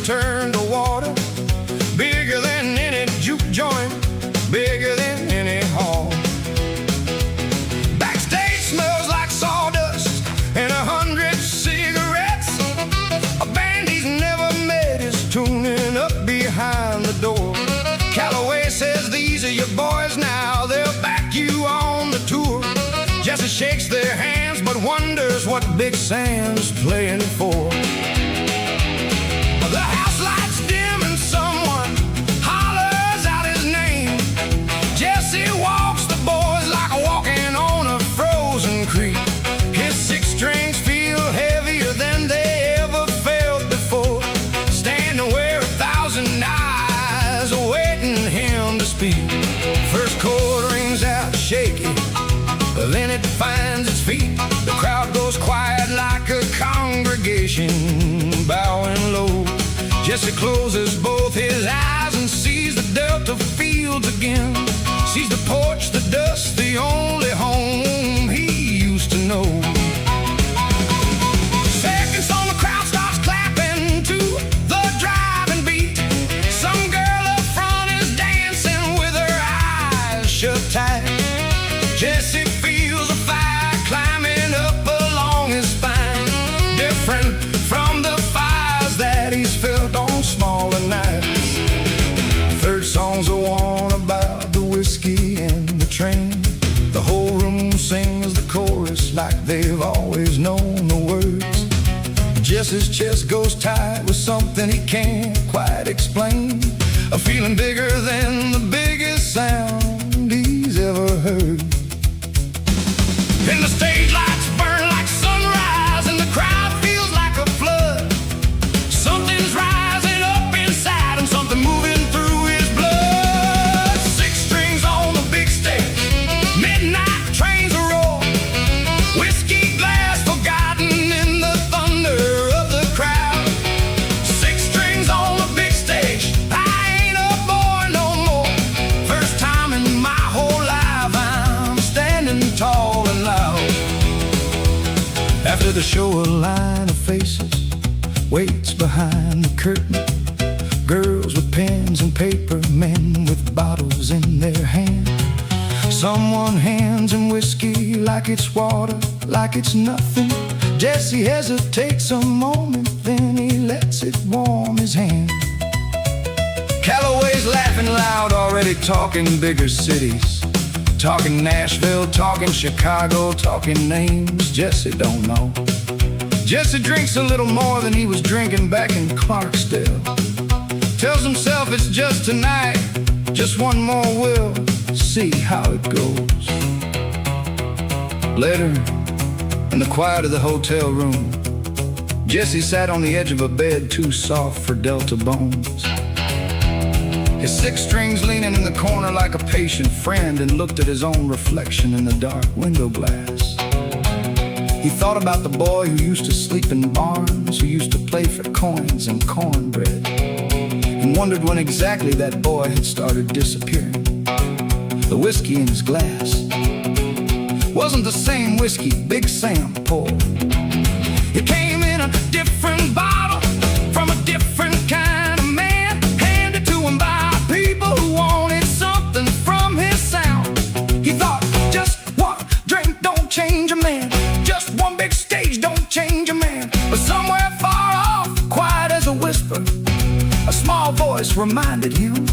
turned to water. Bigger than any juke joint, bigger than any hall. Backstage smells like sawdust and 100 cigarettes. A band he's never met is tuning up behind the door. Calloway says these are your boys now, they'll back you on the tour. Jesse shakes their hands but wonders what Big Sam's playing for. The house lights dim and someone hollers out his name. Jesse walks the boys like walking on a frozen creek. His 6 strings feel heavier than they ever felt before, standing where 1,000 eyes are waiting him to speak. First chord rings out shaky, then it finds its feet. The crowd goes quiet like a congregation bowing low. Jesse closes both his eyes and sees the Delta fields again. Sees the porch, the dust, the only home he used to know. Second song, the crowd starts clapping to the driving beat. Some girl up front is dancing with her eyes shut tight. Jesse feels a fire climbing up along his spine, different from the fires that he's felt on smaller nights. Third song's the one about the whiskey and the train. The whole room sings the chorus like they've always known the words. Jesse's chest goes tight with something he can't quite explain, a feeling bigger than the biggest sound he's ever heard. And the stage lights burn like sunrise, and the crowd feels like a flood. Something's rising up inside him, something moving through his blood. 6 strings on the big stage, midnight trains roar. Whiskey glass forgotten in the thunder of the crowd. 6 strings on the big stage, I ain't a boy no more. First time in my whole life I'm standing tall. After the show, a line of faces waits behind the curtain. Girls with pens and paper, men with bottles in their hand. Someone hands him whiskey like it's water, like it's nothing. Jesse hesitates a moment, then he lets it warm his hand. Calloway's laughing loud, already talking bigger cities. Talking Nashville, talking Chicago, talking names Jesse don't know. Jesse drinks a little more than he was drinking back in Clarksdale. Tells himself it's just tonight, just one more, we'll see how it goes. Later, in the quiet of the hotel room, Jesse sat on the edge of a bed too soft for Delta bones. His 6 strings leaning in the corner like a patient friend, and looked at his own reflection in the dark window glass. He thought about the boy who used to sleep in barns, who used to play for coins and cornbread, and wondered when exactly that boy had started disappearing. The whiskey in his glass wasn't the same whiskey Big Sam poured. It came in a different bottle from a different kind of man, handed to him by people who wanted something from his sound. He thought, just one drink don't change a man, just one big stage don't change a man. But somewhere far off, quiet as a whisper, a small voice reminded him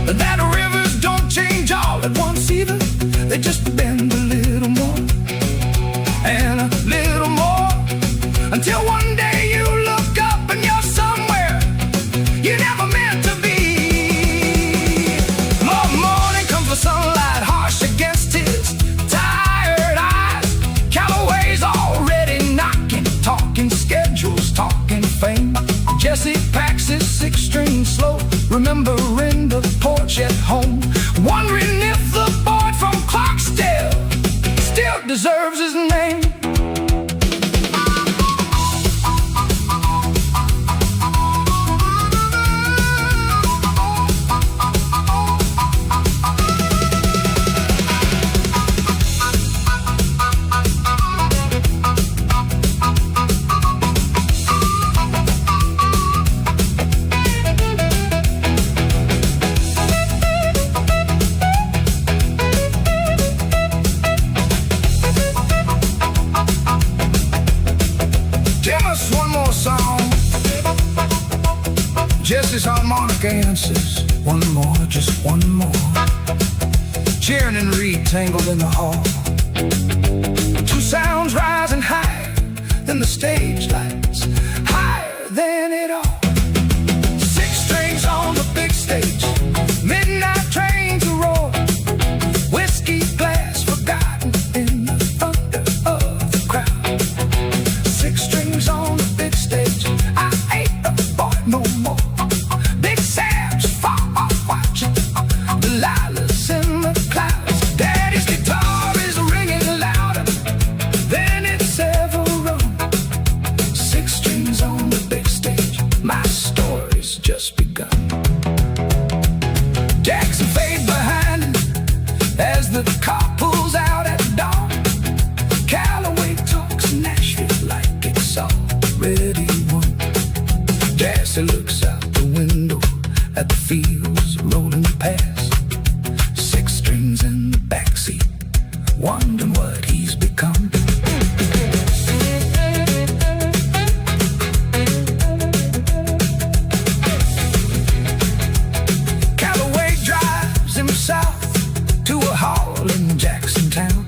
that rivers don't change all at once either. They just bend a little more and a little more, until one day you look up and you're somewhere you never meant to be. Morning comes the sunlight harsh against his tired eyes. Calloway's already knocking, talking schedules, talking fame. Jesse packs his 6 strings slow, remembering the porch at home, wondering if the boy from Clarksdale still deserves his name. dances, one more, just one more. Sharon and Reed tangled in the hall. Two sounds rising higher than the stage lights, higher than it all. Six strings on the big stage, midnight train to roar. Whiskey glass forgotten in the thunder of the crowd. Six strings on the big stage, I ain't a boy no more. Big Sam's far off watching, Delilah's in the clouds. Daddy's guitar is ringing louder than it's ever rung. Six strings on the big stage, my story's just begun. Jackson fade behind him as the car pulls out at dawn. Calloway talks Nashville like it's already won. Jassy looks out the window at the fields rolling past. Six strings in the backseat, wondering what he's become. Calloway drives him south to a hall in Jackson Town.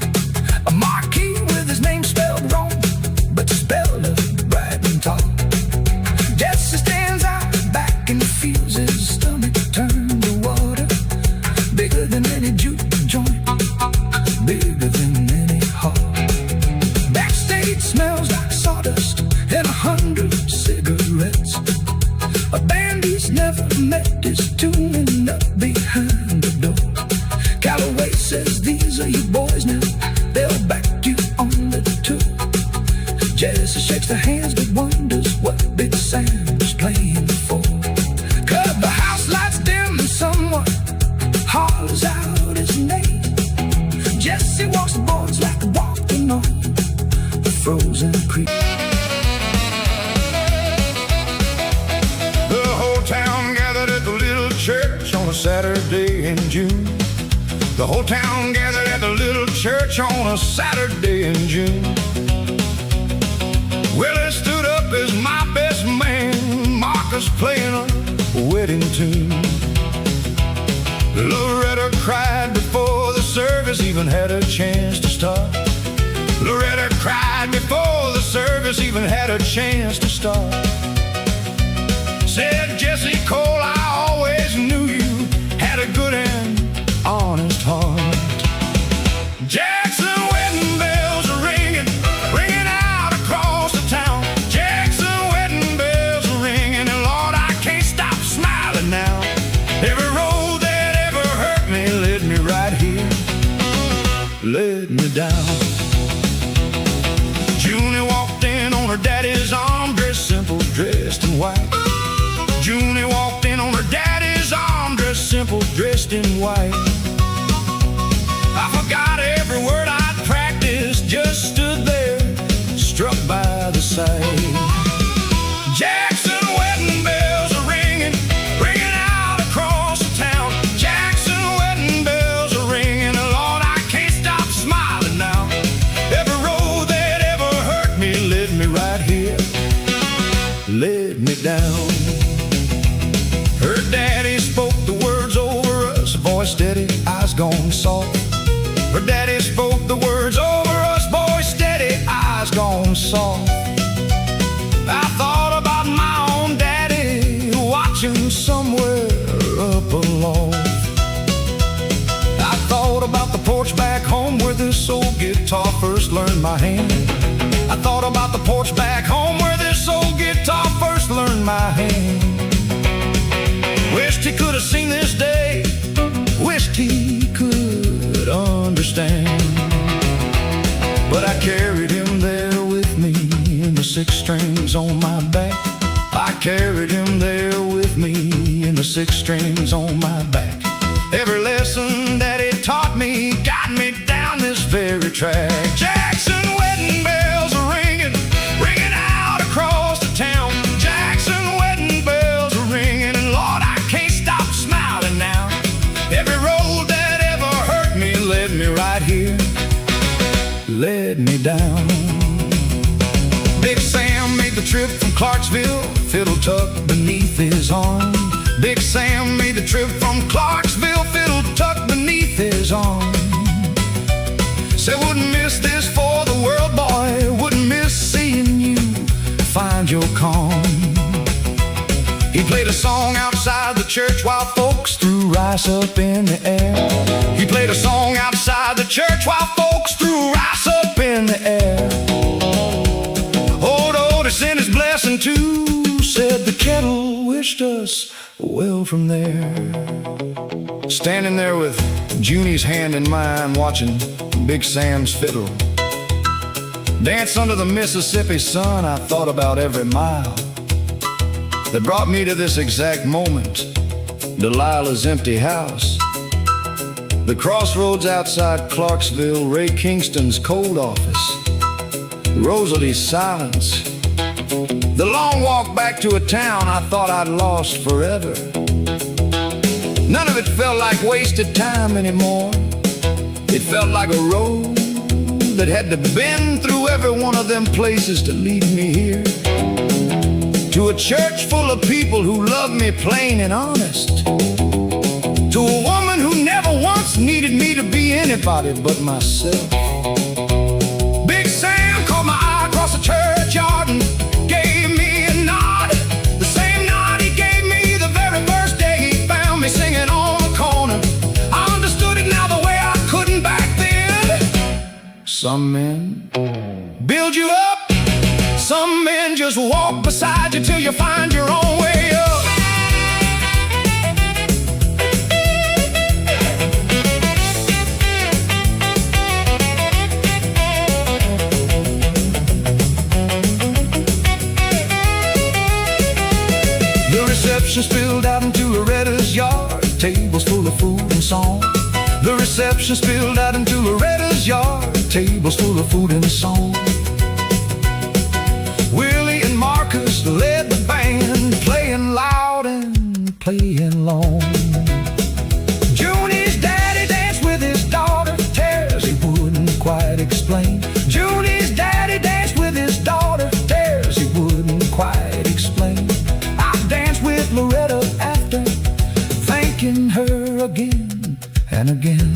A marquee with his name spelled wrong, but spelled bright and tall. Jesse stands out back and feels his stomach turn to water. Bigger than any juke joint, bigger than any hall. Backstage smells like sawdust and 100 cigarettes. A band he's never met is tuning up behind the door. Calloway says, these are your boys now, they'll back you on the tour. Jesse shakes their hands but wonders what Big Sam's playing for. Cause the house lights dim and someone hollers out his name. Jesse walks the boards like walking on the frozen creek. The whole town gathered at the little church on a Saturday in June. The whole town gathered at the little church on a Saturday in June. Willie stood up as my best man, Marcus playing a wedding tune. Loretta cried before the service even had a chance to start. Loretta cried before the service even had a chance to start. Said, Jesse Cole, I always knew you had a good and honest heart. Jackson wedding bells are ringing, ringing out across the town. Jackson wedding bells are ringing, and Lord, I can't stop smiling now. Every road that ever hurt me led me right here, led me down. Junie walked in on her daddy's arm, dressed simple, dressed in white. Junie walked in on her daddy's arm, dressed simple, dressed in white. I forgot every word I'd practiced, just stood there, struck by the sight. Jackson wedding bells are ringing, ringing out across the town. Jackson wedding bells are ringing, and Lord, I can't stop smiling now. Every road that ever hurt me led me right here, led me down. Her daddy spoke the words over us, voice steady, eyes gone soft. Her daddy spoke the words over us, voice steady, eyes gone soft. I thought about my own daddy, watching somewhere up aloft. I thought about the porch back home where this old guitar first learned my hand. I thought about the porch back home where this old guitar first learned my hand. Wished he could have seen this day, wished he could understand. But I carried him there with me in the six strings on my back. I carried him there with me in the six strings on my back. Every lesson that he taught me got me down this very track. Jackson wedding bells are ringing, ringing out across the town. Jackson wedding bells are ringing, and Lord, I can't stop smiling now. Every road that ever hurt me led me right here, led me down. Big Sam made the trip from Clarksville, fiddle tucked beneath his arm. Big Sam made the trip from Clarksville, fiddle tucked beneath his arm. Said, wouldn't miss this for the world, boy. Wouldn't miss seeing you find your calm. He played a song outside the church while folks threw rice up in the air. He played a song outside the church while folks threw rice up in the air. Old Otis sent his blessing too, said the kettle wished us well from there. Standing there with Junie's hand in mine, watching Big Sam's fiddle dance under the Mississippi sun, I thought about every mile that brought me to this exact moment. Delilah's empty house, the crossroads outside Clarksville, Ray Kingston's cold office, Rosalie's silence, the long walk back to a town I thought I'd lost forever. None of it felt like wasted time anymore. It felt like a road that had to bend through every one of them places to lead me here. To a church full of people who love me plain and honest. To a woman who never once needed me to be anybody but myself. Big Sam caught my eye across the churchyard and gave me a nod. The same nod he gave me the very first day he found me singing on the corner. I understood it now the way I couldn't back then. Some men build you up. Some men just walk beside you till you find your own way up. The reception spilled out into Loretta's yard, tables full of food and song. The reception spilled out into Loretta's yard, tables full of food and song. Willie and Marcus led the band, playing loud and playing long. Junie's daddy danced with his daughter, tears he wouldn't quite explain. Junie's daddy danced with his daughter, tears he wouldn't quite explain. I danced with Loretta after, thanking her again and again.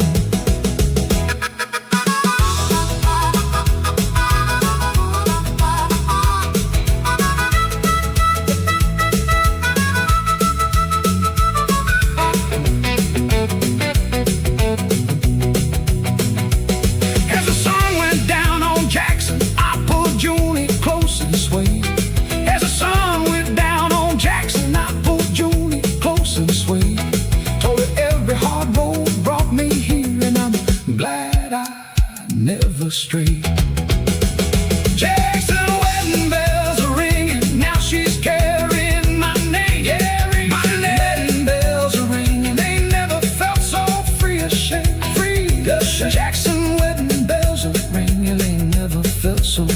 Never straight. Jackson wedding bells are ringing, now she's carrying my name. Yeah, my wedding bells are ringing, they never felt so free ashamed. Free ashamed. Jackson wedding bells are ringing, they never felt so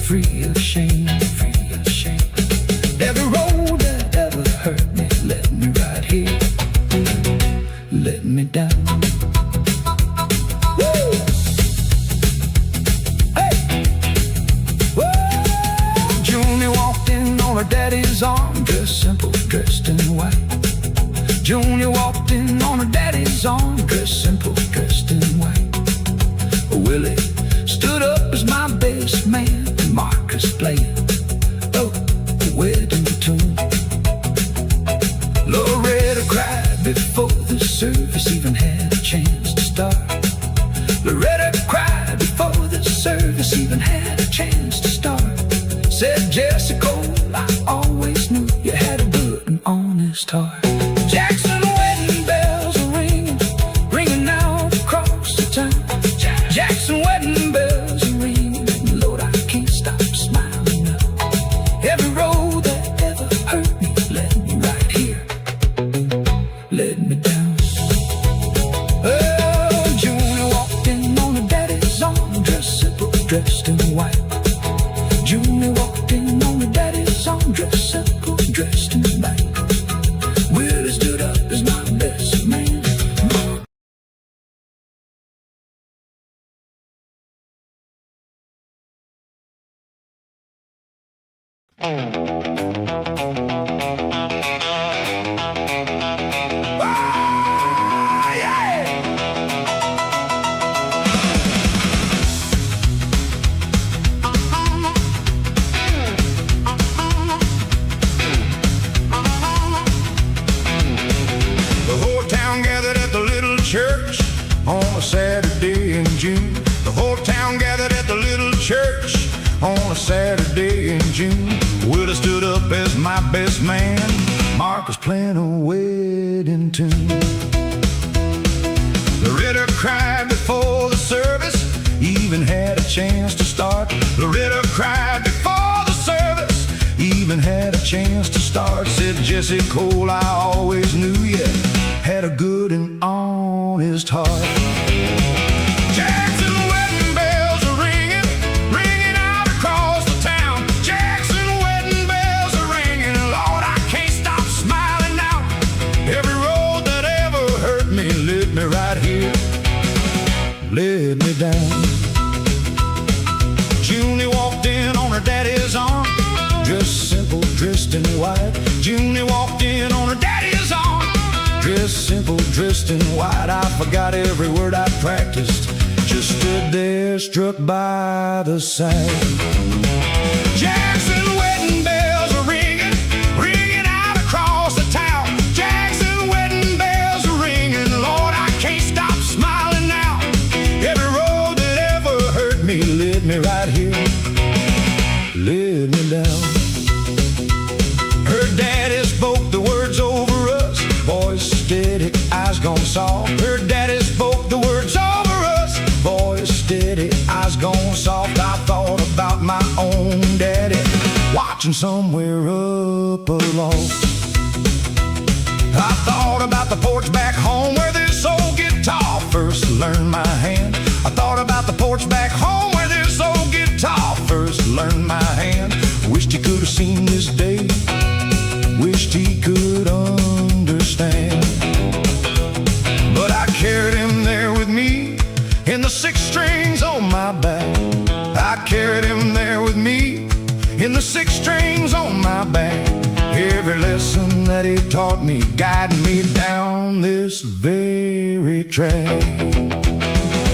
free ashamed. Free ashamed. Every road that ever hurt me led me right here, let me down. Her daddy's arm, dressed simple, dressed in white. Junior walked in on her daddy's arm, dressed simple, dressed in white. Willie stood up as my best man, and Marcus playing, oh, the wedding tune. Loretta cried before the service even had a chance to start. Loretta cried before the service even had a chance to start. Said Jessica, I always knew you had a good and honest heart. Jackson wedding bells are ringing, ringing out across the town. Jackson wedding bells are ringing, Lord, I can't stop smiling now. Every road that ever hurt me led me right here, led me down. Oh, Junior walked in on her daddy's arm, dressed simple, dressed in white. Junior walked in on her daddy's arm, dressed simple, dressed in white. Willie stood up as my best man. on a Saturday in June. The whole town gathered at the little church on a Saturday in June. Willie stood up as my best man. Mark was playing a wedding tune. Loretta cried before the service, even had a chance to start. Loretta cried before the service, even had a chance to start. Said Jesse Cole, I always knew you had a good and honest heart. Jackson wedding bells are ringing, ringing out across the town. Jackson wedding bells are ringing, Lord, I can't stop smiling now. Every road that ever hurt me led me right here, led me down. Junie walked in on her daddy's arm, dressed simple, dressed in white. Junie walked in on her daddy's arm, dressed simple, dressed in white. I forgot every word I practiced, just stood there struck by the sight. Jackson wedding bells are ringing, ringing out across the town. Jackson wedding bells are ringing, Lord, I can't stop smiling now. Every road that ever hurt me led me right here, led me down. Her daddy spoke the words over us, voice steady, eyes gone soft. Her daddy spoke the words over us, voice steady, eyes gone soft. I thought about my own daddy, watching somewhere up aloft. I thought about the porch back home where this old guitar first learned my hand. I thought about the porch back home where this old guitar first learned my hand. Wished he could have seen this day, wished he could understand. But I carried him there with me in the 6 strings on my back. I carried him there with me in the 6 strings on my back. Every lesson that he taught me guided me down this very track.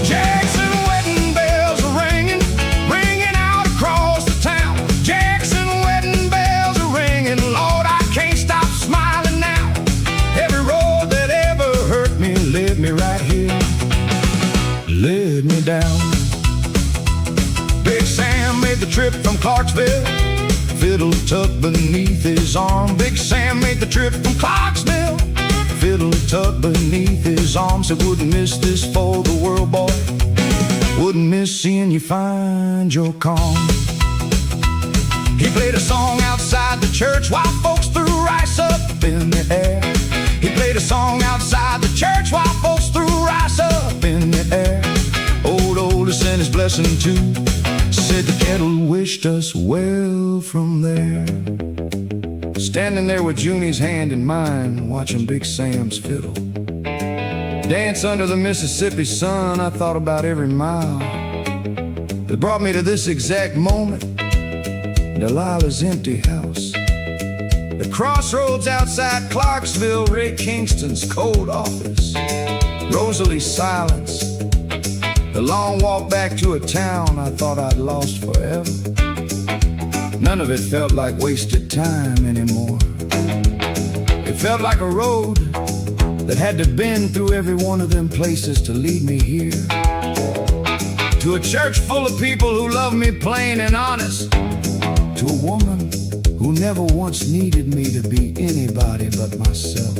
Jackson wedding bells are ringing, ringing out across the town. Jackson wedding bells are ringing, Lord, I can't stop smiling now. Every road that ever hurt me led me right here, led me down. Big Sam made the trip from Clarksville, fiddle tucked beneath his arm. Big Sam made the trip from Clarksville, fiddle tucked beneath his arm. Said wouldn't miss this for the world, boy, wouldn't miss seeing you find your calm. He played a song outside the church while folks threw rice up in the air. He played a song outside the church while folks threw rice up in the air. Old Otis sent his blessing too, said the kettle wished us well from there. Standing there with Junie's hand in mine, watching Big Sam's fiddle dance under the Mississippi sun, I thought about every mile that brought me to this exact moment, Delilah's empty house, the crossroads outside Clarksville, Ray Kingston's cold office, Rosalie's silence, the long walk back to a town I thought I'd lost forever. None of it felt like wasted time anymore. It felt like a road that had to bend through every one of them places to lead me here, to a church full of people who love me plain and honest, to a woman who never once needed me to be anybody but myself.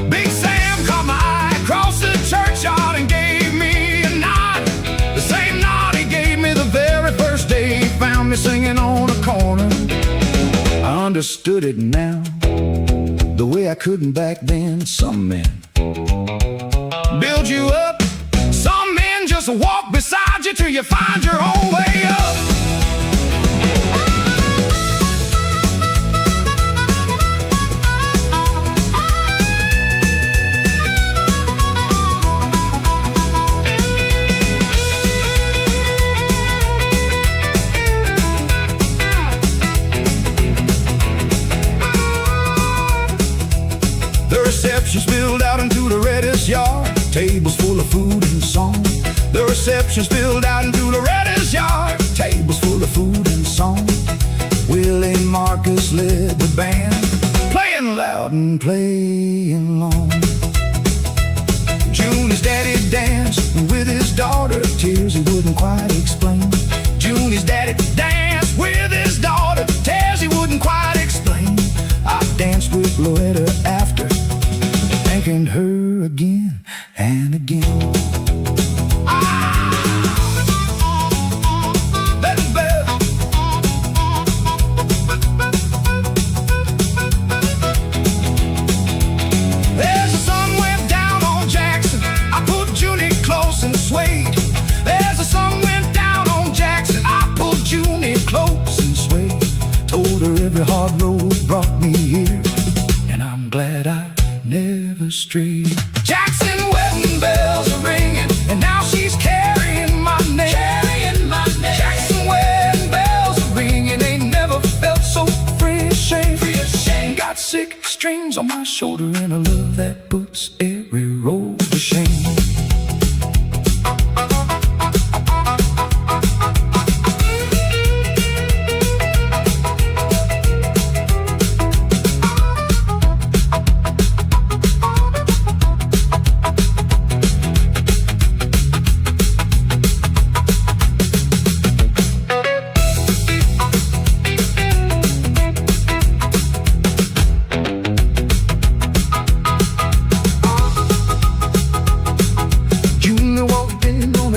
Big Sam caught my eye across the churchyard and gave me a nod, the same nod he gave me the very first day he found me singing on a corner. I understood it now, the way I couldn't back then. Some men build you up, some men just walk beside you till you find your own way up. The reception spilled out into the Reddish yard, tables full of food and song. The reception spilled out into the Reddish yard, tables full of food and song. Willie Marcus led the band, playing loud and playing long. Junie's daddy thinking her again and again. There's a sun went down on Jackson. I pulled Junie close and swayed. There's a sun went down on Jackson. I pulled Junie close and swayed. Told her every hard road brought me here, and I'm glad I never strayed. Jackson wedding bells are ringing, and now she's carrying my name. Jackson wedding bells are ringing, ain't never felt so free as shame. Got sick strings on my shoulder and a love that puts every road to shame.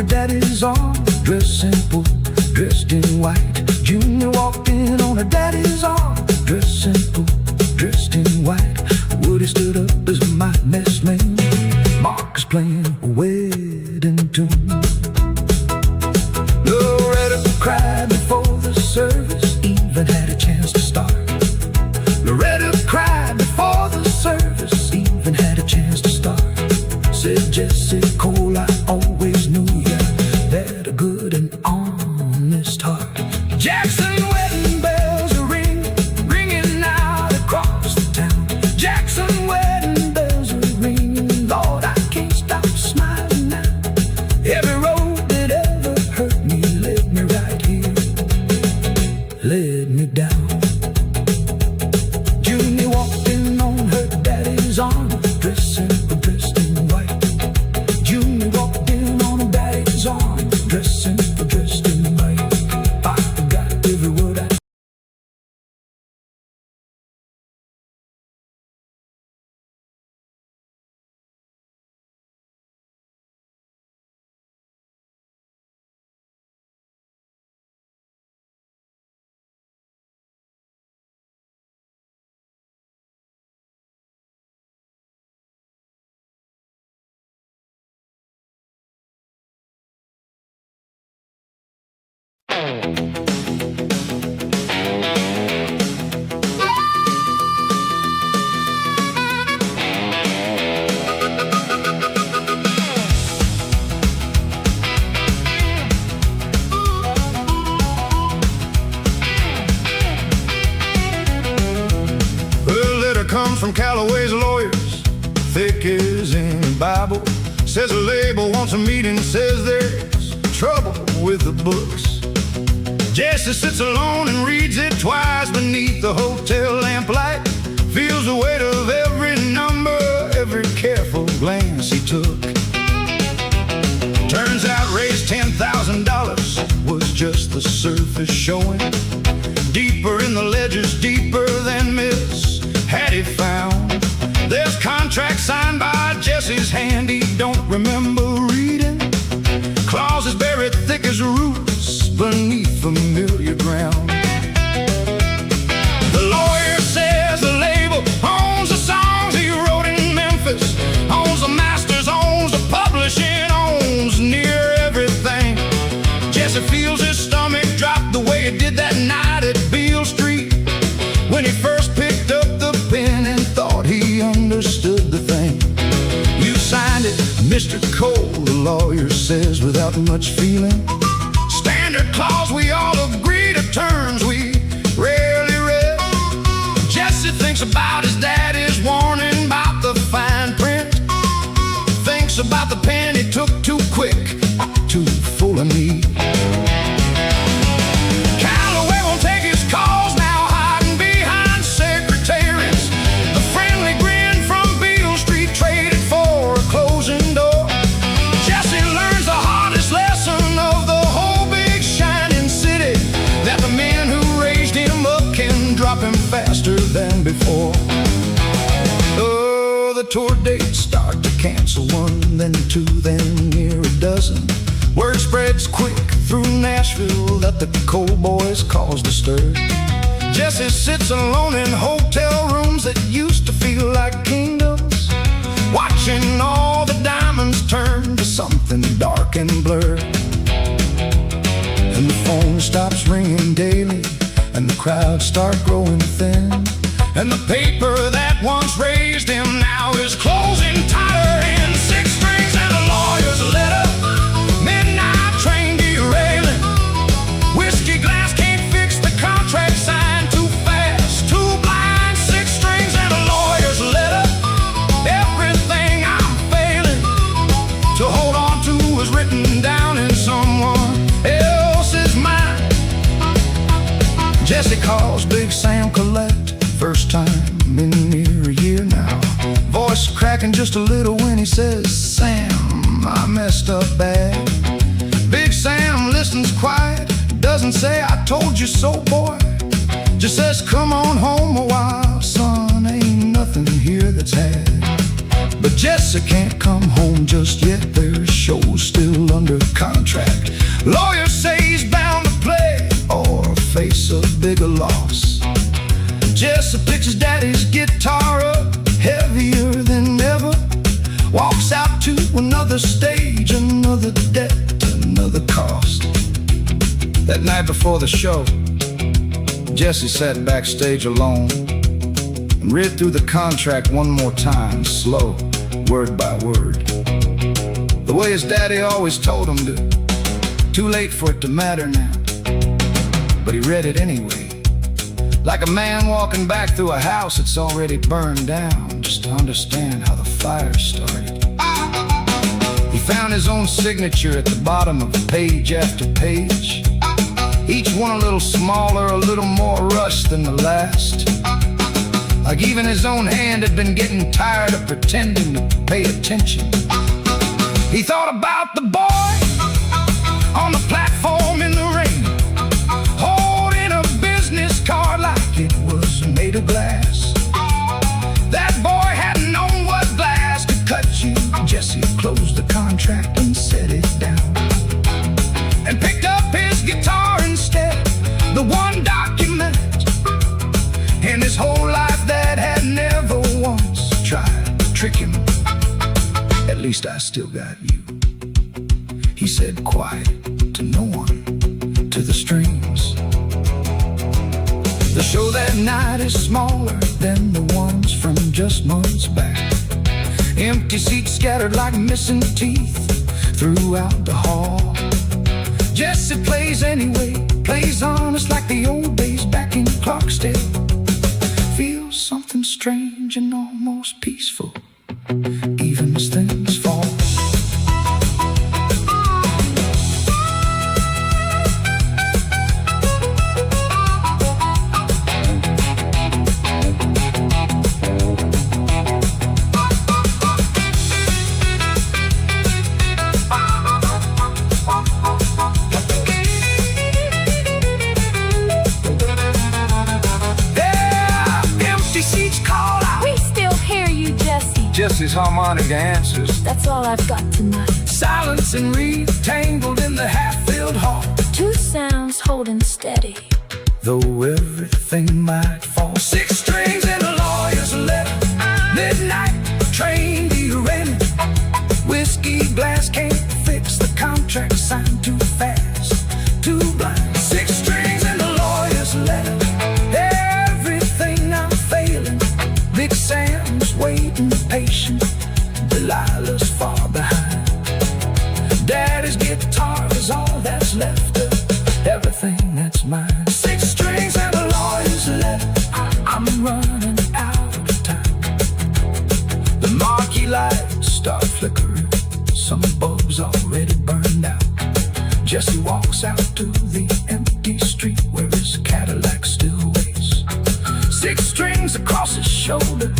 Daddy's arm, dressed simple, dressed in white. Junior walked in on her daddy's arm, dressed simple, dressed in white. Woody stood up as my best man. Mark is playing a wedding tune. Loretta cried before the service even had a chance to start. Loretta cried before the service even had a chance to start. Said Jesse Cole, I always knew ya had a good and honest heart. Jackson wedding bells are ringing out across the town. Jackson wedding bells are ringing, Lord, I can't stop smiling now. Every road that ever hurt me led me right here, led me down. Junie walked in on her daddy's arm, dressed in white. Junie walked in on her daddy's arm, dressed in white. I forgot every word I comes from Callaway's lawyers, thick as any Bible. Says a label wants a meeting, says there's trouble with the books. Jesse sits alone and reads it twice beneath the hotel lamplight. Feels the weight of every number, every careful glance he took. Turns out raised $10,000 was just the surface showing. Deeper in the ledgers, deeper than Miss Hattie found. There's contracts signed by Jesse's hand he don't remember reading. Clauses buried thick as roots beneath familiar ground. The lawyer says the label owns the songs he wrote in Memphis, owns the masters, owns the publishing, owns near everything. Jesse feels his stomach drop the way it did that night at Beale Street, when he first picked up the pen and thought he understood the thing. You signed it, Mr. Cole, the lawyer says without much feeling. Standard clause, we all agree to terms we rarely read. Jesse thinks about his daddy's warning about the fine print. Thinks about the pen he took too quick, too full of need. Callaway won't take his calls now, hiding behind secretaries. The friendly grin from Beale Street traded for a closing door. Jesse learns the hardest lesson of the whole big shining city, that the men who raised him up can drop him faster than before. Oh, the tour dates start to cancel. One, then two, then near a dozen. Word spreads quick through Nashville that the coal boys caused a stir. Jesse sits alone in hotel rooms that used to feel like kingdoms, watching all the diamonds turn to something dark and blurred. And the phone stops ringing daily, and the crowds start growing thin. And the paper that once raised him now is closing tighter in. Six strings and a lawyer's letter, midnight train derailing. Whiskey glass can't fix the contract signed too fast, too blind. Six strings and a lawyer's letter, everything I'm failing to hold on to was written down in someone else's mind. Jesse calls Big Sam Collette, first time in near a year now. Voice cracking just a little when he says, Sam, I messed up bad. Big Sam listens quiet, doesn't say I told you so, boy. Just says, come on home a while, son, ain't nothing here that's had. But Jesse can't come home just yet, there's shows still under contract. Lawyers say he's bound to play or face a bigger loss. Jesse picks his daddy's guitar up, heavier than ever. Walks out to another stage, another debt, another cost. That night before the show, Jesse sat backstage alone and read through the contract one more time, slow, word by word, the way his daddy always told him to. Too late for it to matter now, but he read it anyway. Like a man walking back through a house that's already burned down, just to understand how the fire started. He found his own signature at the bottom of page after page, each one a little smaller, a little more rushed than the last. Like even his own hand had been getting tired of pretending to pay attention. He thought about the boy on the platform in the rain, holding a business card like it was made of glass. That boy hadn't known what glass could cut you. Jesse closed the contract and set it down, and picked up his guitar instead, the one document in his whole life that had never once tried to trick him. At least I still got you, he said quiet to no one, to the strings. The show that night is smaller than the ones from just months back. Empty seats scattered like missing teeth throughout the hall. Jesse plays anyway, plays honest like the old days back in Clarksdale. Feels something strange and almost peaceful, even as things fall. Jesse's harmonica answers, that's all I've got tonight. silence and reed tangled in the half-filled hall. Two sounds holding steady, though everything might fall. Six strings and a lawyer's letter, midnight train derailing. Whiskey glass can't fix the contract signed too fast, too blind. Six strings and a lawyer's letter, everything I'm failing. Big Sam's waiting patient, Delilah's far behind. Daddy's guitar is all that's left of everything that's mine. Six strings and a lawyer's letter, I'm running out of time. The marquee lights start flickering, some bulbs already burned out. Jesse walks out to the empty street where his Cadillac still waits. Six strings across his shoulder,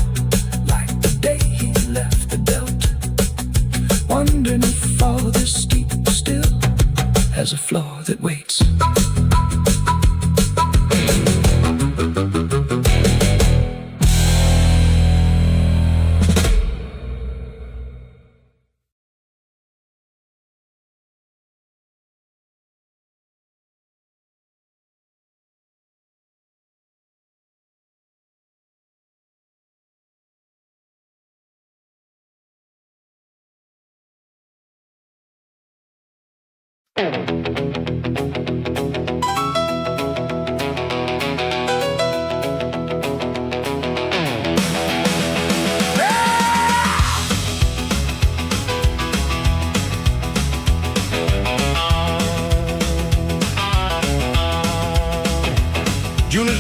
like the day he left the Delta. Wondering if all this steep still has a floor that waits. Junior's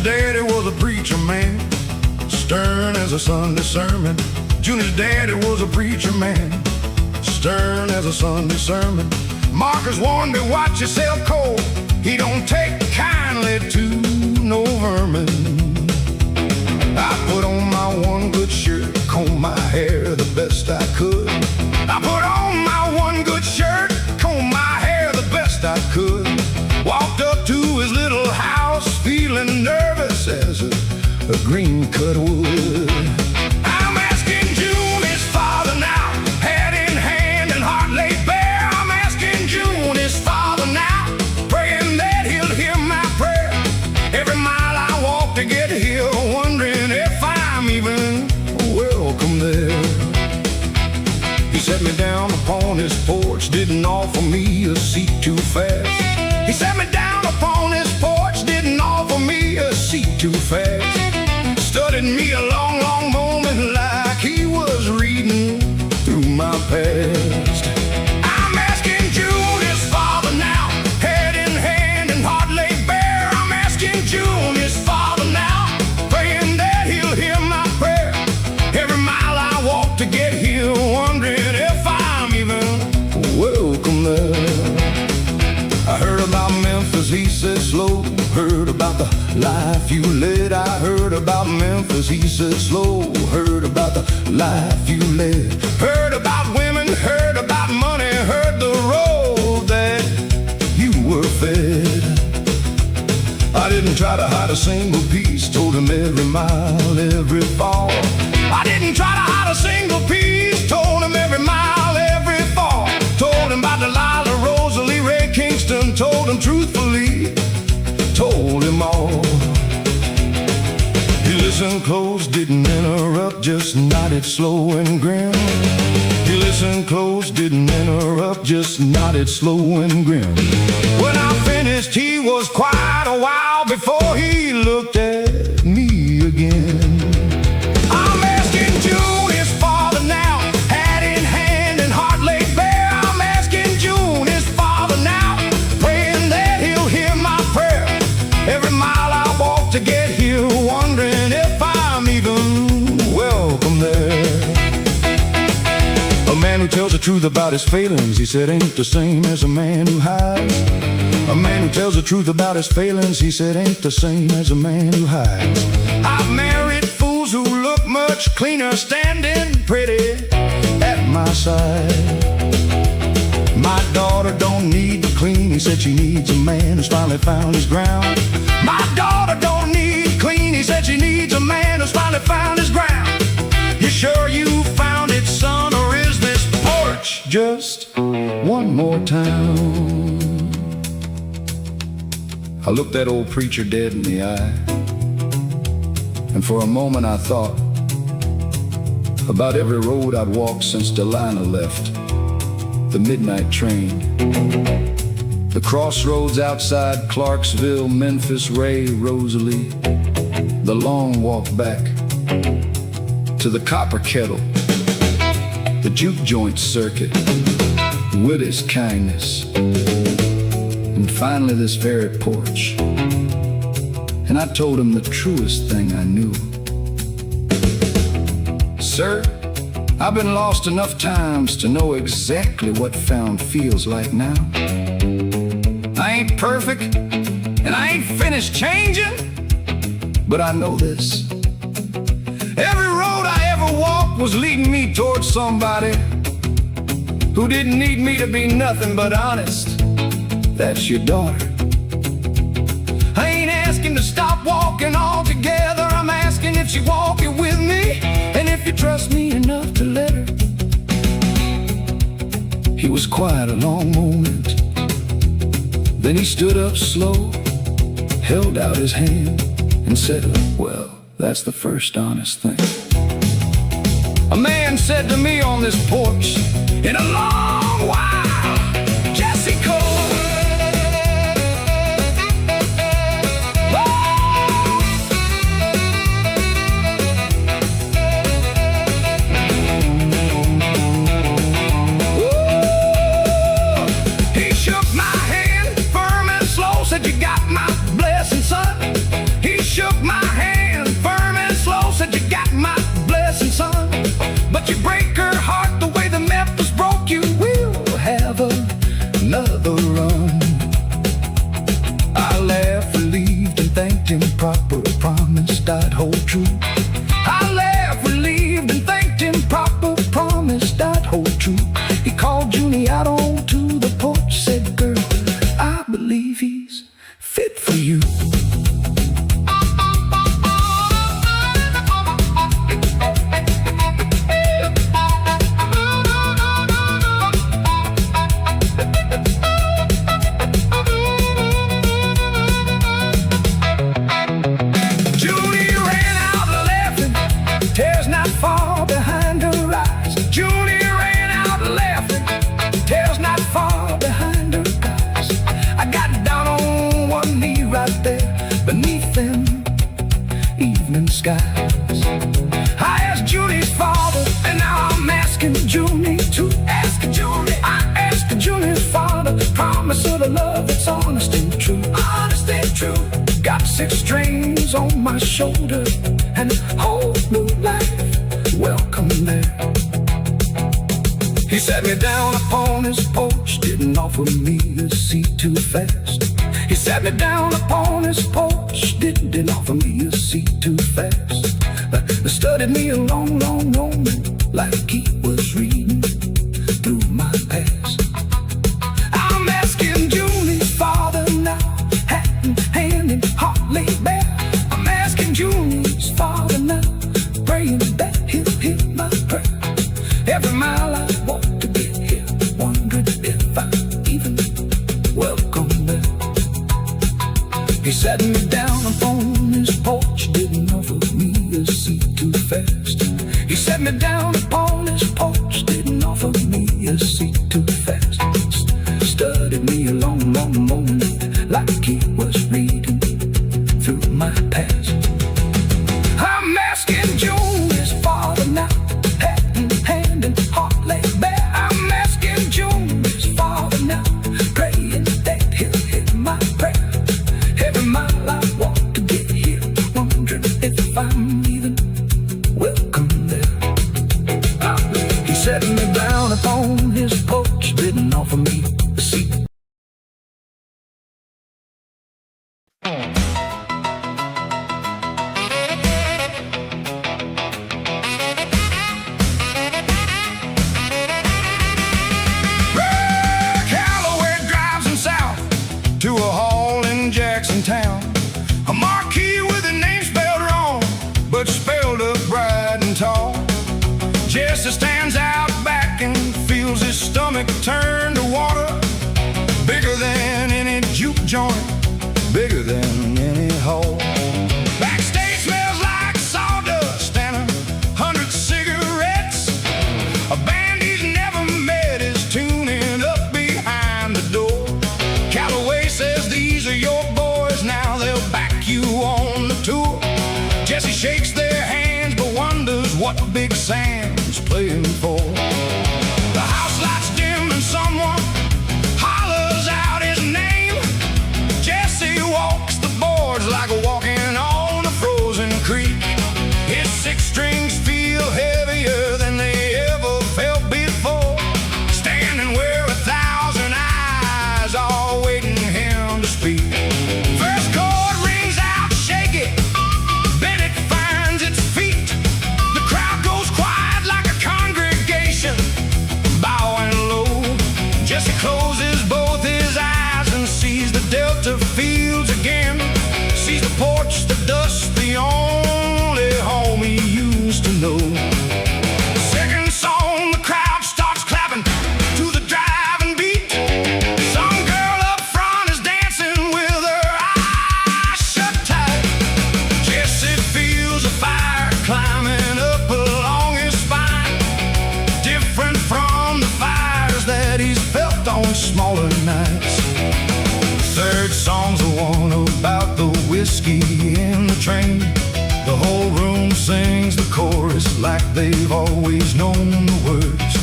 daddy was a preacher man, stern as a Sunday sermon. Junior's daddy was a preacher man, stern as a Sunday sermon. Marcus warned me, watch yourself cold. He don't take kindly to no vermin. I put on my one good shirt, comb my hair the best I could. I put on my one good shirt, comb my hair the best I could. Walked up to his little house, feeling nervous as a green cut wood. I'm asking June, his father now, head in hand and heart laid bare. I'm asking June, his father now, praying that he'll hear my prayer. Every mile I walk to get here, wondering if I'm even welcome there. He set me down upon his porch, didn't offer me a seat too fast. He set me down upon his porch, didn't offer me a seat too fast. Studied me a long, long moment like he was reading through my past. I'm asking June, his father now, head in hand and heart laid bare. I'm asking June, his father now, praying that he'll hear my prayer. Every mile I walk to get here, wondering if I'm even welcome there. I heard about Memphis, he said slow. Heard about the life you led. I heard about Memphis, he said slow. Heard about the life you led. Heard about women, heard about money. Heard the road that you were fed. I didn't try to hide a single piece. Told him every mile, every fall. I didn't try to hide a single piece. Told him every mile, every fall. Told him about Delilah, Rosalie, Ray Kingston. Told him truthfully, told him all. He listened close, didn't interrupt, just nodded slow and grim. He listened close, didn't interrupt, just nodded slow and grim. When I finished, he was quite a while before he looked at me again. I'm asking June, his father now, hat in hand and heart laid bare. I'm asking June, his father now, praying that he'll hear my prayer. Every mile I walk to get here, wondering if I'm even welcome there. A man who tells the truth about his failings, he said, ain't the same as a man who hides. A man who tells the truth about his failings, he said, ain't the same as a man who hides. I've married fools who look much cleaner standing pretty at my side. My daughter don't need to clean, he said she needs a man who's finally found his ground. My daughter don't need clean, he said she needs a man who's finally found his ground. You sure you found it, son, or is this porch just one more town? I looked that old preacher dead in the eye, and for a moment I thought about every road I'd walked since Delilah left. The midnight train, the crossroads outside Clarksville, Memphis, Ray, Rosalie, the long walk back to the copper kettle, the juke joint circuit, Willie's kindness, and finally this very porch. And I told him the truest thing I knew. Sir, I've been lost enough times to know exactly what found feels like now. I ain't perfect, and I ain't finished changing, but I know this. Every road I ever walked was leading me towards somebody who didn't need me to be nothing but honest. That's your daughter. I ain't asking to stop walking altogether. I'm asking if she walking with me, and if you trust me enough to let her. He was quiet a long moment, then he stood up slow, held out his hand, and said, well, that's the first honest thing a man said to me on this porch in a long while. Jesse Cole. Junie to ask Junie. I asked Junie's father, promise of the love that's honest and true. Honest and true. Got 6 strings on my shoulder and a whole new life. Welcome there. He sat me down upon his porch, didn't offer me a seat too fast. He sat me down upon his porch, didn't offer me a seat too fast. But studied me a long, long moment, like he was reading through my past. I'm asking Julie's father now, hat in hand and heart laid bare. I'm asking Julie's father now, praying that he'll hear my prayer. Every mile I walk to get here, wondering if I even welcome there. He sat me down upon his porch, didn't offer me a seat too fast. He sat me down upon his porch, didn't offer me a seat too fast. Studied me a long, long moment, like he was reading through my past. I'm asking Julie's father now, hat in hand and heart laid bare. I'm asking Julie's father now, praying that he'll hear my prayer. Every mile I walk to get here, wondering if I'm even welcome there. He sat me down upon his porch, didn't offer me a seat. Calloway drives him south to a hall in Jackson Town. A marquee with a name spelled wrong, but spelled up bright and tall. Jesse stands out back and feels his stomach turn to water. Bigger than any juke joint, bigger than any hole. Backstage smells like sawdust and 100 cigarettes. A band he's never met is tuning up behind the door. Calloway says these are your boys, now they'll back you on the tour. Jesse shakes their hands but wonders what Big Sam's playing for. The house lights dim and someone hollers out his name. Jesse walks the boards like walking on a frozen creek. His 6 strings feel heavier than they ever felt before, standing where 1,000 eyes are waiting him to speak. First chord rings out shaky, then it finds its feet. The crowd goes quiet like a congregation, bowing low. Jesse closes both his eyes and sees the Delta fields again. Sees the porch, the dust, the only home he used to know. Second song, the crowd starts clapping to the driving beat. Some girl up front is dancing with her eyes shut tight. Jesse feels a fire climbing up along his spine, different from the fires that he's felt on smaller nights. Third song's the one about the whiskey in the train. The whole room sings the chorus like they've always known the words.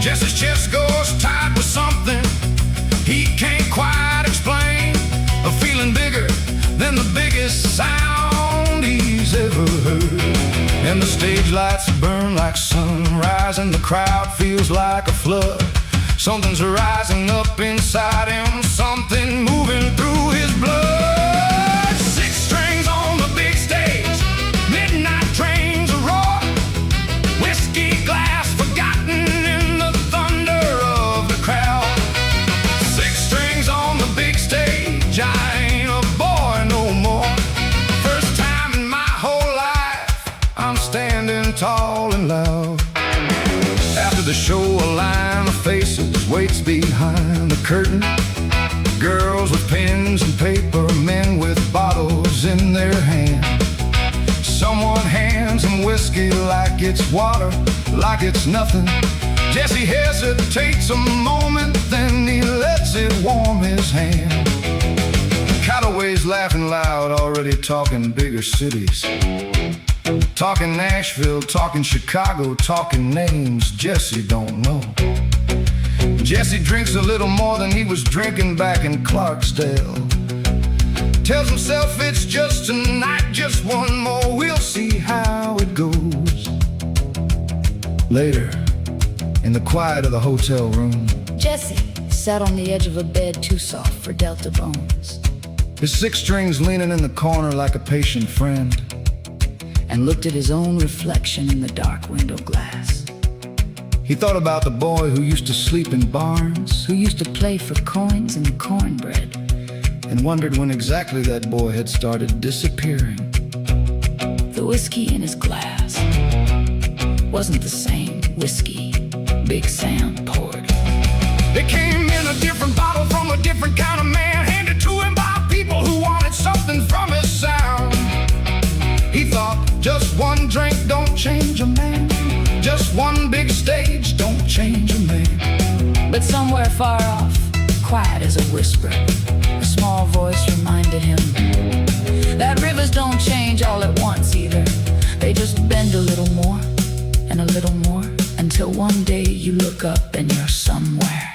Jesse's chest goes tight with something he can't quite explain. A feeling bigger than the biggest sound he's ever heard. And the stage lights burn like sunrise and the crowd feels like a flood. Something's rising up inside him, something moving through his blood. 6 strings on the big stage, midnight trains roar. Whiskey glass forgotten in the thunder of the crowd. 6 strings on the big stage, I ain't a boy no more. First time in my whole life, I'm standing tall and loud. After the show, a line of faces waits behind the curtain. Girls with pens and paper, men with bottles in their hand. Someone hands him whiskey like it's water, like it's nothing. Jesse hesitates a moment, then he lets it warm his hand. Calloway's laughing loud, already talking bigger cities. Talking Nashville, talking Chicago, talking names Jesse don't know. Jesse drinks a little more than he was drinking back in Clarksdale. Tells himself it's just tonight, just one more, we'll see how it goes. Later, in the quiet of the hotel room, Jesse sat on the edge of a bed too soft for Delta bones, his six strings leaning in the corner like a patient friend, and looked at his own reflection in the dark window glass. He thought about the boy who used to sleep in barns, Who used to play for coins and cornbread, and wondered when exactly that boy had started disappearing. the whiskey in his glass wasn't the same whiskey Big Sam poured. It came in a different bottle from a different kind of man, handed to him by people who wanted something from his sound. He thought, just one drink don't change a man, just one big stage don't change a man. But somewhere far off, quiet as a whisper, a small voice reminded him that rivers don't change all at once either. They just bend a little more and a little more, until one day you look up and you're somewhere.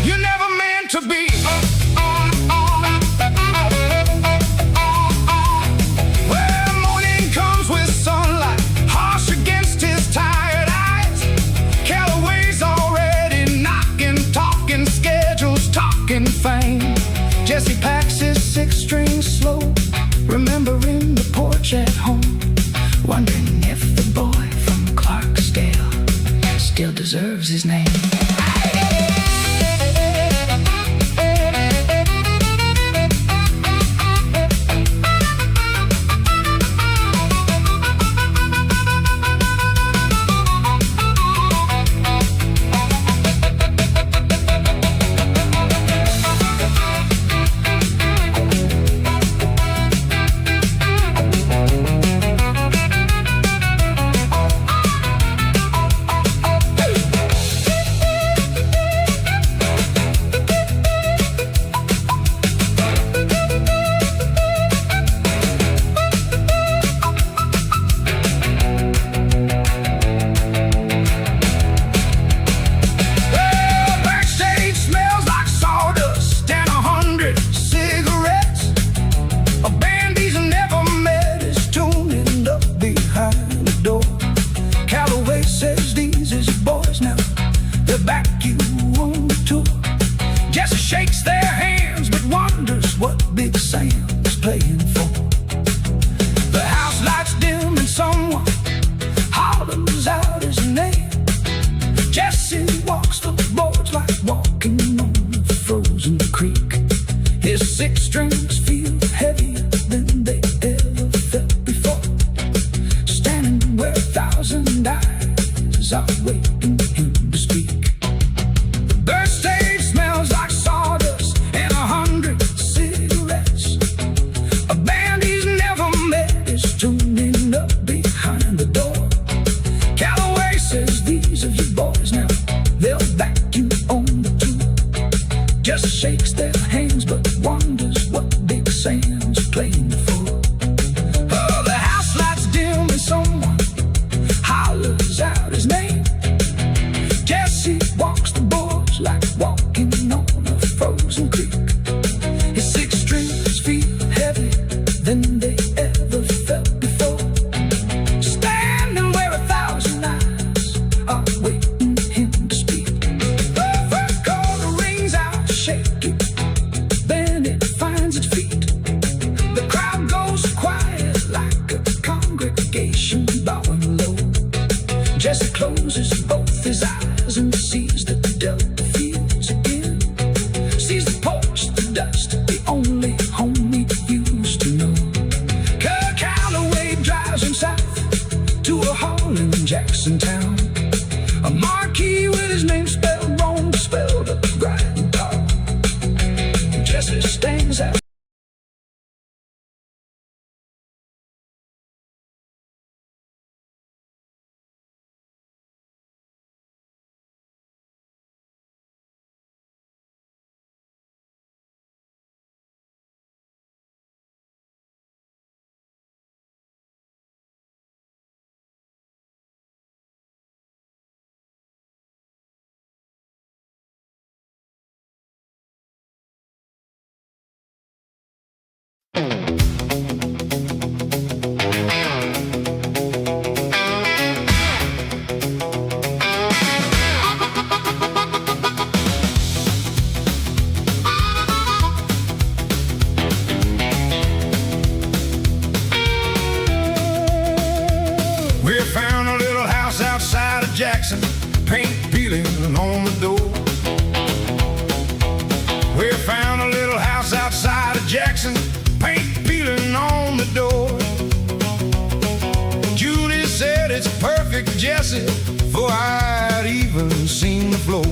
You're never meant to be where morning comes with sunlight, harsh against his tired eyes. Callaway's already knocking, talking schedules, talking fame. Jesse packs his six strings slow, remembering the porch at home, Wondering if the boy from Clarksdale still deserves his name. Shakes their hands but wonders what Big Sam's playing for. The house lights dim and someone hollers out his name. Jesse walks the boards like walking on a frozen creek. His six strings feel heavier than they ever felt before, standing where 1,000 eyes are waiting him to speak. The bird stage smells like sawdust and 100 cigarettes. A band he's never met is tuning up behind the door. Callaway says, these are your boys now, they'll back you on the tour. Just shakes their hands but wonders what Big Sam's playing for. Oh, the house lights dim and someone hollers out his name. Jesse walks the boards like walking on a frozen creek. His six strings feel heavier than they ever felt before, standing where 1,000 eyes are waiting him to speak. First chord rings out shaky, then it finds its feet. The crowd goes quiet like a congregation bowing low. Jesse closes both his eyes and sees the Delta fields again. Sees the porch, the dust, the only home he used to know. Callaway drives him south to a hall in Jackson town. A marquee with his name spelled wrong, spelled up right tall. Jesse stands out. We found a little house outside of Jackson, paint peeling on the door. We found a little house outside of Jackson, paint peeling on the door. Julie said it's perfect, Jesse, before I'd even seen the floor.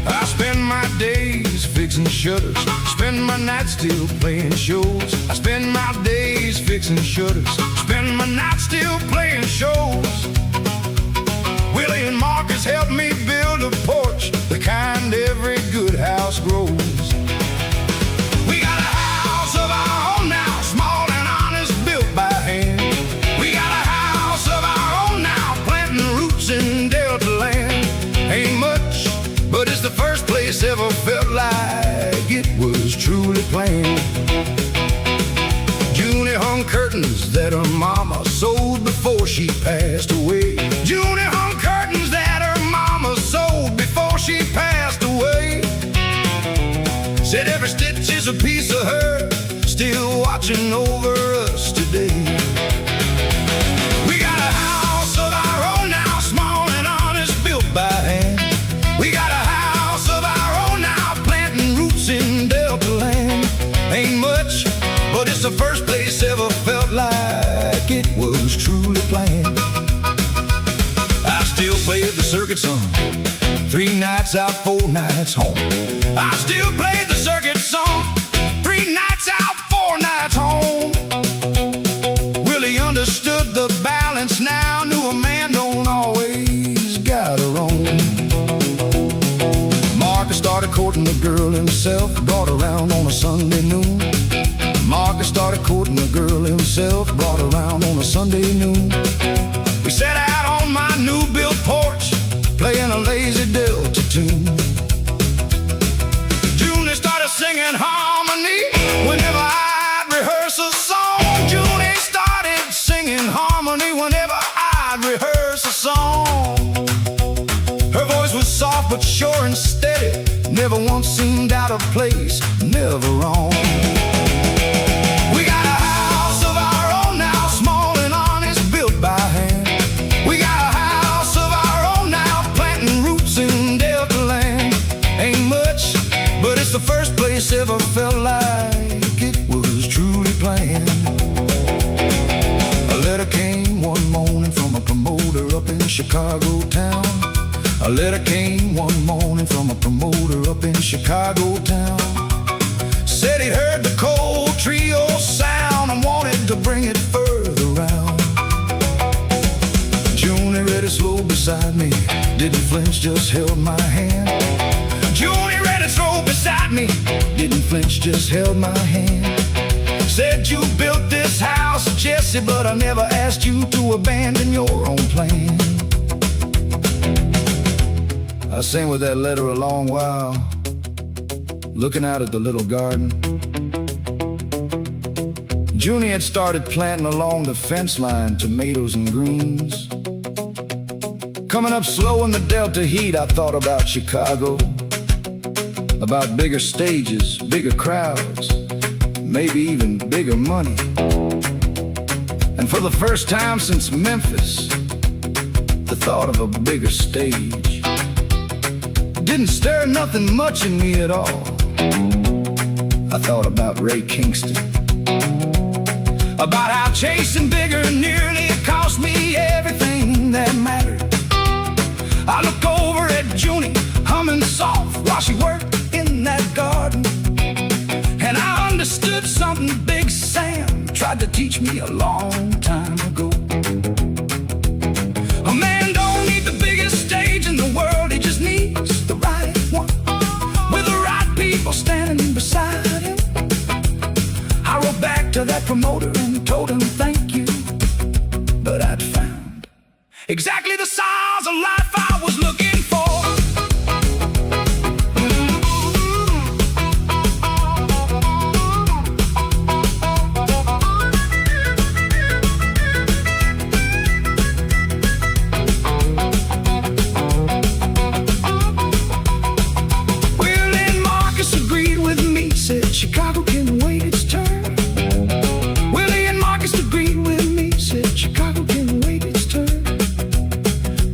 I spend my days fixing shutters, spend my nights still playing shows. I spend my days fixing shutters, spend my nights still playing shows. Willie and Marcus helped me build a porch, the kind every good house grows. We got a house of our own now, small and honest, built by hand. We got a house of our own now, planting roots in Delta land. Ain't much, but it's the first place ever felt like it was truly planned. Junie hung curtains that her mama sewed before she passed away. Junie hung curtains that her mama sewed before she passed away. Said every stitch is a piece of her, still watching over us today. We got a house of our own now, small and honest, built by hand. We got a house of our own now, planting roots in Delta land. Ain't much, but it's the first place ever felt like it was truly planned. I still play the circuit song, 3 nights out, 4 nights home. I still play the circuit song, 3 nights out, 4 nights home. Willie understood the balance now, knew a man don't always gotta roam. Marcus started courting the girl himself, brought around on a Sunday noon. Marcus started courting the girl himself, brought around on a Sunday noon. We sat out on my new built porch, playing a lazy Delta tune. Junie started singing harmony whenever I'd rehearse a song. Junie started singing harmony whenever I'd rehearse a song. Her voice was soft but sure and steady, never once seemed out of place, never wrong. We got a house of our own now, small and honest, built by hand. We got a house of our own now, planting roots in Delta land. Ain't much, but it's the first place ever felt like it was truly planned. A letter came one morning from a promoter up in Chicago town. A letter came one morning from a promoter up in Chicago town. Said he'd heard the cold trio sound and wanted to bring it further round. Junie read it slow beside me, didn't flinch, just held my hand. Junie read it slow beside me, didn't flinch, just held my hand. Said you built this house, Jesse, but I never asked you to abandon your own plan. I sang with that letter a long while, looking out at the little garden. Junie had started planting along the fence line tomatoes and greens. Coming up slow in the Delta heat, I thought about Chicago, about bigger stages, bigger crowds, maybe even bigger money. And for the first time since Memphis, the thought of a bigger stage didn't stir nothing much in me at all. I thought about Ray Kingston, about how chasing bigger nearly cost me everything that mattered. I looked over at Junie, humming soft while she worked in that garden, and I understood something Big Sam tried to teach me a long time ago. A man don't need the biggest stage in the world, he just needs the right one, with the right people standing beside him. I wrote back to that promoter and told him thank you, but I'd found exactly the size of life I was looking for.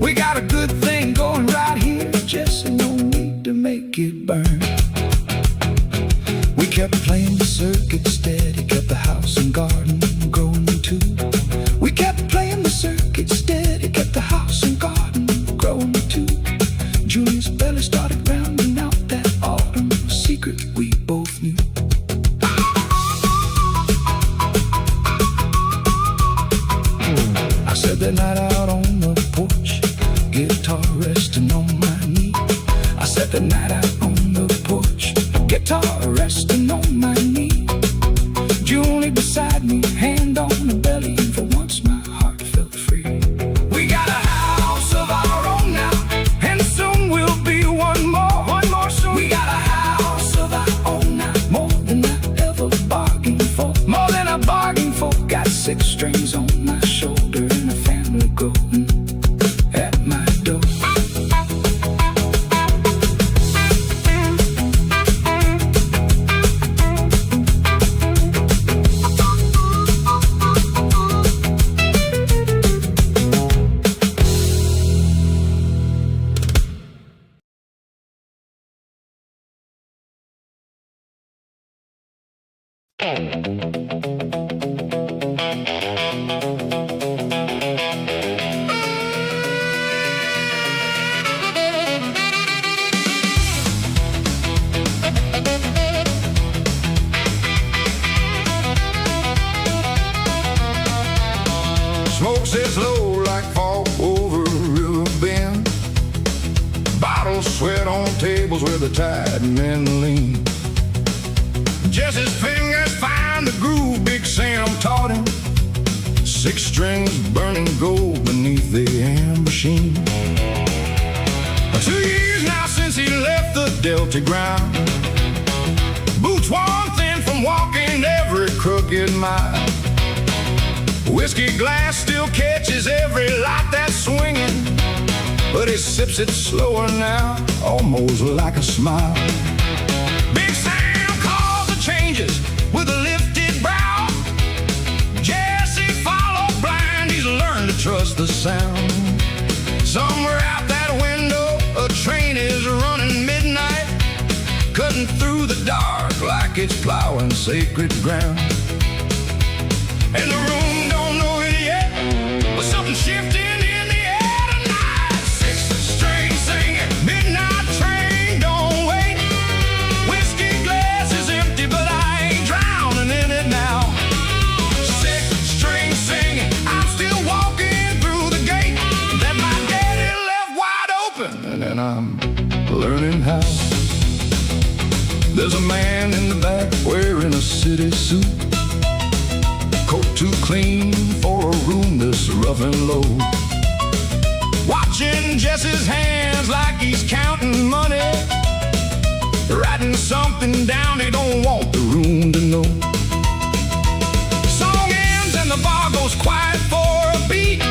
We got a good thing going right here, Jesse, no need to make it burn. We kept playing the circuit steady, kept the house and garden growing too. We kept playing the circuit steady, kept the house and garden growing too. Julius belly started rounding out that autumn, a secret we both knew. I said that night out on the porch, guitar resting on my knee. I said that night out on the porch, guitar resting on my knee. Julie beside me, hand on the belly, and for once my heart felt free. We got a house of our own now, and soon we'll be one more soon. We got a house of our own now, more than I ever bargained for. More than I bargained for. Got 6 strings on my shoulder and a family growing at my door. Smoke sits low like fog over a river bend. Bottles sweat on tables where the tired men lean. Jesse's fingers find the groove Big Sam taught him. 6 strings burning gold beneath the amber sheen. 2 years now since he left the Delta ground. Boots worn thin from walking every crooked mile. Whiskey glass still catches every light that's swinging, but he sips it slower now, almost like a smile. Big Sam calls the changes with a lifted brow. Jesse followed blind, he's learned to trust the sound. Somewhere out that window, a train is running midnight, cutting through the dark like it's plowing sacred ground. And the room don't know it yet, but something shifting in the air tonight. 6 strings singing, midnight train, don't wait. Whiskey glass is empty, but I ain't drowning in it now. 6 strings singing, I'm still walking through the gate that my daddy left wide open, and I'm learning how. There's a man in the back wearing a city suit, coat too clean for a room this rough and low. Watching Jesse's hands like he's counting money, writing something down he don't want the room to know. Song ends and the bar goes quiet for a beat.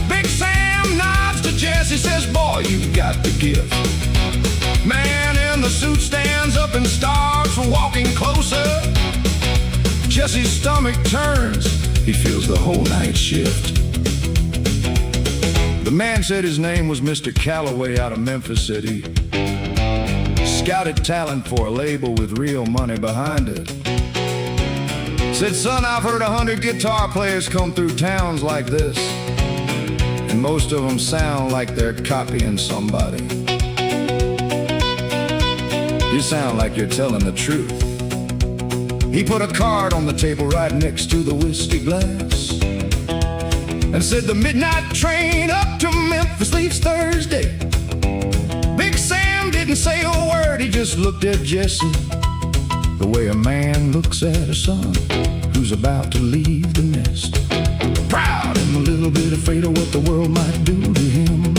Big Sam nods to Jesse, says, boy, you've got the gift. Man in the suit stands up and starts walking closer. Jesse's stomach turns, he feels the whole night shift. The man said his name was Mr. Calloway out of Memphis City. Scouted talent for a label with real money behind it. Said, son, I've heard 100 guitar players come through towns like this, and most of them sound like they're copying somebody. You sound like you're telling the truth. He put a card on the table right next to the whiskey glass and said, the midnight train up to Memphis leaves Thursday. Big Sam didn't say a word, he just looked at Jesse the way a man looks at a son who's about to leave the nest. Proud and a little bit afraid of what the world might do to him.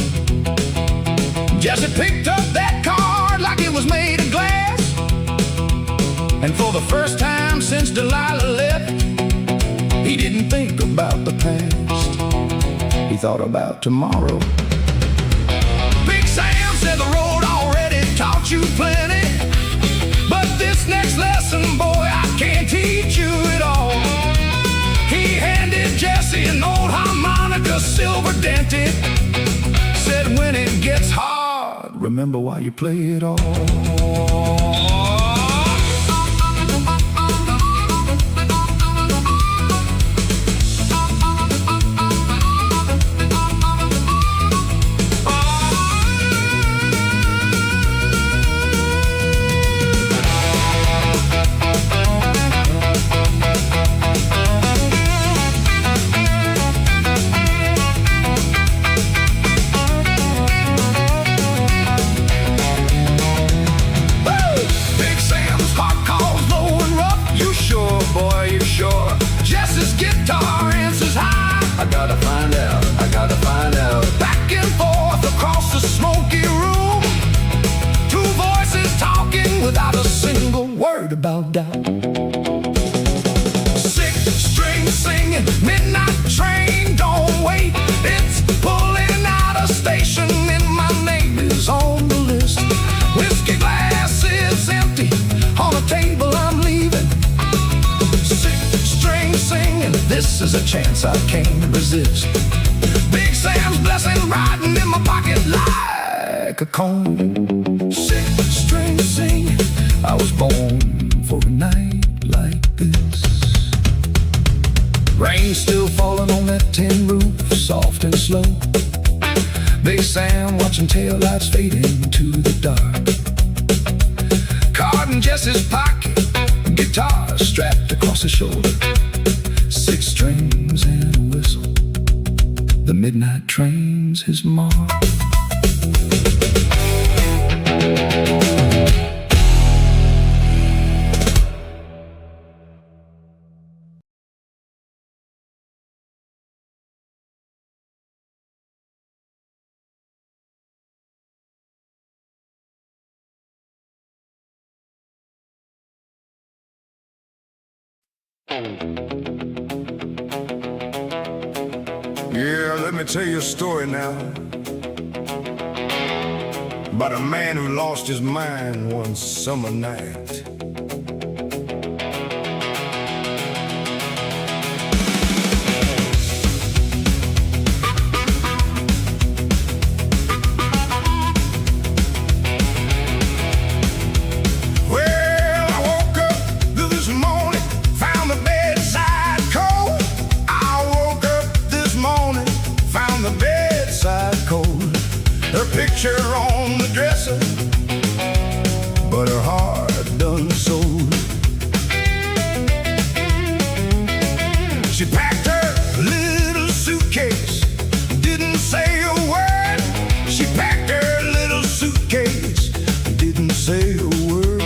Jesse picked up that card like it was made of glass, and for the first time since Delilah left, he didn't think about the past, he thought about tomorrow. Big Sam said the road already taught you plenty, but this next lesson, boy, I can't teach you it all. He handed Jesse an old harmonica, silver dented, remember why you play it all. I gotta find out. Back and forth across the smoky room, two voices talking without a single word about doubt. Six strings singing, midnight train, don't wait. It's pulling out a station and my name is on the list. Whiskey glass is empty on a table, I'm leaving. Six strings singing, this is a chance I can't resist. Big Sam's blessing riding in my pocket like a cone. Six strings singing, I was born for a night like this. Rain still falling on that tin roof, soft and slow. Big Sam watching taillights fade into the dark. Card in Jesse's pocket, guitar strapped across his shoulder. Six strings and a whistle, the midnight train's his mark. Yeah, let me tell you a story now about a man who lost his mind one summer night. Well, I woke up this morning, found the bedside cold. I woke up this morning, found the bedside cold. Her picture on the dresser, but her heart done sold. She packed her little suitcase, didn't say a word. She packed her little suitcase, didn't say a word.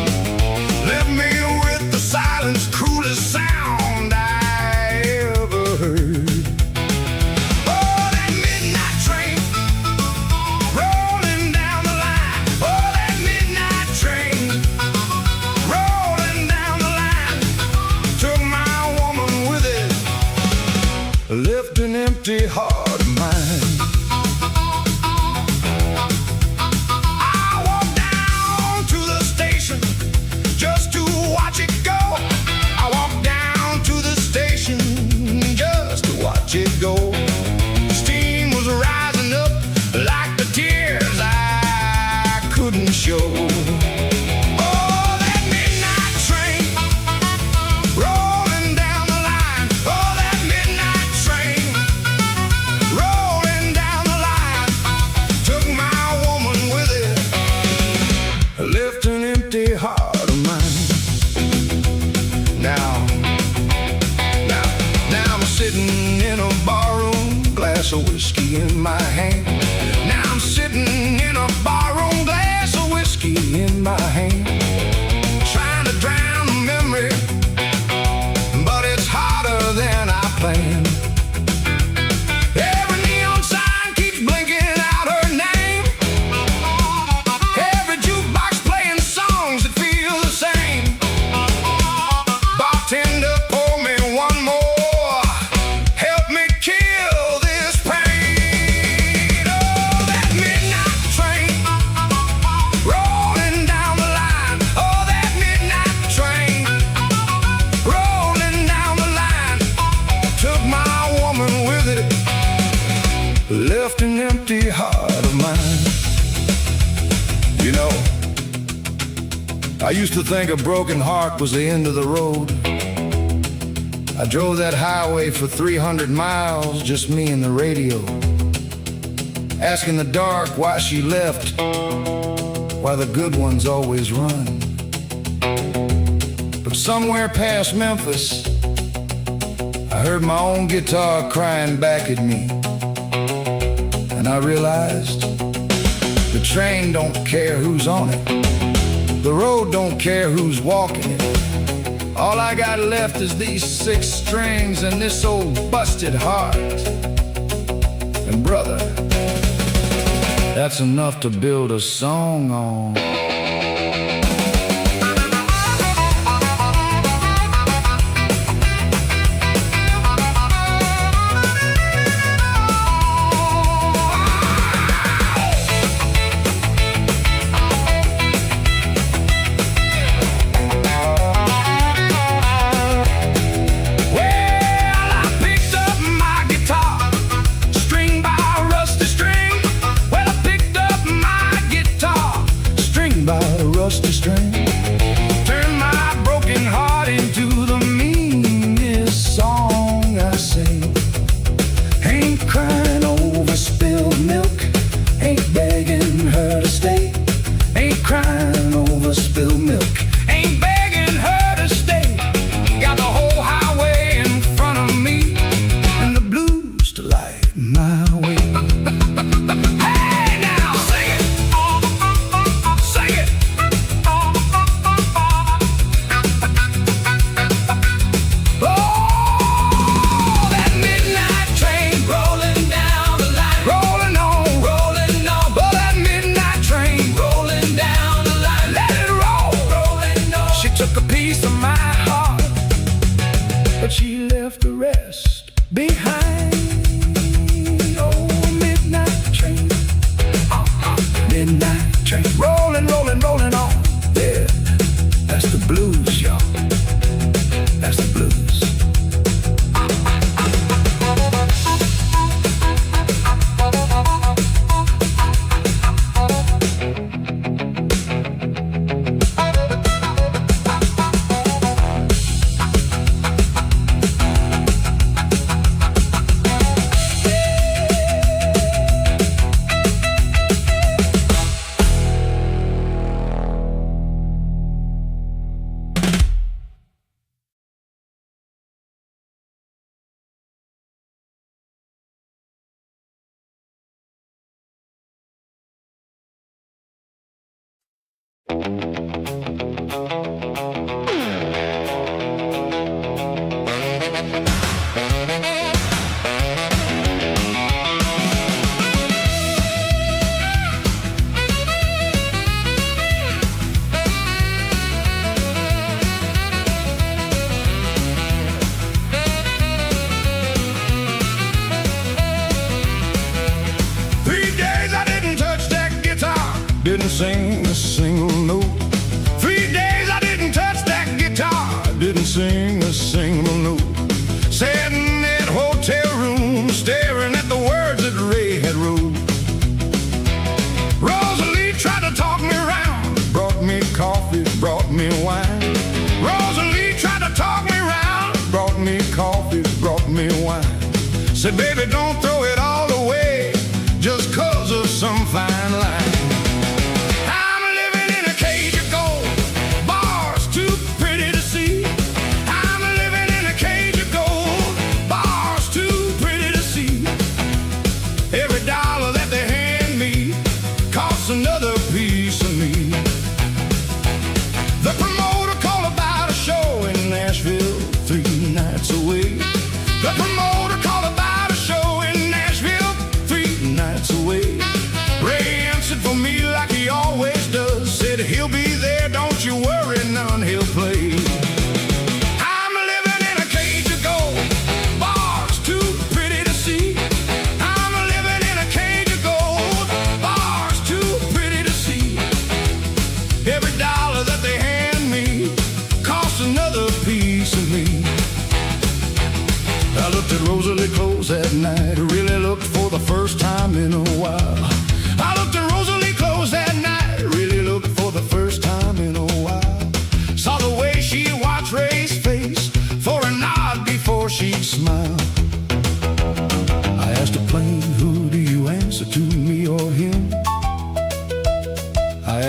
Left me with the silence, cruelest sound I ever heard. Oh, that midnight train rolling down the line. Oh, I used to think a broken heart was the end of the road. I drove that highway for 300 miles, just me and the radio, asking the dark why she left, why the good ones always run. But somewhere past Memphis, I heard my own guitar crying back at me, and I realized the train don't care who's on it, the road don't care who's walking it. All I got left is these 6 strings and this old busted heart. And brother, that's enough to build a song on. Rusty string, turn my broken heart into the meanest song I sing. Ain't crying over spilled milk, ain't begging her to stay. Ain't crying over spilled milk, ain't begging her to stay. Got the whole highway in front of me and the blues to light my way. But she left the rest behind. Oh, midnight train, midnight train, rolling, rolling, rolling on. Yeah, that's the blues, y'all. That's the blues. Didn't sing a single note. 3 days I didn't touch that guitar. Didn't sing a single note. Sat in that hotel room, staring at the words that Ray had wrote. Rosalie tried to talk me around, brought me coffee, brought me wine. Rosalie tried to talk me around, brought me coffee, brought me wine. Said, baby, don't throw it all away just 'cause of some fine line. Another piece of me. The promoter called about a show in Nashville 3 nights away. The promoter called about a show in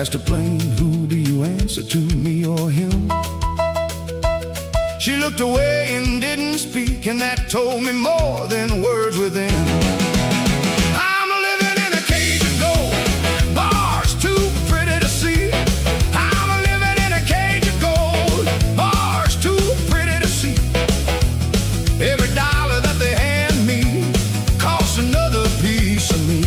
asked her plain, who do you answer to, me or him? She looked away and didn't speak, and that told me more than words within. I'm living in a cage of gold, bars too pretty to see. I'm living in a cage of gold, bars too pretty to see. Every dollar that they hand me costs another piece of me.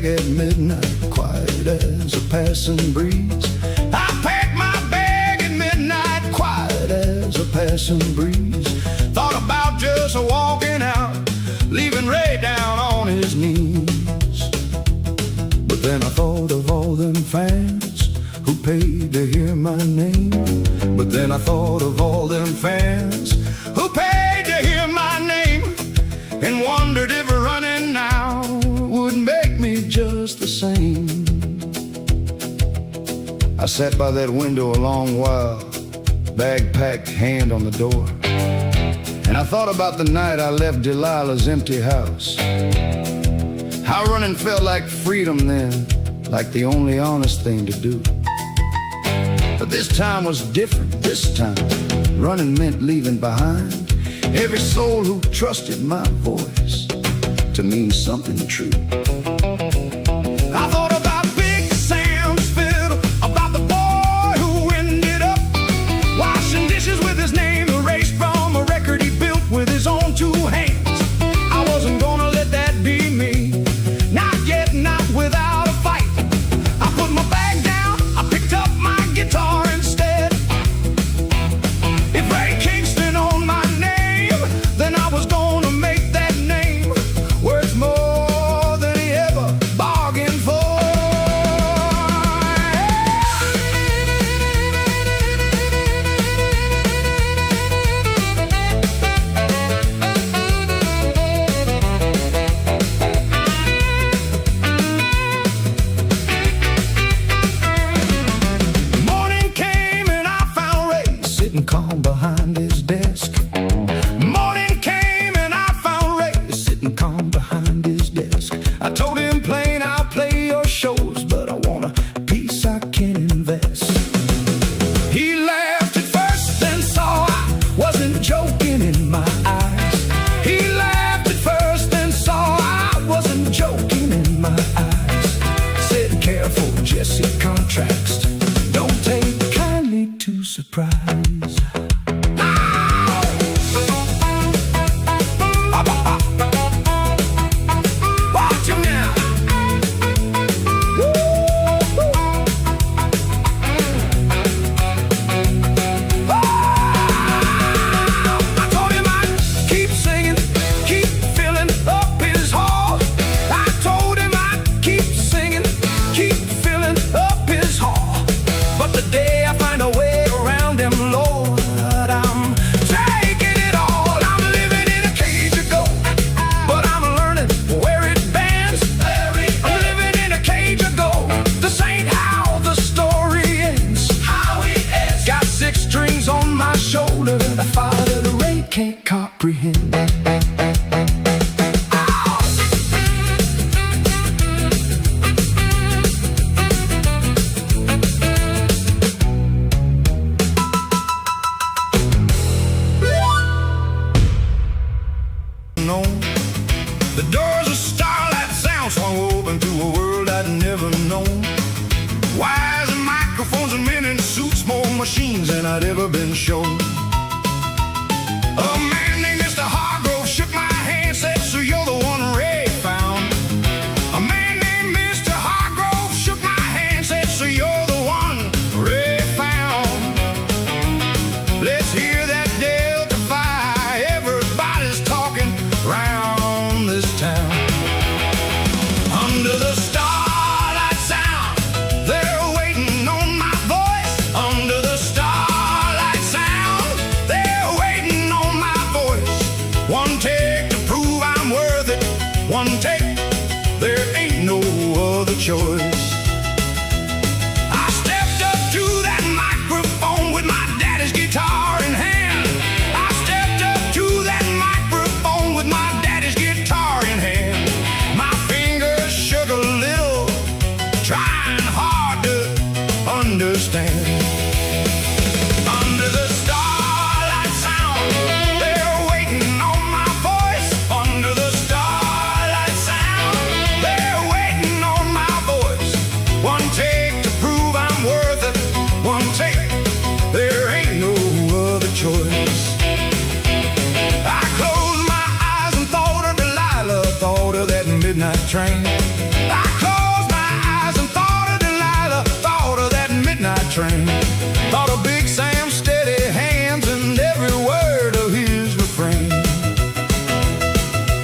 At midnight, quiet as a passing breeze. I packed my bag at midnight, quiet as a passing breeze. Thought about just walking out, leaving Ray down on his knees. But then I thought of all them fans who paid to hear my name. But then I thought of all them fans who paid to hear my name, and wondered if running now would make me just the same. I sat by that window a long while, bag packed, hand on the door, and I thought about the night I left Delilah's empty house. How running felt like freedom then, like the only honest thing to do. But this time was different. This time running meant leaving behind every soul who trusted my voice to mean something true. I thought about Big Sam's fiddle, about the boy who ended up washing dishes with his name erased from a record he built with his own two hands. I wasn't gonna let that be me, not yet, not without a fight. I put my bag down, I picked up my guitar instead. If Ray Kingston owned my name, then I was gonna make that name worth more than he ever bargained for. Morning came and I found Ray sitting calm behind his desk. Morning came and I found Ray sitting calm behind his desk. I told him plain, I'll play your shows, but I want a piece I can invest. He laughed at first, then saw I wasn't joking in my eyes. He laughed at first, then saw I wasn't joking in my eyes. Said, careful, Jesse contracts, don't take kindly to surprise. Watch him now. I told him I'd keep singing, keep filling up his hall. I told him I'd keep singing, keep filling up his hall. But the day I find a way around him, Lord, I'm taking it all. I'm living in a cage of gold, but I'm learning where it bends. I'm living in a cage of gold. This ain't how the story ends. Got 6 strings on my shoulder, the father the Ray can't comprehend. No, the doors of Starlight Sound swung open to a world I'd never known. Wires and microphones and men in suits, more machines than I'd ever been shown. A man named Mr. Hargrove shook my hand, said, so you're the one Ray found. A man named Mr. Hargrove shook my hand, said, so you're the one Ray found. Let's hear that Delta Phi, everybody's talking round this town. Under the Starlight Sound, they're waiting on my voice. Under the Starlight Sound, they're waiting on my voice. One take to prove I'm worth it. One take, there ain't no choice. I stepped up to that microphone with my daddy's guitar in hand. I stepped up to that microphone with my daddy's guitar in hand. My fingers shook a little, trying hard to understand. Under the starlight sound, they're waiting on my voice. Under the starlight sound, they're waiting on my voice. One take to prove I'm worth it. One take, there ain't no other choice. I closed my eyes and thought of Delilah, thought of that midnight train. I closed my eyes and thought of Delilah, thought of that midnight train. Thought of Big Sam's steady hands and every word of his refrain.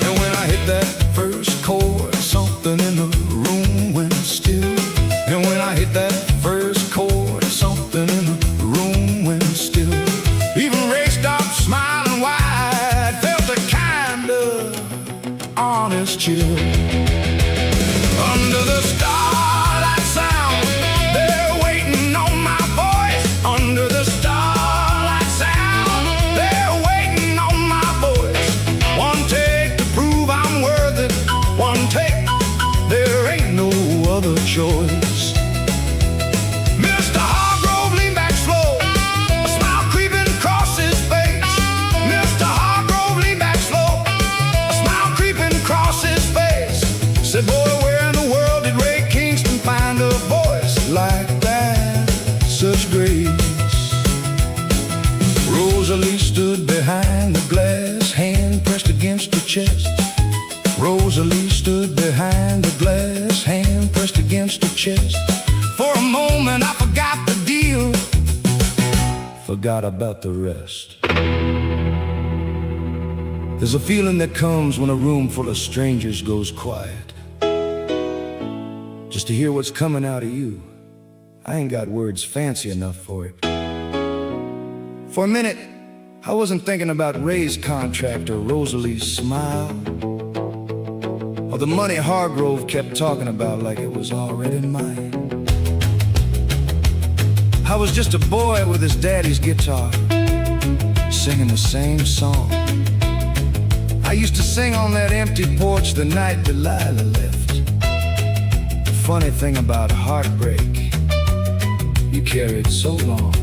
And when I hit that first chord, something in the room went still. And when I hit that first chord, something in the room went still. Even Ray stopped smiling wide, felt a kind of honest chill. Under the starlight sound, they're waiting on my voice. Under the starlight sound, they're waiting on my voice. One take to prove I'm worth it. One take, there ain't no other choice. Mr. Hargrove leaned back slow, a smile creeping across his face. Mr. Hargrove leaned back slow, a smile creeping across his face. Said, boy, where in the world did Ray Kingston find a voice like that? Such grace. Rosalie stood behind the glass, hand pressed against her chest. Rosalie stood behind the glass, hand pressed against her chest. For a moment I forgot the deal, forgot about the rest. There's a feeling that comes when a room full of strangers goes quiet, just to hear what's coming out of you. I ain't got words fancy enough for it. For a minute, I wasn't thinking about Ray's contract or Rosalie's smile, or the money Hargrove kept talking about like it was already mine. I was just a boy with his daddy's guitar, singing the same song I used to sing on that empty porch the night Delilah left. The funny thing about heartbreak, you carry it so long,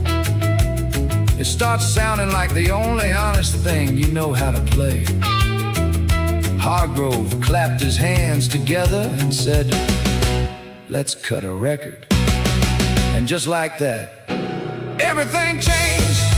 it starts sounding like the only honest thing you know how to play. Hargrove clapped his hands together and said, let's cut a record. And just like that, everything changed.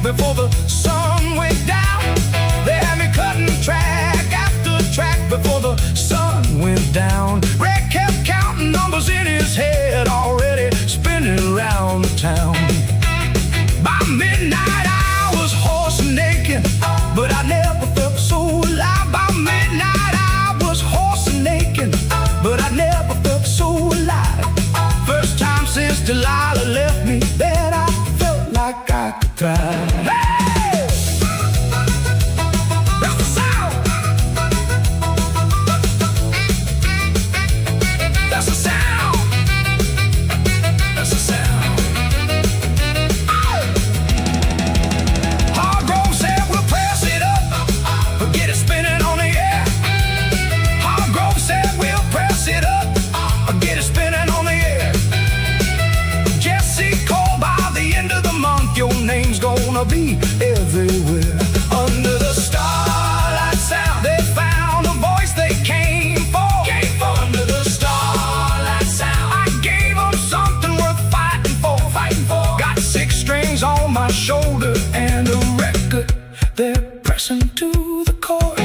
Before the sun went down, they had me cutting track after track before the sun went down. Ray kept counting numbers in his head, already spinning around the town. By midnight I was horse naked, but I never felt so alive. By midnight I was horse naked, but I never felt so alive. First time since Delilah left me that I felt like I could cry. Be everywhere. Under the starlight sound, they found a voice they came for. Under the starlight sound, I gave them something worth fighting for. Got 6 strings on my shoulder and a record they're pressing to the chord.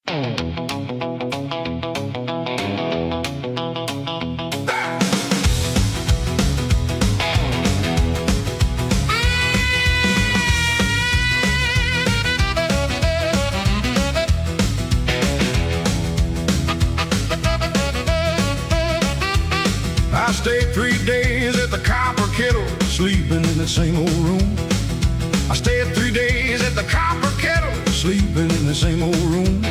I stayed 3 days at the Copper Kettle, sleeping in the same old room. I stayed 3 days at the Copper Kettle, sleeping in the same old room.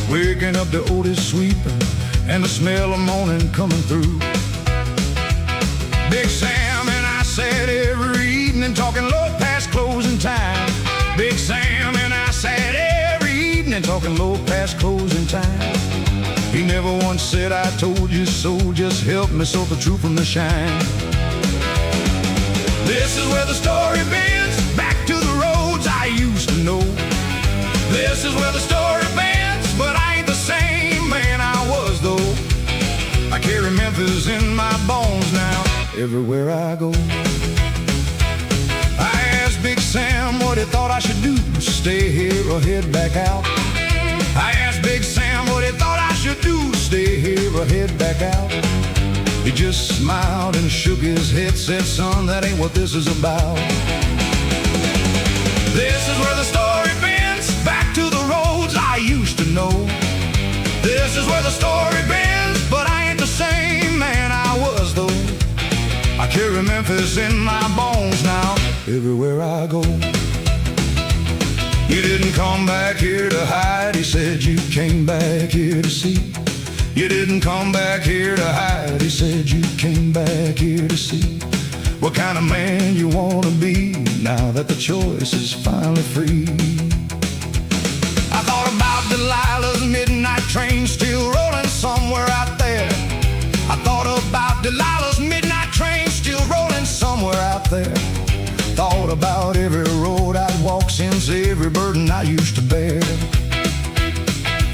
Waking up to Otis sweeping and the smell of morning coming through. Big Sam and I sat every evening talking low past closing time. Big Sam and I sat every evening talking low past closing time. He never once said I told you so, just help me sort the truth from the shine. This is where the story bends, back to the roads I used to know. This is where the story bends, but I ain't the same man I was though. I carry Memphis in my bones now, everywhere I go. I asked Big Sam what he thought I should do, stay here or head back out. I asked Big Sam what he thought I should do, stay here or head back out. He just smiled and shook his head, said, son, that ain't what this is about. This is where the story bends, back to the roads I used to know. This is where the story bends, but I ain't the same man I was though. I carry Memphis in my bones now, everywhere I go. You didn't come back here to hide, he said you came back here to see. You didn't come back here to hide, he said you came back here to see. What kind of man you wanna be now that the choice is finally free? I thought about Delilah's midnight train still rolling somewhere out there. I thought about Delilah's midnight train still rolling somewhere out there. Thought about every road I'd walked since, every burden I used to bear.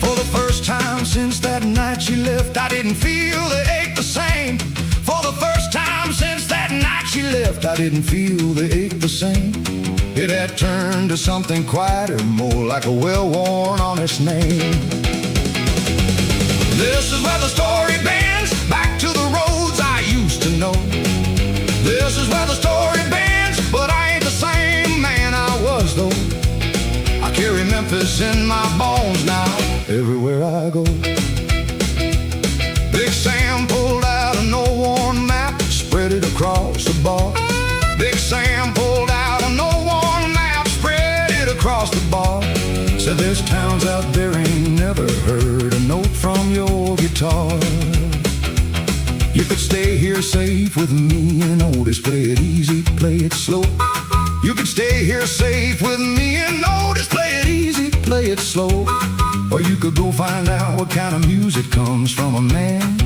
For the first time since that night she left, I didn't feel the ache the same. For the first time since that night she left, I didn't feel the ache the same. It had turned to something quieter, more like a well-worn, honest name. This is where the story bends, back to the roads I used to know. This is where the story bends, but I ain't the same man I was though. I carry Memphis in my bones now, everywhere I go. Big Sam pulled out an old-worn map, spread it across the bar. Big Sam pulled out an old-worn map, spread it across the bar. Said there's towns out there ain't never heard a note from your guitar. You could stay here safe with me and Otis, play it easy, play it slow. You could stay here safe with me and Otis, play it easy, play it slow. Or you could go find out what kind of music comes from a man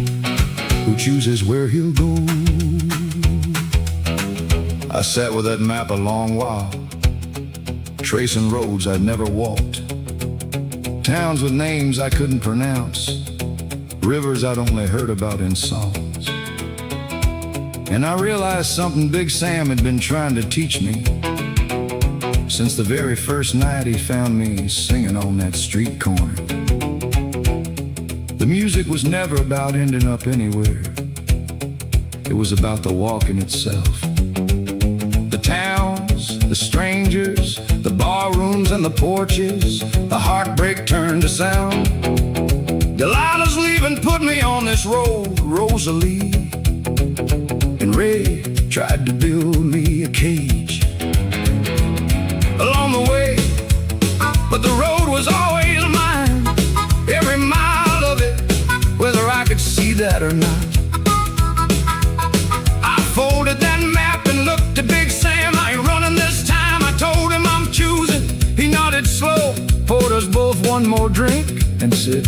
who chooses where he'll go. I sat with that map a long while, tracing roads I'd never walked, towns with names I couldn't pronounce, rivers I'd only heard about in songs. And I realized something Big Sam had been trying to teach me since the very first night he found me singing on that street corner. The music was never about ending up anywhere. It was about the walk in itself. The towns, the strangers, the bar rooms and the porches, the heartbreak turned to sound. Delilah's leaving put me on this road, Rosalie. And Ray tried to build me a cage along the way, but the road was always mine, every mile of it, whether I could see that or not. I folded that map and looked at Big Sam. I ain't running this time, I told him I'm choosing. He nodded slow, poured us both one more drink and said,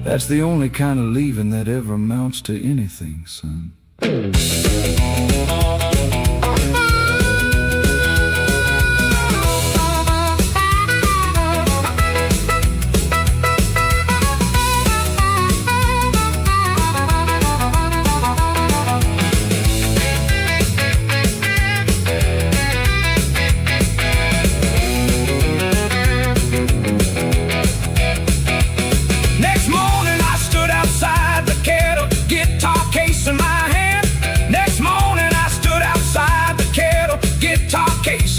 that's the only kind of leaving that ever amounts to anything, son.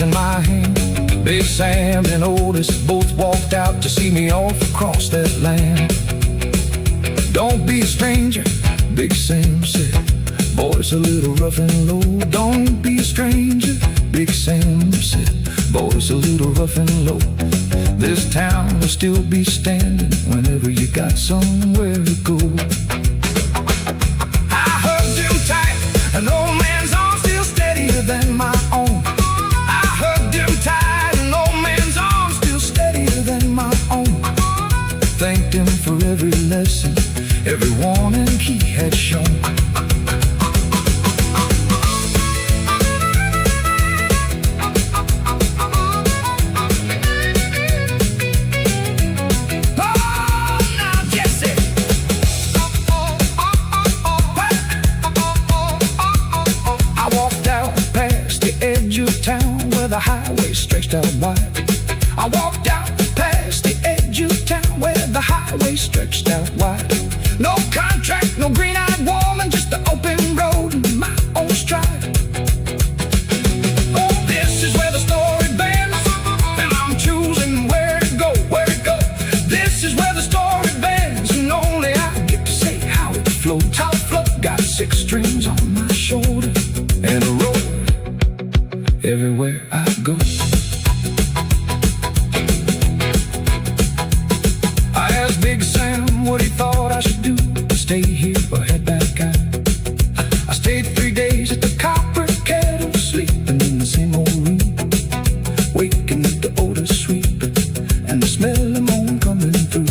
glass in my hand. Big Sam and Otis both walked out to see me off across that land. Don't be a stranger, Big Sam said. Boy's a little rough and low. Don't be a stranger, Big Sam said. Boy's a little rough and low. This town will still be standing whenever you got somewhere to go. I hugged him tight, an old man's arms still steadier than my own. I hugged him tight, an old man's arms still steadier than my own. Thanked him for every lesson, every warning he had shown. The highway stretched out wide. I walked out past the edge of town where the highway stretched out wide. No contract, no green-eyed woman, just the open road and my own stride. Oh, this is where the story bends, and I'm choosing where to go, where to go. This is where the story bends, and only I get to say how it floats. How it floats. Got 6 strings on my shoulder and a road everywhere I go. I asked Big Sam what he thought I should do, stay here or head back out. I stayed 3 days at the Copper Kettle, sleeping in the same old room, waking up the odor sweeping and the smell of moan coming through.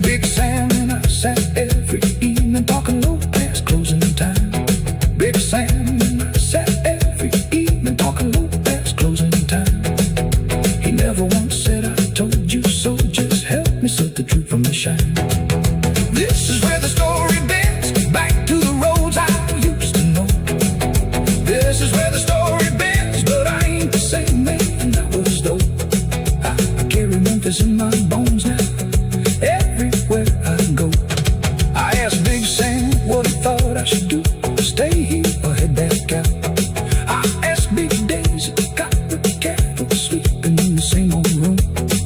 Big Sam and I sat every evening talking low past closing time. Big Sam and I sat every evening talking low past closing time. He never once said I told you so, just help me sort the truth from the shine. This is where the story bends, back to the roads I used to know. This is where the story bends, but I ain't the same man I was though. I carry Memphis in my bones now.